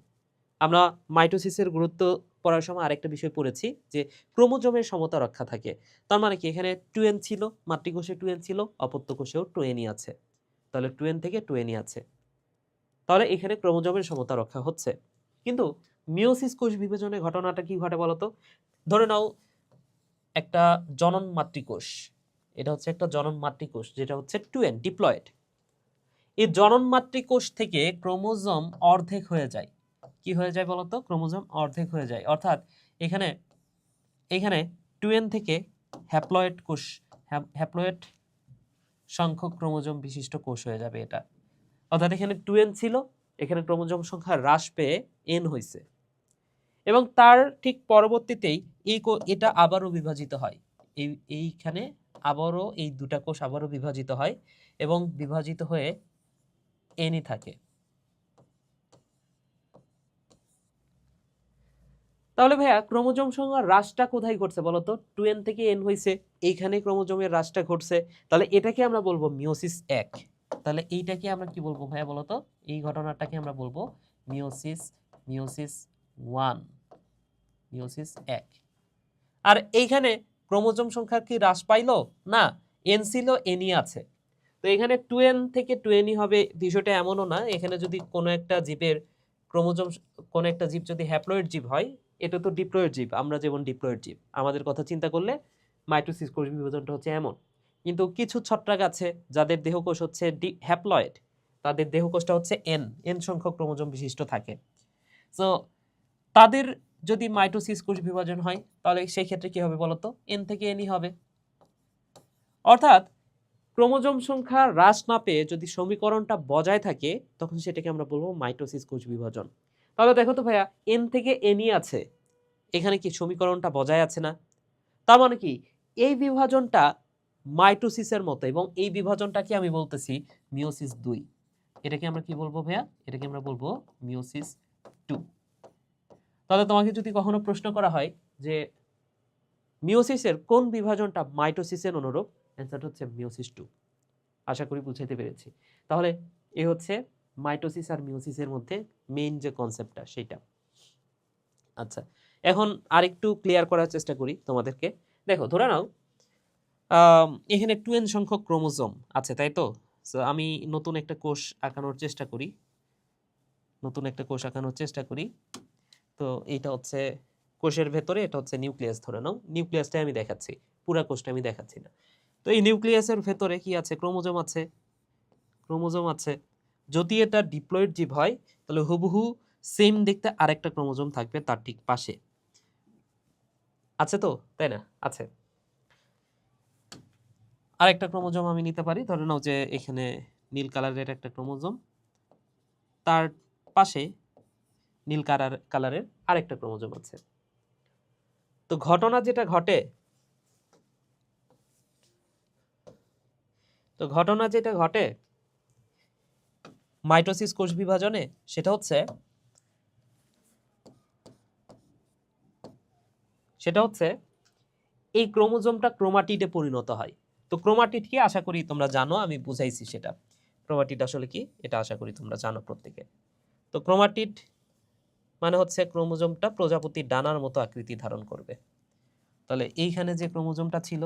আমরা মাইটোসিসের গুরুত্ব পড়ার সময় আরেকটা বিষয় পড়েছি যে ক্রোমোজোমের সমতা রক্ষা থাকে। তার মানে কি, এখানে 2n ছিল, মাতৃকোষে 2n ছিল, অপত্য কোষেও 2nই আছে। তাহলে 2n থেকে 2nই আছে। তাহলে এখানে ক্রোমোজোমের সমতা রক্ষা হচ্ছে। কিন্তু মিওসিস কোষ বিভাজনের ঘটনাটা কি ঘটে বলতো? ধরে নাও একটা জনন মাতৃকোষ, এটা হচ্ছে একটা জনন মাতৃকোষ, যেটা হচ্ছে 2n ডিপ্লয়েড। এই জনন মাতৃকোষ থেকে ক্রোমোজোম অর্ধেক হয়ে যায়। কি হয়ে যায় বলতো? ক্রোমোজোম অর্ধেক হয়ে যায়। অর্থাৎ এখানে এখানে 2n থেকে হ্যাপ্লয়েড সংখ্যক ক্রোমোজোম বিশিষ্ট কোষ হয়ে যাবে এটা। অর্থাৎ এখানে 2n ছিল, এখানে ক্রোমোজোম সংখ্যা হ্রাস পেয়ে n হয়েছে, এবং তার ঠিক পরবর্তীতেই এটা আবারও বিভাজিত হয়। এইখানে আবারও এই 2টা কোষ আবারও বিভাজিত হয়, এবং বিভাজিত হয়ে এনই থাকে। তাহলে ভাইয়া ক্রোমোজোম সংখ্যার হ্রাসটা কোথায় ঘটছে বলতো? 2n থেকে n হয়েছে, এইখানে ক্রোমোজোমের হ্রাসটা ঘটছে। তাহলে এটাকে আমরা বলবো মিওসিস 1। তাহলে এইটাকে আমরা কি বলবো ভাইয়া বলতো? এই ঘটনাটাকে আমরা বলবো মিওসিস মিওসিস 1, মিওসিস 1। আর এইখানে ক্রোমোজোম সংখ্যা কি হ্রাস পাইলো? না, n ছিল nই আছে। তো এখানে 2n থেকে 2nই হবে, বিষয়টা এমনও না। এখানে যদি কোনো একটা জীবের ক্রোমোজোম, কোনো একটা জীব যদি হ্যাপ্লয়েড জীব হয়, এটা তো ডিপ্লয়েড জীব, আমরা যেমন ডিপ্লয়েড জীব, আমাদের কথা চিন্তা করলে মাইটোসিস কোষ বিভাজনটা হচ্ছে এমন। কিন্তু কিছু ছত্রাক আছে যাদের দেহকোষ হচ্ছে হ্যাপ্লয়েড, তাদের দেহকোষটা হচ্ছে এন সংখ্যক ক্রোমোজোম বিশিষ্ট থাকে। সো তাদের যদি মাইটোসিস কোষ বিভাজন হয়, তাহলে সেই ক্ষেত্রে কি হবে বলতো? এন থেকে এনই হবে। অর্থাৎ ক্রোমোজোম সংখ্যা হ্রাস না পেয়ে যদি সমীকরণটা বজায় থাকে, তখন সেটাকে আমরা বলবো মাইটোসিস কোষ বিভাজন। তাহলে দেখো তো ভাইয়া, এন থেকে এনই আছে, এখানে কি সমীকরণটা বজায় আছে না? তার মানে কি এই বিভাজনটা মাইটোসিসের মতো, এবং এই বিভাজনটাকে আমি বলতেছি মিওসিস 2। এটাকে আমরা কি বলবো ভাইয়া? এটাকে আমরা বলবো মিওসিস 2। তাহলে তোমাকে যদি কখনো প্রশ্ন করা হয় যে মিওসিসের কোন বিভাজনটা মাইটোসিসের অনুরূপ, অ্যান্সারটা হচ্ছে মিওসিস 2। আশা করি বুঝাইতে পেরেছি। তাহলে এই হচ্ছে মাইটোসিস আর মিওসিসের মধ্যে মেইন যে কনসেপ্টটা সেটা। আচ্ছা, এখন আরেকটু ক্লিয়ার করার চেষ্টা করি তোমাদেরকে। দেখো, ধরে নাও এখানে 2n সংখ্যক ক্রোমোজোম আছে, তাই তো? সো আমি নতুন একটা কোষ আঁকানোর চেষ্টা করি, তো এইটা হচ্ছে কোষের ভেতরে, এটা হচ্ছে নিউক্লিয়াস ধরে নাও। নিউক্লিয়াসটাই আমি দেখাচ্ছি, পুরা কোষটা আমি দেখাচ্ছি না। তো এই নিউক্লিয়াসের ভেতরে কি আছে? ক্রোমোজোম আছে। যদি এটা ডিপ্লয়েড জীব হয়, তাহলে হুবহু সেম দেখতে আরেকটা ক্রোমোজোম থাকবে তার ঠিক পাশে। আছে তো, তাই না? আছে। আরেকটা ক্রোমোজোম আমি নিতে পারি, ধরে নাও যে এখানে নীল কালারের একটা ক্রোমোজোম, তার পাশে নীল কালারের আরেকটা ক্রোমোজোম আছে। তো ঘটনা যেটা ঘটে মাইটোসিস কোষ বিভাজনে, সেটা হচ্ছে এই ক্রোমোজোমটা ক্রোমাটিডে পরিণত হয়। তো ক্রোমাটিড কি আশা করি তোমরা জানো, আমি বুঝাইছি সেটা। ক্রোমাটিড আসলে কি এটা আশা করি তোমরা জানো প্রত্যেকে। তো ক্রোমাটিড মানে হচ্ছে ক্রোমোজোমটা প্রজাপতির ডানার মতো আকৃতি ধারণ করবে। তাহলে এইখানে যে ক্রোমোজোমটা ছিল,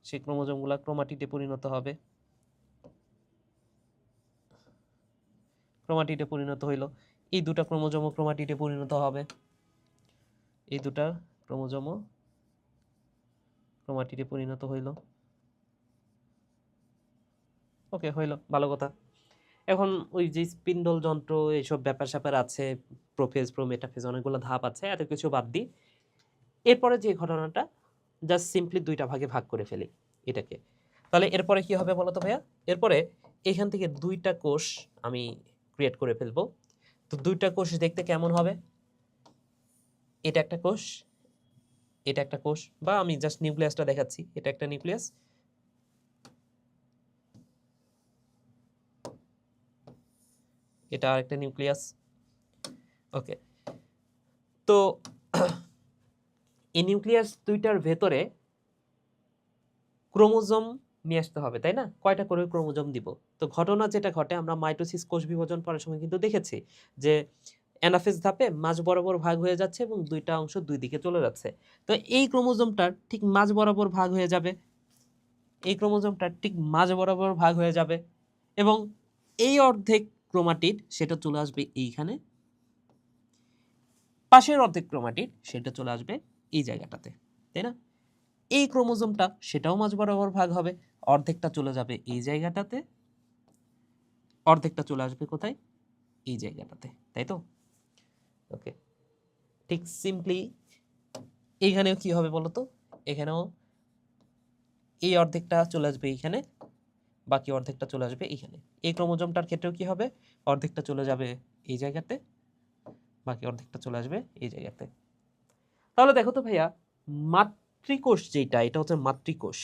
সেই ক্রোমোজোমগুলো ক্রোমাটিডে পরিণত হবে। ক্রোমাটিডে পরিণত হইল, এই দুটা ক্রোমোজোমও ক্রোমাটিডে পরিণত হবে, এই দুটা ক্রোমোজোমও ক্রোমাটিডে পরিণত হইল। ওকে, হইল, ভালো কথা। এখন ওই যে স্পিন্ডল যন্ত্র, এইসব ব্যাপার স্যাপার আছে, প্রোফেজ প্রোমেটাফেজ, অনেকগুলো ধাপ আছে, এত কিছু বাদ দিই। এরপরে যে ঘটনাটা, জাস্ট সিম্পলি দুইটা ভাগে ভাগ করে ফেলি এটাকে। তাহলে এরপরে কি হবে বলো তো ভাইয়া? এরপরে এখান থেকে দুইটা কোষ আমি ক্রিয়েট করে ফেলবো। তো দুইটা কোষ দেখতে কেমন হবে? এটা একটা কোষ, এটা একটা কোষ, বা আমি জাস্ট নিউক্লিয়াসটা দেখাচ্ছি, এটা একটা নিউক্লিয়াস, এটা আরেকটা নিউক্লিয়াস। ওকে, তো এই নিউক্লিয়াস দুইটার ভেতরে ক্রোমোজোম নিয়ে আসতে হবে, তাই না? কয়টা করে ক্রোমোজোম দিব? তো ঘটনা যেটা ঘটে, আমরা মাইটোসিস কোষ বিভাজন করার সময় কিন্তু দেখেছি যে অ্যানাফেজ ধাপে মাঝ বরাবর ভাগ হয়ে যাচ্ছে এবং দুইটা অংশ দুই দিকে চলে যাচ্ছে। তো এই ক্রোমোজোমটার ঠিক মাঝ বরাবর ভাগ হয়ে যাবে, এবং এই অর্ধেক ক্রোমাটিড সেটা চলে আসবে এইখানে, পাশের অর্ধেক ক্রোমাটিড সেটা চলে আসবে এই জায়গাটাতে, তাই না? এই ক্রোমোজোমটা সেটাও মাঝ বরাবর ভাগ হবে, অর্ধেকটা চলে যাবে এই জায়গাটাতে, অর্ধেকটা চলে আসবে কোথায়? এই জায়গাটাতে, তাই তো? ওকে, ঠিক সিম্পলি এইখানেও কি হবে বলতো? এখানেও এই অর্ধেকটা চলে আসবে এইখানে, বাকি অর্ধেকটা চলে আসবে এইখানে। এই ক্রোমোজোমটার ক্ষেত্রেও কি হবে? অর্ধেকটা চলে যাবে এই জায়গাতে, বাকি অর্ধেকটা চলে আসবে এই জায়গাতে। তাহলে দেখো তো ভাইয়া, মাতৃকোষ যেটা, এটা হচ্ছে মাতৃকোষ।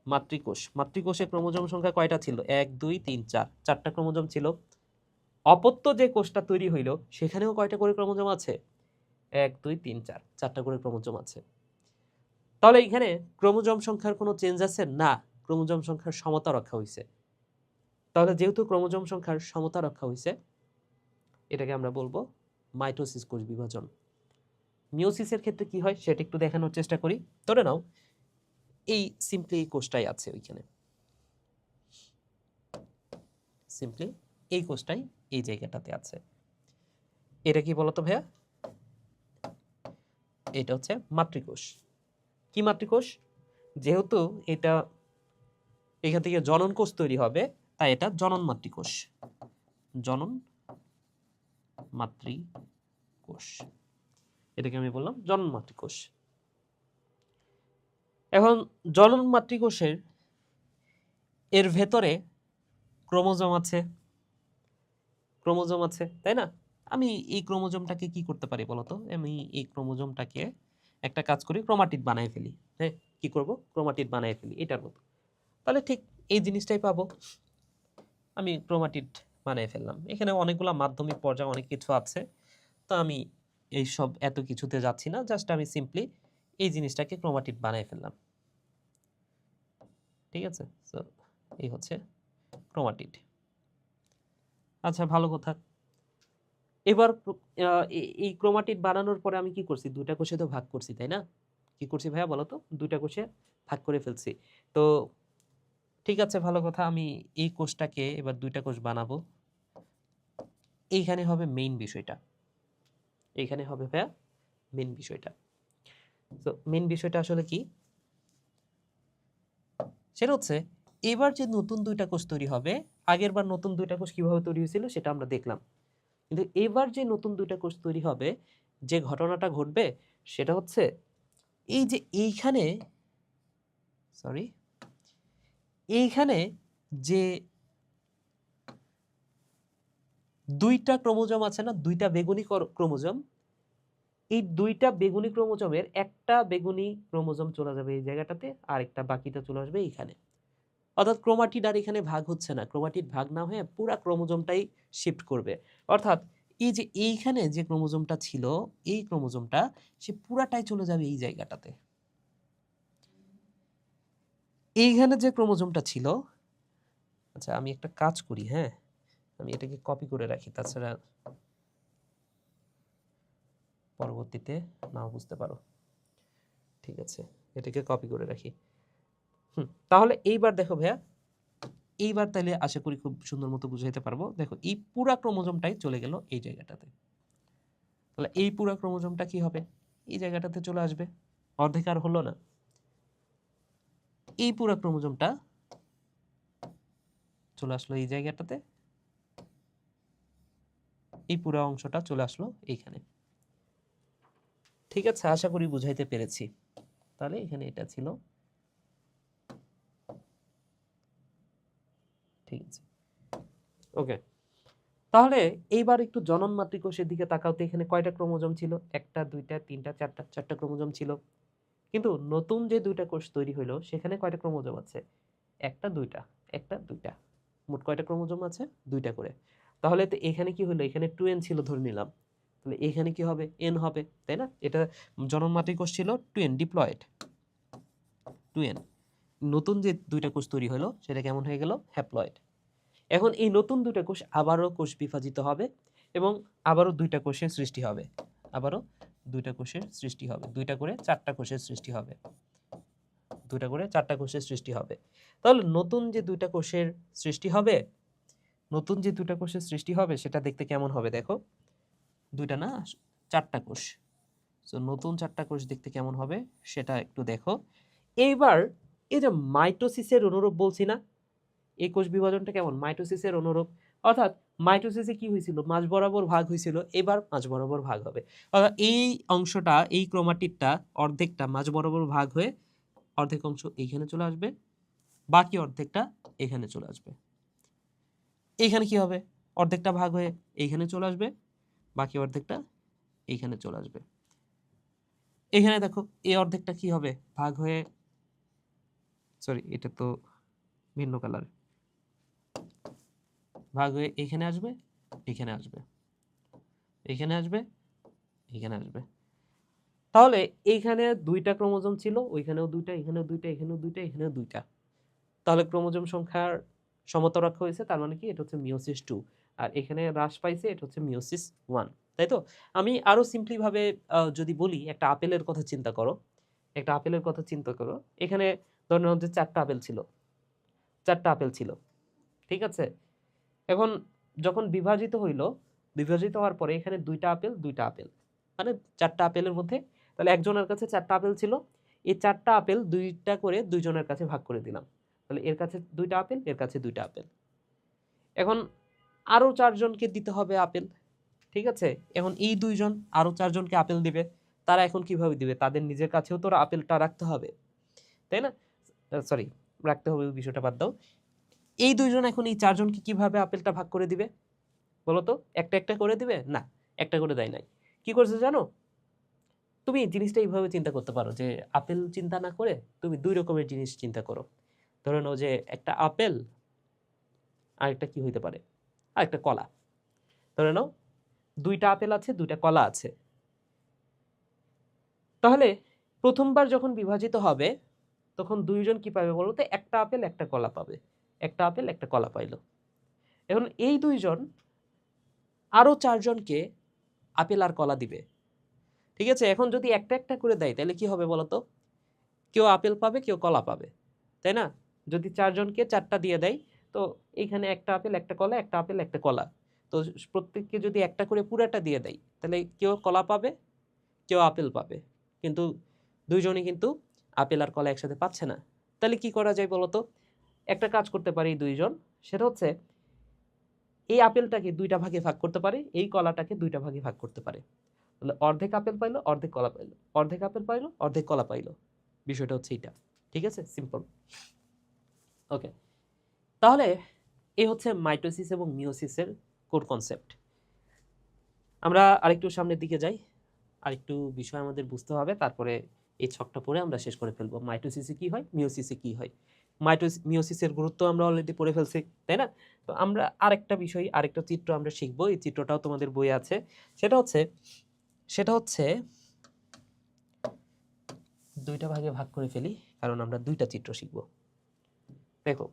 মাতৃকোষ, মাতৃকোষে ক্রোমোজোম সংখ্যা কয়টা ছিল? 1 2 3 4, চারটা ক্রোমোজোম ছিল। অপত্য যে কোষটা তৈরি হইল সেখানেও কয়টা করে ক্রোমোজোম আছে? 1 2 3 4, চারটা করে ক্রোমোজোম আছে। তাহলে এখানে ক্রোমোজোম সংখ্যার কোনো চেঞ্জ আছে? না, ক্রোমোজোম সংখ্যার সমতা রক্ষা হয়েছে। তাহলে যেহেতু ক্রোমোজোম সংখ্যার সমতা রক্ষা হয়েছে, এটাকে আমরা বলবো মাইটোসিস, কোষ বিভাজন। মিওসিসের ক্ষেত্রে কি হয় সেটা একটু দেখানোর চেষ্টা করি। ধরে নাও এই সিম্পলি এই কোষটাই আছে ওইখানে, সিম্পলি এই কোষটাই এই জায়গাটাতে আছে। এটা কি বলতো ভাইয়া? এটা হচ্ছে মাতৃকোষ। কি মাতৃকোষ? যেহেতু এটা এখান থেকে জনন কোষ তৈরি হবে, তাই এটা জনন মাতৃকোষ। জনন মাতৃকোষ, এটাকে আমি বললাম জনন মাতৃকোষ। এখন জনন মাতৃকোষের এর ভেতরে ক্রোমোজোম আছে, ক্রোমোজোম আছে, তাই না? আমি এই ক্রোমোজোমটাকে কি করতে পারি বলতো? আমি এই ক্রোমোজোমটাকে একটা কাজ করি, ক্রোমাটিড বানাই ফেলি। হ্যাঁ, কি করব? ক্রোমাটিড বানাই ফেলি এটার মতো। তাহলে ঠিক এই জিনিসটাই পাবো। আমি ক্রোমাটিড বানাই ফেললাম। এখানে অনেকগুলো মাধ্যমিক পর্যায়ে অনেক কিছু আছে, তো আমি এই সব এত কিছুতে যাচ্ছি না, জাস্ট আমি সিম্পলি এই জিনিসটাকে ক্রোমাটিড বানাই ফেললাম। ঠিক আছে, সো এই হচ্ছে ক্রোমাটিড। আচ্ছা, ভালো কথা। এবার এই ক্রোমাটিড বানানোর পরে আমি কি করছি? দুইটা কোষে তো ভাগ করছি, তাই না? কি করছি ভাইয়া বলো তো? দুইটা কোষে ভাগ করে ফেলছি। তো ঠিক আছে, ভালো কথা। আমি এই কোষটাকে এবার দুইটা কোষ বানাবো। এইখানে হবে মেইন বিষয়টা, এইখানে হবে ভাইয়া মেইন বিষয়টা। তো মেইন বিষয়টা আসলে কি? সেটা হচ্ছে এবার যে নতুন দুইটা কোষ তৈরি হবে, আগের বার নতুন দুইটা কোষ কিভাবে তৈরি হয়েছিল সেটা আমরা দেখলাম, কিন্তু এবার যে নতুন দুইটা কোষ তৈরি হবে, যে ঘটনাটা ঘটবে সেটা হচ্ছে এই যে এইখানে, সরি, এইখানে যে দুইটা ক্রোমোজোম আছে না, দুইটা বেগুনি ক্রোমোজোম, এই দুইটা বেগুনি ক্রোমোজোমের একটা বেগুনি ক্রোমোজোম চলে যাবে এই জায়গাটাতে, আর একটা বাকিটা চলে আসবে এইখানে। অর্থাৎ ক্রোমাটিড আর এখানে ভাগ হচ্ছে না, ক্রোমাটিড ভাগ না হয়ে পুরা ক্রোমোজোমটাই শিফট করবে। অর্থাৎ এই যে এইখানে যে ক্রোমোজোমটা ছিল, এই ক্রোমোজোমটা সে পুরাটাই চলে যাবে এই জায়গাটাতে। এইখানে যে ক্রোমোজোমটা ছিল, আচ্ছা আমি একটা কাজ করি, হ্যাঁ, আমি এটাকে কপি করে রাখি, তাছাড়া পরবর্তীতে নাও বুঝতে পারো। ঠিক আছে, এটাকে কপি করে রাখি। তাহলে এইবার দেখো ভাইয়া, এইবার তাহলে আশা করি খুব সুন্দর মতো বুঝাইতে পারবো। দেখো এই পুরা ক্রোমোজোমটাই চলে গেল এই জায়গাটাতে। তাহলে এই পুরা ক্রোমোজোমটা কি হবে? এই জায়গাটাতে চলে আসবে, অর্ধেক আর হলো না। এই পুরা ক্রোমোজোমটা চলে আসলো এই জায়গাটাতে, এই পুরা অংশটা চলে আসলো এইখানে। ঠিক আছে, আশা করি বুঝাইতে পেরেছি। তাহলে এখানে এটা ছিল, ঠিক আছে, ওকে। তাহলে এইবার একটু জনন মাতৃকোষের দিকে তাকাও তো, এখানে কয়টা ক্রোমোজোম ছিল? একটা, দুইটা, তিনটা, চারটা, চারটা ক্রোমোজোম ছিল। কিন্তু নতুন যে দুইটা কোষ তৈরি হইলো সেখানে কয়টা ক্রোমোজোম আছে? একটা, দুইটা, একটা, দুইটা, মোট কয়টা ক্রোমোজোম আছে? দুইটা করে। তাহলে তো এখানে কি হলো? এখানে 2n ছিল ধরে নিলাম, তাহলে এখানে কি হবে? n হবে, তাই না? এটা জনন মাতৃকোষ ছিল 2n, ডিপ্লয়েড 2n। নতুন যে দুইটা কোষ তৈরি হলো সেটা কেমন হয়ে গেল? হ্যাপ্লয়েড। এখন এই নতুন দুইটা কোষ আবারও কোষ বিভাজিত হবে এবং আবারও দুইটা কোষের সৃষ্টি হবে, আবারও দুইটা কোষের সৃষ্টি হবে, দুইটা করে চারটা কোষের সৃষ্টি হবে, দুইটা করে চারটা কোষের সৃষ্টি হবে। তাহলে নতুন যে দুইটা কোষের সৃষ্টি হবে, নতুন যে দুইটা কোষের সৃষ্টি হবে সেটা দেখতে কেমন হবে? দেখো, দুইটা না, চারটা কোষ। সো নতুন চারটা কোষ দেখতে কেমন হবে সেটা একটু দেখো। এইবার এই যে মাইটোসিসের অনুরূপ বলছি না, এই কোষ বিভাজনটা কেমন? মাইটোসিসের অনুরূপ। অর্থাৎ মাইটোসিসে কি হয়েছিল? মাঝ বরাবর ভাগ হয়েছিল, এবার মাঝ বরাবর ভাগ হবে। অর্থাৎ এই অংশটা, এই ক্রোমাটিডটা অর্ধেকটা মাঝ বরাবর ভাগ হয়ে অর্ধেক অংশ এইখানে চলে আসবে, বাকি অর্ধেকটা এখানে চলে আসবে। এইখানে কি হবে? অর্ধেকটা ভাগ হয়ে এইখানে চলে আসবে, বাকি অর্ধেকটা এইখানে চলে আসবে। এখানে দেখো এই অর্ধেকটা কি হবে? ভাগ হয়ে সরি এটা তো ভিন্ন কালার, ভাগ হয়ে এখানে আসবে, এখানে আসবে, এখানে আসবে, এখানে আসবে। তাহলে এইখানে দুইটা ক্রোমোজোম ছিল, ওইখানেও দুইটা, এখানেও দুইটা, এখানেও দুইটা, এখানেও দুইটা। তাহলে ক্রোমোজোম সংখ্যার সমতা রক্ষা হয়েছে, তার মানে কি এটা হচ্ছে মিওসিস 2, আর এখানে হ্রাস পাইছে, এটা হচ্ছে মিওসিস 1, তাই তো? আমি আরো সিম্পলি ভাবে যদি বলি, একটা আপেলের কথা চিন্তা করো, একটা আপেলের কথা চিন্তা করো। এখানে ধরে নাও যে 4টা আপেল ছিল, 4টা আপেল ছিল, ঠিক আছে? এখন যখন বিভাজিত হইলো, বিভাজিত হওয়ার পরে এখানে 2টা আপেল, 2টা আপেল, মানে 4টা আপেলের মধ্যে, তাহলে একজনের কাছে 4টা আপেল ছিল, এই 4টা আপেল 2টা করে দুইজনের কাছে ভাগ করে দিলাম, তাহলে এর কাছে 2টা আপেল, এর কাছে 2টা আপেল। এখন আরো 4জনকে দিতে হবে আপেল, ঠিক আছে? এখন এই 2জন আরো 4জনকে আপেল দিবে, তারা এখন কিভাবে দিবে? তাদের নিজের কাছেও তো আপেলটা রাখতে হবে, তাই না? সরি, রাখতে হবে বিষয়টা বাদ দাও। এই 2জন এখন এই 4জনকে কিভাবে আপেলটা ভাগ করে দিবে বলো তো? একটা একটা করে দিবে? না, একটা করে দেয় নাই। কি করছে জানো? তুমি জিনিসটা এইভাবে চিন্তা করতে পারো যে আপেল চিন্তা না করে তুমি 2 রকমের জিনিস চিন্তা করো। ধরে নাও যে একটা আপেল আর একটা কি হইতে পারে, আর একটা কলা। ধরে নাও 2টা আপেল আছে, 2টা কলা আছে। তাহলে প্রথমবার যখন বিভাজিত হবে তখন 2জন কি পাবে বলো তো? একটা আপেল একটা কলা পাবে, একটা আপেল একটা কলা পাইলো। এখন এই 2জন আরো 4জনকে আপেল আর কলা দিবে, ঠিক আছে? এখন যদি একটা একটা করে দেয় তাহলে কি হবে বলতো? কেউ আপেল পাবে, কেউ কলা পাবে, তাই না? যদি 4জনকে 4টা দিয়ে দেয়, তো এইখানে একটা আপেল একটা কলা, একটা আপেল একটা কলা, তো প্রত্যেককে যদি একটা করে পুরাটা দিয়ে দেয় তাহলে কেউ কলা পাবে, কেউ আপেল পাবে, কিন্তু 2জনই কিন্তু আপেল আর কলা একসাথে পাচ্ছে না। তাহলে কি করা যায় বলতো? একটা কাজ করতে পারে এই 2জন, সেটা হচ্ছে এই আপেলটাকে 2টা ভাগে ভাগ করতে পারে, এই কলাটাকে 2টা ভাগে ভাগ করতে পারে। তাহলে অর্ধেক আপেল পাইলো, অর্ধেক কলা পাইলো, অর্ধেক আপেল পাইলো, অর্ধেক কলা পাইলো। বিষয়টা হচ্ছে এটা, ঠিক আছে? সিম্পল। ওকে, তাহলে এই হচ্ছে মাইটোসিস এবং মিওসিসের কোর কনসেপ্ট। আমরা আরেকটু সামনের দিকে যাই, আরেকটু বিষয় আমাদের বুঝতে হবে, তারপরে এই ছকটা পড়ে আমরা শেষ করে ফেলবো। মাইটোসিসে কি হয়, মিওসিসে কি হয়। মিওসিসের গুরুত্ব আমরা অলরেডি পড়ে ফেলছি, তাই না? তো আমরা আরেকটা বিষয়, আরেকটা চিত্র আমরা শিখবো, এই চিত্রটাও তোমাদের বইয়ে আছে। সেটা হচ্ছে 2টা ভাগে ভাগ করে ফেলি, কারণ আমরা 2টা চিত্র শিখবো। দেখো,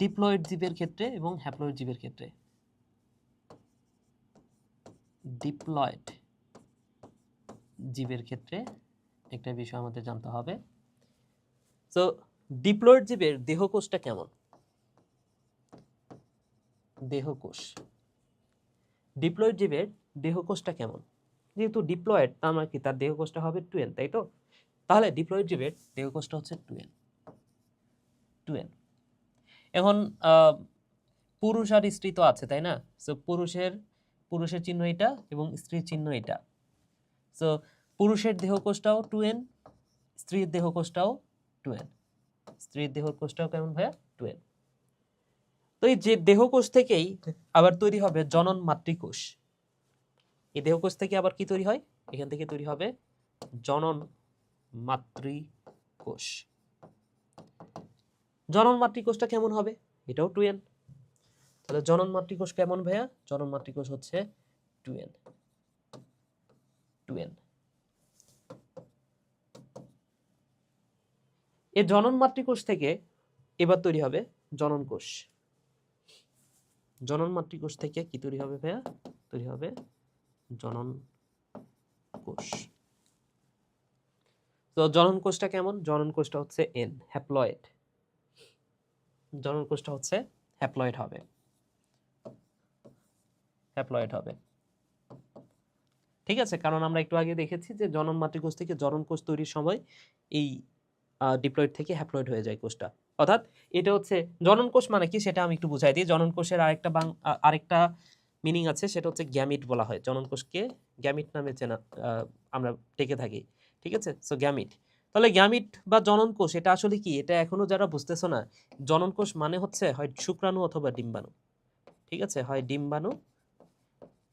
ডিপ্লয়েড জীবের ক্ষেত্রে এবং হ্যাপ্লয়েড জীবের ক্ষেত্রে, ডিপ্লয়েড জীবের ক্ষেত্রে একটা বিষয় আমাদের জানতে হবে। তো ডিপ্লয়েড জীবের দেহকোষটা কেমন? দেহকোষ, ডিপ্লয়েড জীবের দেহকোষটা কেমন? যেহেতু ডিপ্লয়েড, তার মানে কি তার দেহকোষটা হবে 2n, তাই তো? তাহলে ডিপ্লয়েড জীবের দেহকোষটা হচ্ছে 2n। এখন পুরুষ আর স্ত্রী তো আছে, তাই না? সো পুরুষের চিহ্ন এটা এবং স্ত্রীর চিহ্ন এটা। সো পুরুষের দেহকোষটাও 2n, স্ত্রীর দেহকোষটাও 2n। স্ত্রীর দেহকোষটাও কেমন ভাইয়া? 2n। তো এই যে দেহকোষ থেকেই আবার তৈরি হবে জনন মাতৃকোষ। এই দেহকোষ থেকে আবার কি তৈরি হয়? এখান থেকে তৈরি হবে জনন মাতৃকোষ। জনন মাতৃকোষটা কেমন হবে? এটাও 2n। তাহলে জনন মাতৃকোষ কেমন ভাইয়া? জনন মাতৃকোষ হচ্ছে 2n। এই জনন মাতৃকোষ থেকে এবার তৈরি হবে জনন কোষ। জনন মাতৃকোষ থেকে কি তৈরি হবে ভাইয়া? তৈরি হবে জনন কোষ। তো জনন কোষটা কেমন? জনন কোষটা হচ্ছে n, হ্যাপ্লয়েড। জনন কোষটা হচ্ছে হ্যাপ্লয়েড হবে, হ্যাপ্লয়েড হবে, ঠিক আছে? কারণ আমরা একটু আগে দেখেছি যে জনন মাতৃকোষ থেকে জনন কোষ তৈরির সময় এই ডিপ্লয়েড থেকে হ্যাপ্লয়েড হয়ে যায় কোষটা। অর্থাৎ এটা হচ্ছে জনন কোষ মানে কি সেটা আমি একটু বুঝাই দিই। জনন কোষের আরেকটা মিনিং আছে, সেটা হচ্ছে গ্যামিট বলা হয়। জনন কোষকে গ্যামিট নামে আমরা ডেকে থাকি, ঠিক আছে? সো গ্যামিট। তাহলে গ্যামিট বা জনন কোষ এটা আসলে কি, এটা এখনো যারা বুঝতেছো না, জনন কোষ মানে হচ্ছে হয় শুক্রাণু অথবা ডিম্বাণু, ঠিক আছে? হয় ডিম্বাণু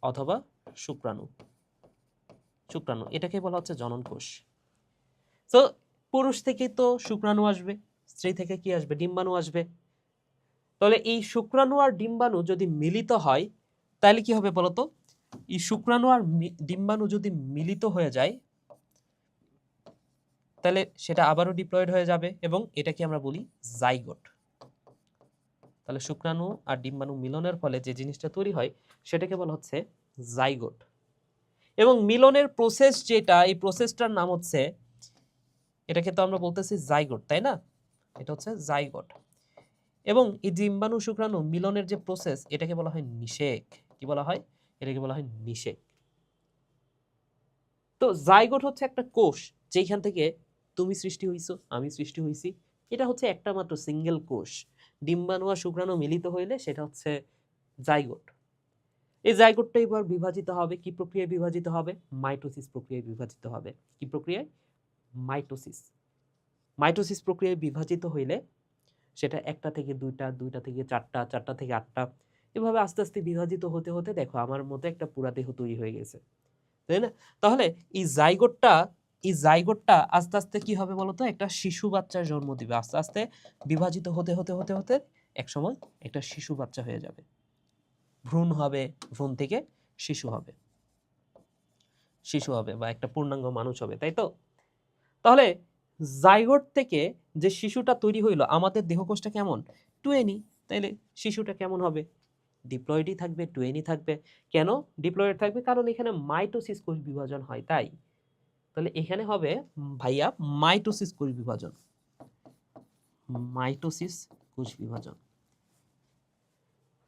অথবা শুক্রাণু। শুক্রাণু, এটাকে বলা হচ্ছে জনন কোষ। তো পুরুষ থেকে তো শুক্রাণু আসবে, স্ত্রী থেকে কি আসবে? ডিম্বাণু আসবে। তাহলে এই শুক্রাণু আর ডিম্বাণু যদি মিলিত হয় তাহলে কি হবে বলতো? এই শুক্রাণু আর ডিম্বাণু যদি মিলিত হয়ে যায় তাহলে সেটা আবারও ডিপ্লয়েড হয়ে যাবে এবং এটাকে আমরা বলি জাইগোট। তাহলে শুক্রাণু আর ডিম্বাণু মিলনের ফলে যে জিনিসটা তৈরি হয় সেটাকে বলা হচ্ছে জাইগোট। এবং মিলনের প্রসেস যেটা, এই প্রসেসটার নাম হচ্ছে, এটাকে তো আমরা বলতেছি জাইগোট, তাই না? এটা হচ্ছে জাইগোট। এবং এই ডিম্বাণু শুক্রাণু মিলনের যে প্রসেস এটাকে বলা হয় নিষেক। কি বলা হয়? এটাকে বলা হয় নিষেক। তো জাইগোট হচ্ছে একটা কোষ যেখান থেকে তুমি সৃষ্টি হইছো, আমি সৃষ্টি হইছি। এটা হচ্ছে একটা মাত্র সিঙ্গেল কোষ। ডিম্বাণু আর শুক্রাণু মিলিত হইলে সেটা হচ্ছে জাইগোট। এই জাইগোটটা এবার বিভাজিত হবে কি প্রক্রিয়ায় বিভাজিত হবে? মাইটোসিস প্রক্রিয়ায় বিভাজিত হবে। কি প্রক্রিয়ায়? মাইটোসিস। মাইটোসিস প্রক্রিয়ায় বিভাজিত হইলে সেটা একটা থেকে দুইটা, দুইটা থেকে চারটা, চারটা থেকে আটটা, এভাবে আস্তে আস্তে বিভাজিত হতে হতে দেখো আমার মতো একটা পুরা দেহ তৈরি হয়ে গেছে, তাই না? তাহলে এই জাইগোটটা আস্তে আস্তে কি হবে বলতো? একটা শিশু বাচ্চার জন্ম দিবে। আস্তে আস্তে বিভাজিত হতে হতে হতে হতে এক সময় একটা শিশু বাচ্চা হয়ে যাবে। ভ্রূণ হবে, ভ্রূণ থেকে শিশু হবে, শিশু হবে বা একটা পূর্ণাঙ্গ মানুষ হবে, তাই তো? তাহলে জাইগোট থেকে যে শিশুটা তৈরি হইলো, আমাদের দেহকোষটা কেমন? 2N। তাইলে শিশুটা কেমন হবে? ডিপ্লয়েডই থাকবে, 2N থাকবে। কেন ডিপ্লয়েড থাকবে? কারণ এখানে মাইটোসিস কোষ বিভাজন হয়, তাই। তাহলে এখানে হবে ভাইয়া মাইটোসিস কোষ বিভাজন, মাইটোসিস কোষ বিভাজন।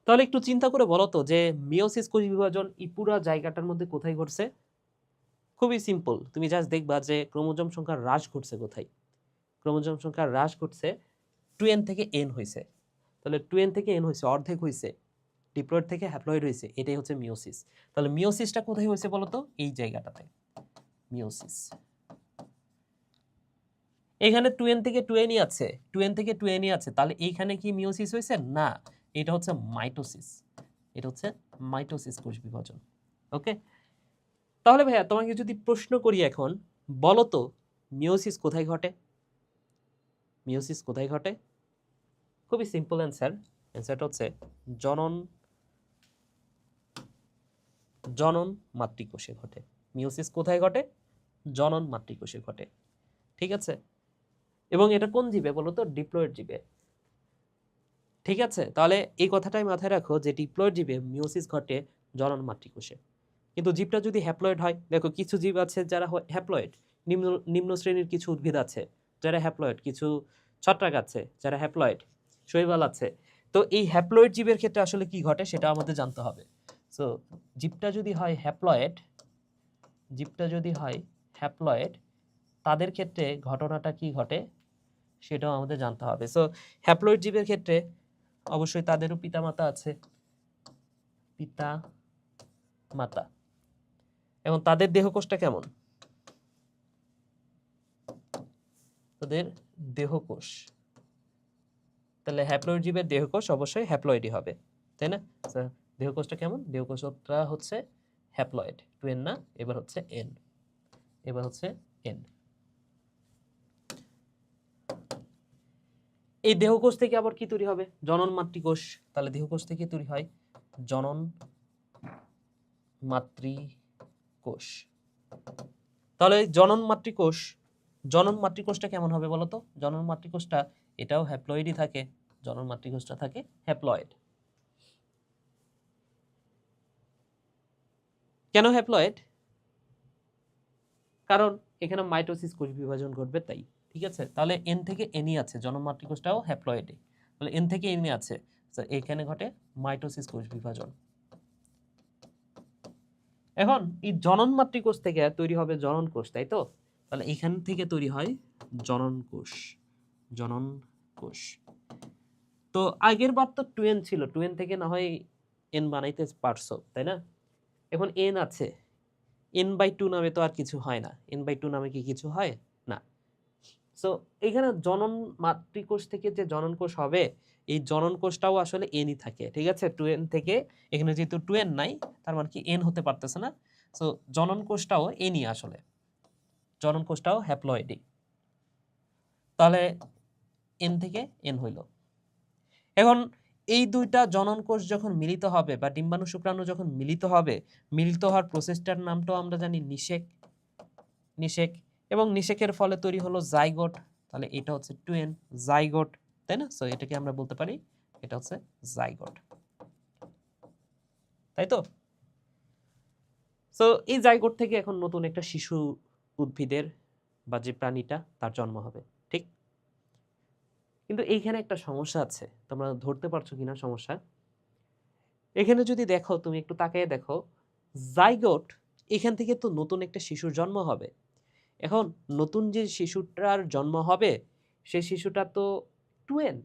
তাহলে একটু চিন্তা করে বলো তো যে মিওসিস কোষ বিভাজন এই পুরো জায়গাটার মধ্যে কোথায় ঘটছে? খুবই সিম্পল, তুমি জাস্ট দেখবা যে ক্রোমোজোম সংখ্যা হ্রাস ঘটছে কোথায়? ক্রোমোজোম সংখ্যা হ্রাস ঘটছে 2N থেকে N হয়েছে। তাহলে 2N থেকে N হয়েছে, অর্ধেক হয়েছে। ডিপ্লয়েড থেকে হ্যাপ্লয়েড হয়েছে, এটাই হচ্ছে মিওসিস। তাহলে মিওসিসটা কোথায় হয়েছে বলতো? এই জায়গাটাতে মিওসিস। এখানে 2N থেকে 2N আছে, 2N থেকে 2N আছে, তাহলে এইখানে কি মিওসিস হয়েছে? না, এটা হচ্ছে মাইটোসিস। এটা হচ্ছে মাইটোসিস কোষ বিভাজন। ওকে, তাহলে ভাইয়া তোমাকে যদি প্রশ্ন করি এখন, বলো তো মিওসিস কোথায় ঘটে? মিওসিস কোথায় ঘটে? খুবই সিম্পল অ্যান্সার। অ্যান্সারটা হচ্ছে জনন জনন মাতৃকোষে ঘটে। মিওসিস কোথায় ঘটে? জনন মাতৃকোষে ঘটে। ঠিক আছে? এবং এটা কোন জীবে বলো তো? ডিপ্লয়েড জীবে। ঠিক আছে, তাহলে এই কথাটাই মাথায় রাখো যে ডিপ্লয়েড জীবে মিওসিস ঘটে জনন মাতৃকোষে। কিন্তু জীবটা যদি হ্যাপ্লয়েড হয়, দেখো কিছু জীব আছে যারা হ্যাপ্লয়েড, নিম্ন নিম্ন শ্রেণীর কিছু উদ্ভিদ আছে যারা হ্যাপ্লয়েড, কিছু ছত্রাক আছে যারা হ্যাপ্লয়েড, শৈবাল আছে। তো এই হ্যাপ্লয়েড জীবের ক্ষেত্রে আসলে কি ঘটে সেটা আমাদের জানতে হবে। সো জীবটা যদি হয় হ্যাপ্লয়েড, জীবটা যদি হয় হ্যাপ্লয়েড, তাদের ক্ষেত্রে ঘটনাটা কি ঘটে সেটাও আমাদের জানতে হবে। সো হ্যাপ্লয়েড জীবের ক্ষেত্রে অবশ্যই তাদেরও পিতামাতা আছে, পিতা মাতা। এবং তাদের দেহকোষটা কেমন? তাদের দেহকোষ, তাহলে হ্যাপ্লয়েড জীবের দেহকোষ অবশ্যই হ্যাপ্লয়েডই হবে, তাই না? দেহকোষটা কেমন? দেহকোষটা হচ্ছে হ্যাপ্লয়েড। 2N না, এবার হচ্ছে N, এবার হচ্ছে N। এই দেহকোষ থেকে আবার কি তৈরি হবে? জনন মাতৃকোষ। তাহলে দেহকোষ থেকে তৈরি হয় জনন মাতৃকোষ। তাহলে জনন মাতৃকোষ, জনন মাতৃকোষটা কেমন হবে বলতো? জনন মাতৃকোষটা এটাও হ্যাপ্লয়েডই থাকে, জনন মাতৃকোষটা থাকে হ্যাপ্লয়েড। কেন হ্যাপ্লয়েড? কারণ এখানে মাইটোসিস কোষ বিভাজন ঘটবে, তাই। ঠিক আছে, তাহলে N থেকে Nই আছে, জনন মাতৃকোষটাও হ্যাপ্লয়েডে, তাহলে N থেকে Nই আছে। এখানে ঘটে মাইটোসিস কোষ বিভাজন। এখন এই জনন মাতৃকোষ থেকে তৈরি হবে জনন কোষ, তাই তো? তাহলে এখান থেকে তৈরি হয় জনন কোষ, জনন কোষ। তো আগের বার তো 2N ছিল, 2N থেকে না হয় N বানাইতে পারছো, তাই না? এখন N আছে, N/2 নামে তো আর কিছু হয় না। N/2 নামে কি কিছু হয় না? সো এখানে জনন মাতৃকোষ থেকে যে জনন কোষ হবে, এই জনন কোষটাও আসলে Nই থাকে। ঠিক আছে, 2N থেকে, এখানে যেহেতু 2N নাই তার মানে কি N হতে পারতেছে না, সো জনন কোষটাও এনই আসলে, জনন কোষটাও হ্যাপ্লয়েডই। তাহলে এন থেকে এন হইল। এখন এই দুইটা জনন কোষ যখন মিলিত হবে বা ডিম্বাণু শুক্রাণু যখন মিলিত হবে, মিলিত হওয়ার প্রসেসটার নামটাও আমরা জানি নিষেক। নিষেক, এবং নিষেকের ফলে তৈরি হলো জাইগোট। তাহলে এটা হচ্ছে টুয়েন, জাইগোট, তাই না? সো এটাকে আমরা বলতে পারি এটা হচ্ছে জাইগোট, তাই তো? সো এই জাইগোট থেকে এখন নতুন একটা শিশু উদ্ভিদের বা যে প্রাণীটা তার জন্ম হবে, ঠিক? কিন্তু এইখানে একটা সমস্যা আছে, তোমরা ধরতে পারছো কিনা সমস্যা? এখানে যদি দেখো, তুমি একটু তাকিয়ে দেখো, জাইগোট, এখান থেকে তো নতুন একটা শিশুর জন্ম হবে। এখন নতুন যে শিশুটার জন্ম হবে সেই শিশুটা তো টুয়েন,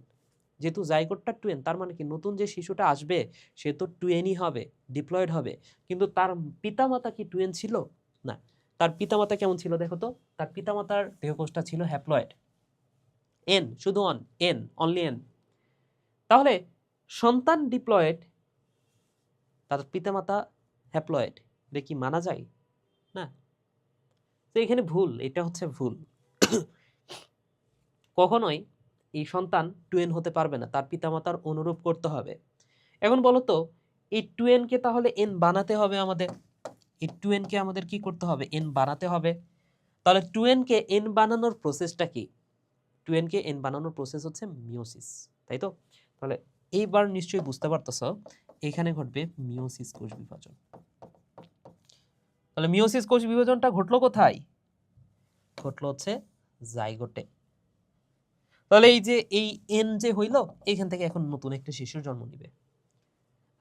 যেহেতু জাইগোটটা টুয়েন, তার মানে কি নতুন যে শিশুটা আসবে সে তো টুয়েনই হবে, ডিপ্লয়েড হবে। কিন্তু তার পিতামাতা কি টুয়েন ছিল? না। তার পিতামাতা কেমন ছিল দেখো তো? তার পিতামাতার দেহকোষটা ছিল হ্যাপ্লয়েড, এন, শুধু অন, এন, অনলি এন। তাহলে সন্তান ডিপ্লয়েড, তার পিতামাতা হ্যাপ্লয়েড, এটা কি মানা যায়? না। তো এখানে ভুল, এটা হচ্ছে ভুল। কখনোই এই সন্তান টুয়েন হতে পারবে না, তার পিতামাতার অনুরূপ করতে হবে। এখন বলো তো, এই টুয়েনকে তাহলে এন বানাতে হবে আমাদের, এই টুয়েনকে আমাদের কি করতে হবে? এন বানাতে হবে। তাহলে টুয়েনকে এন বানানোর প্রসেসটা কি? টুয়েনকে এন বানানোর প্রসেস হচ্ছে মিওসিস, তাই তো? তাহলে এইবার নিশ্চয়ই বুঝতে পারতেছো এখানে ঘটবে মিওসিস কোষ বিভাজন। তাহলে মিওসিস কোষ বিভাজনটা ঘটলো কোথায়? ঘটলো হচ্ছে জাইগোটে। তাহলে এই যে এই এন যে হইল, এখান থেকে এখন নতুন একটা শিশুর জন্ম নিবে।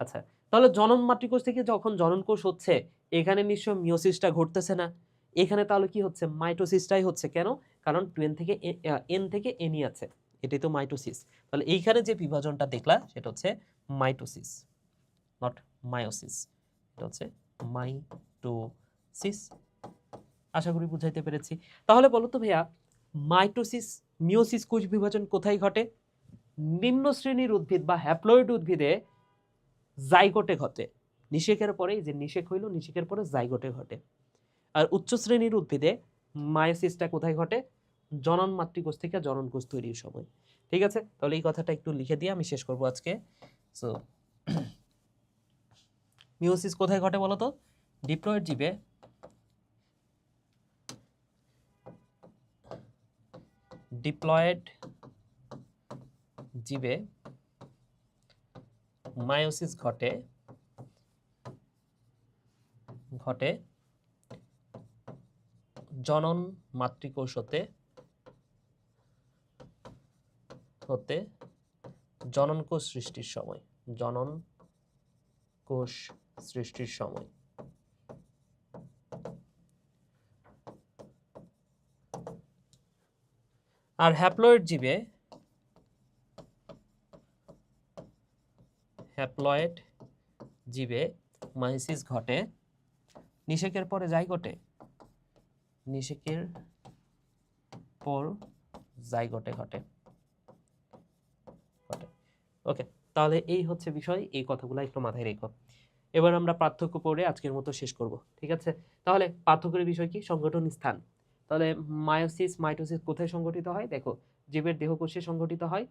আচ্ছা, তাহলে জনন মাতৃকোষ থেকে যখন জনন কোষ হচ্ছে, এখানে নিশ্চয় মিওসিসটা ঘটতেছে না, এখানে তাহলে কি হচ্ছে? মাইটোসিসটাই হচ্ছে। কেন? কারণ টুয়েন থেকে এন থেকে এনই আছে, এটাই তো মাইটোসিস। তাহলে এইখানে যে বিভাজনটা দেখলা সেটা হচ্ছে মাইটোসিস, নট মায়োসিস। এটা হচ্ছে মাইটোসিস। আশা করি বুঝাইতে পেরেছি। তাহলে বলো তো ভাইয়া, মাইটোসিস মিওসিস কোষ বিভাজন কোথায় ঘটে? নিম্ন শ্রেণীর উদ্ভিদ বা হ্যাপ্লয়েড উদ্ভিদে জাইগোটে ঘটে। নিষেকের পরে, যে নিষেক হইল, নিষেকের পরে জাইগোটে ঘটে। আর উচ্চ শ্রেণীর উদ্ভিদে মায়োসিসটা কোথায় ঘটে? জনন মাতৃকোষ থেকে জনন কোষ তৈরির সময়। ঠিক আছে, তাহলে এই কথাটা একটু লিখে দিয়ে আমি শেষ করব আজকে। সো মিওসিস কোথায় ঘটে বলো তো? ডিপ্লয়েড জীবে মায়োসিস ঘটে জনন মাতৃকোষ হতে জনন কোষ সৃষ্টির সময়। জনন কোষ সৃষ্টির সময়। আর হ্যাপ্লয়েড জীবে মায়োসিস ঘটে নিষেকের পরে জাইগোটে। নিষেকের পর জাইগোটে ঘটে। ওকে, তাহলে এই হচ্ছে বিষয়, এই কথাগুলো একটু মাথায় রেখো। এবার আমরা পার্থক্য পড়ে আজকের মতো শেষ করব, ঠিক আছে? তাহলে পার্থক্যের বিষয় কি? সংগঠন স্থান। তাহলে মাইটোসিস কোথায় সংগঠিত হয়? দেখো, জীবের দেহকোষে সংগঠিত হয়,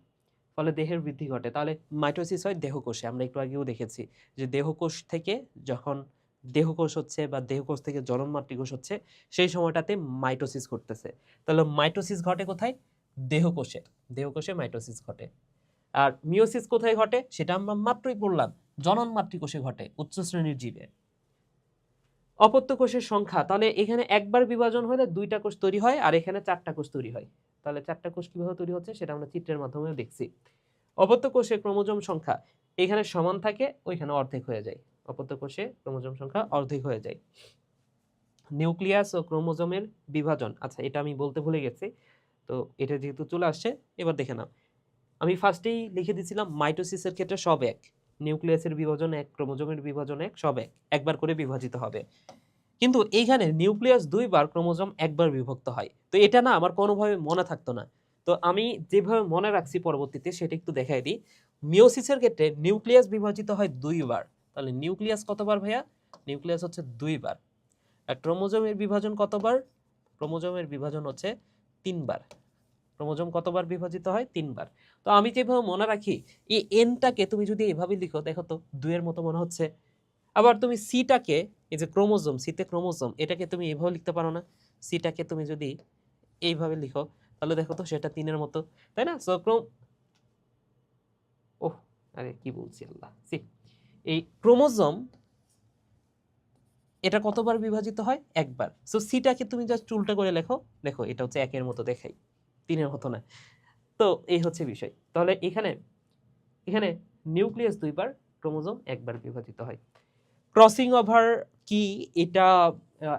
ফলে দেহের বৃদ্ধি ঘটে। তাহলে মাইটোসিস হয় দেহকোষে। আমরা একটু আগেও দেখেছি যে দেহকোষ থেকে যখন দেহকোষ হচ্ছে বা দেহকোষ থেকে জনন মাতৃকোষ হচ্ছে, সেই সময়টাতে মাইটোসিস ঘটতেছে। তাহলে মাইটোসিস ঘটে কোথায়? দেহকোষে। দেহকোষে মাইটোসিস ঘটে। আর মিওসিস কোথায় ঘটে সেটা আমরা মাত্রই পড়লাম, জনন মাতৃকোষে ঘটে উচ্চ শ্রেণীর জীবে। অপত্য কোষের সংখ্যা, তাহলে এখানে একবার বিভাজন হলে দুইটা কোষ তৈরি হয়, আর এখানে চারটা কোষ তৈরি হয়। তাহলে চারটা কোষ কিভাবে তৈরি হচ্ছে সেটা আমরা চিত্রের মাধ্যমে দেখছি। অপত্য কোষে ক্রোমোজোম সংখ্যা এখানে সমান থাকে, ওইখানে অর্ধেক হয়ে যায়। অপত্য কোষে ক্রোমোজোম সংখ্যা অর্ধেক হয়ে যায়। নিউক্লিয়াস ও ক্রোমোজোমের বিভাজন, আচ্ছা এটা আমি বলতে ভুলে গেছি, তো এটা যেহেতু চলে আসছে এবার দেখে নাও। আমি ফার্স্টেই লিখে দিয়েছিলাম মাইটোসিসের ক্ষেত্রে সব এক, নিউক্লিয়াসের বিভাজন এক, ক্রোমোজোমের বিভাজন এক, সব এক, একবার করে বিভাজিত হবে। কিন্তু এইখানে নিউক্লিয়াস দুইবার, ক্রোমোজোম একবার বিভক্ত হয়। তো এটা না আমার কোনোভাবে মনে থাকতো না, তো আমি যেভাবে মনে রাখছি পরবর্তীতে সেটা একটু দেখাই দিই। মিওসিসের ক্ষেত্রে নিউক্লিয়াস বিভাজিত হয় দুইবার। তাহলে নিউক্লিয়াস কতবার ভাইয়া? নিউক্লিয়াস হচ্ছে দুইবার। আর ক্রোমোজোমের বিভাজন কতবার? ক্রোমোজোমের বিভাজন হচ্ছে 3 বার। ক্রোমোজোম কতবার বিভাজিত হয়? 3 বার। তো আমি যেভাবে মনে রাখি, এই এনটাকে তুমি যদি এভাবে লিখো, দেখো তো 2 এর মতো মনে হচ্ছে। আবার তুমি সিটাকে, এই যে ক্রোমোজোম, সিতে ক্রোমোজোম, এটাকে তুমি এভাবে লিখতে পারো না? সিটাকে তুমি যদি এইভাবে লিখো, তাহলে দেখো তো সেটা 3 এর মতো, তাই না? সো ওহ, আরে কি বলছি আল্লাহ, সি, এই ক্রোমোজোম এটা কতবার বিভাজিত হয়? একবার। সো সিটাকে তুমি জাস্ট উল্টা করে লেখো, দেখো এটা হচ্ছে 1 এর মতো দেখাই, 3 এর মতো না। তো এই হচ্ছে বিষয়। তাহলে এখানে এখানে নিউক্লিয়াস 2 বার, ক্রোমোজোম 1 বার বিভাজিত হয়। ক্রসিং ওভার কি এটা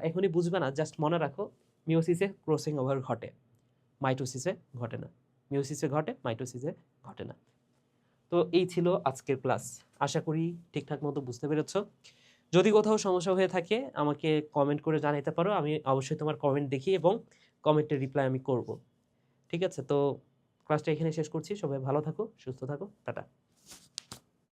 এখনই বুঝবে না, জাস্ট মনে রাখো মিওসিসে ক্রসিং ওভার ঘটে, মাইটোসিসে ঘটে না। মিওসিসে ঘটে, মাইটোসিসে ঘটে না। তো এই ছিল আজকের ক্লাস। আশা করি ঠিকঠাক মতো বুঝতে পেরেছো। যদি কোথাও সমস্যা হয়ে থাকে আমাকে কমেন্ট করে জানাতে পারো, আমি অবশ্যই তোমার কমেন্ট দেখি এবং কমেন্টের রিপ্লাই আমি করব। ঠিক আছে, তো ক্লাসটা এখানে শেষ করছি। সবাই ভালো থাকো, সুস্থ থাকো, টাটা।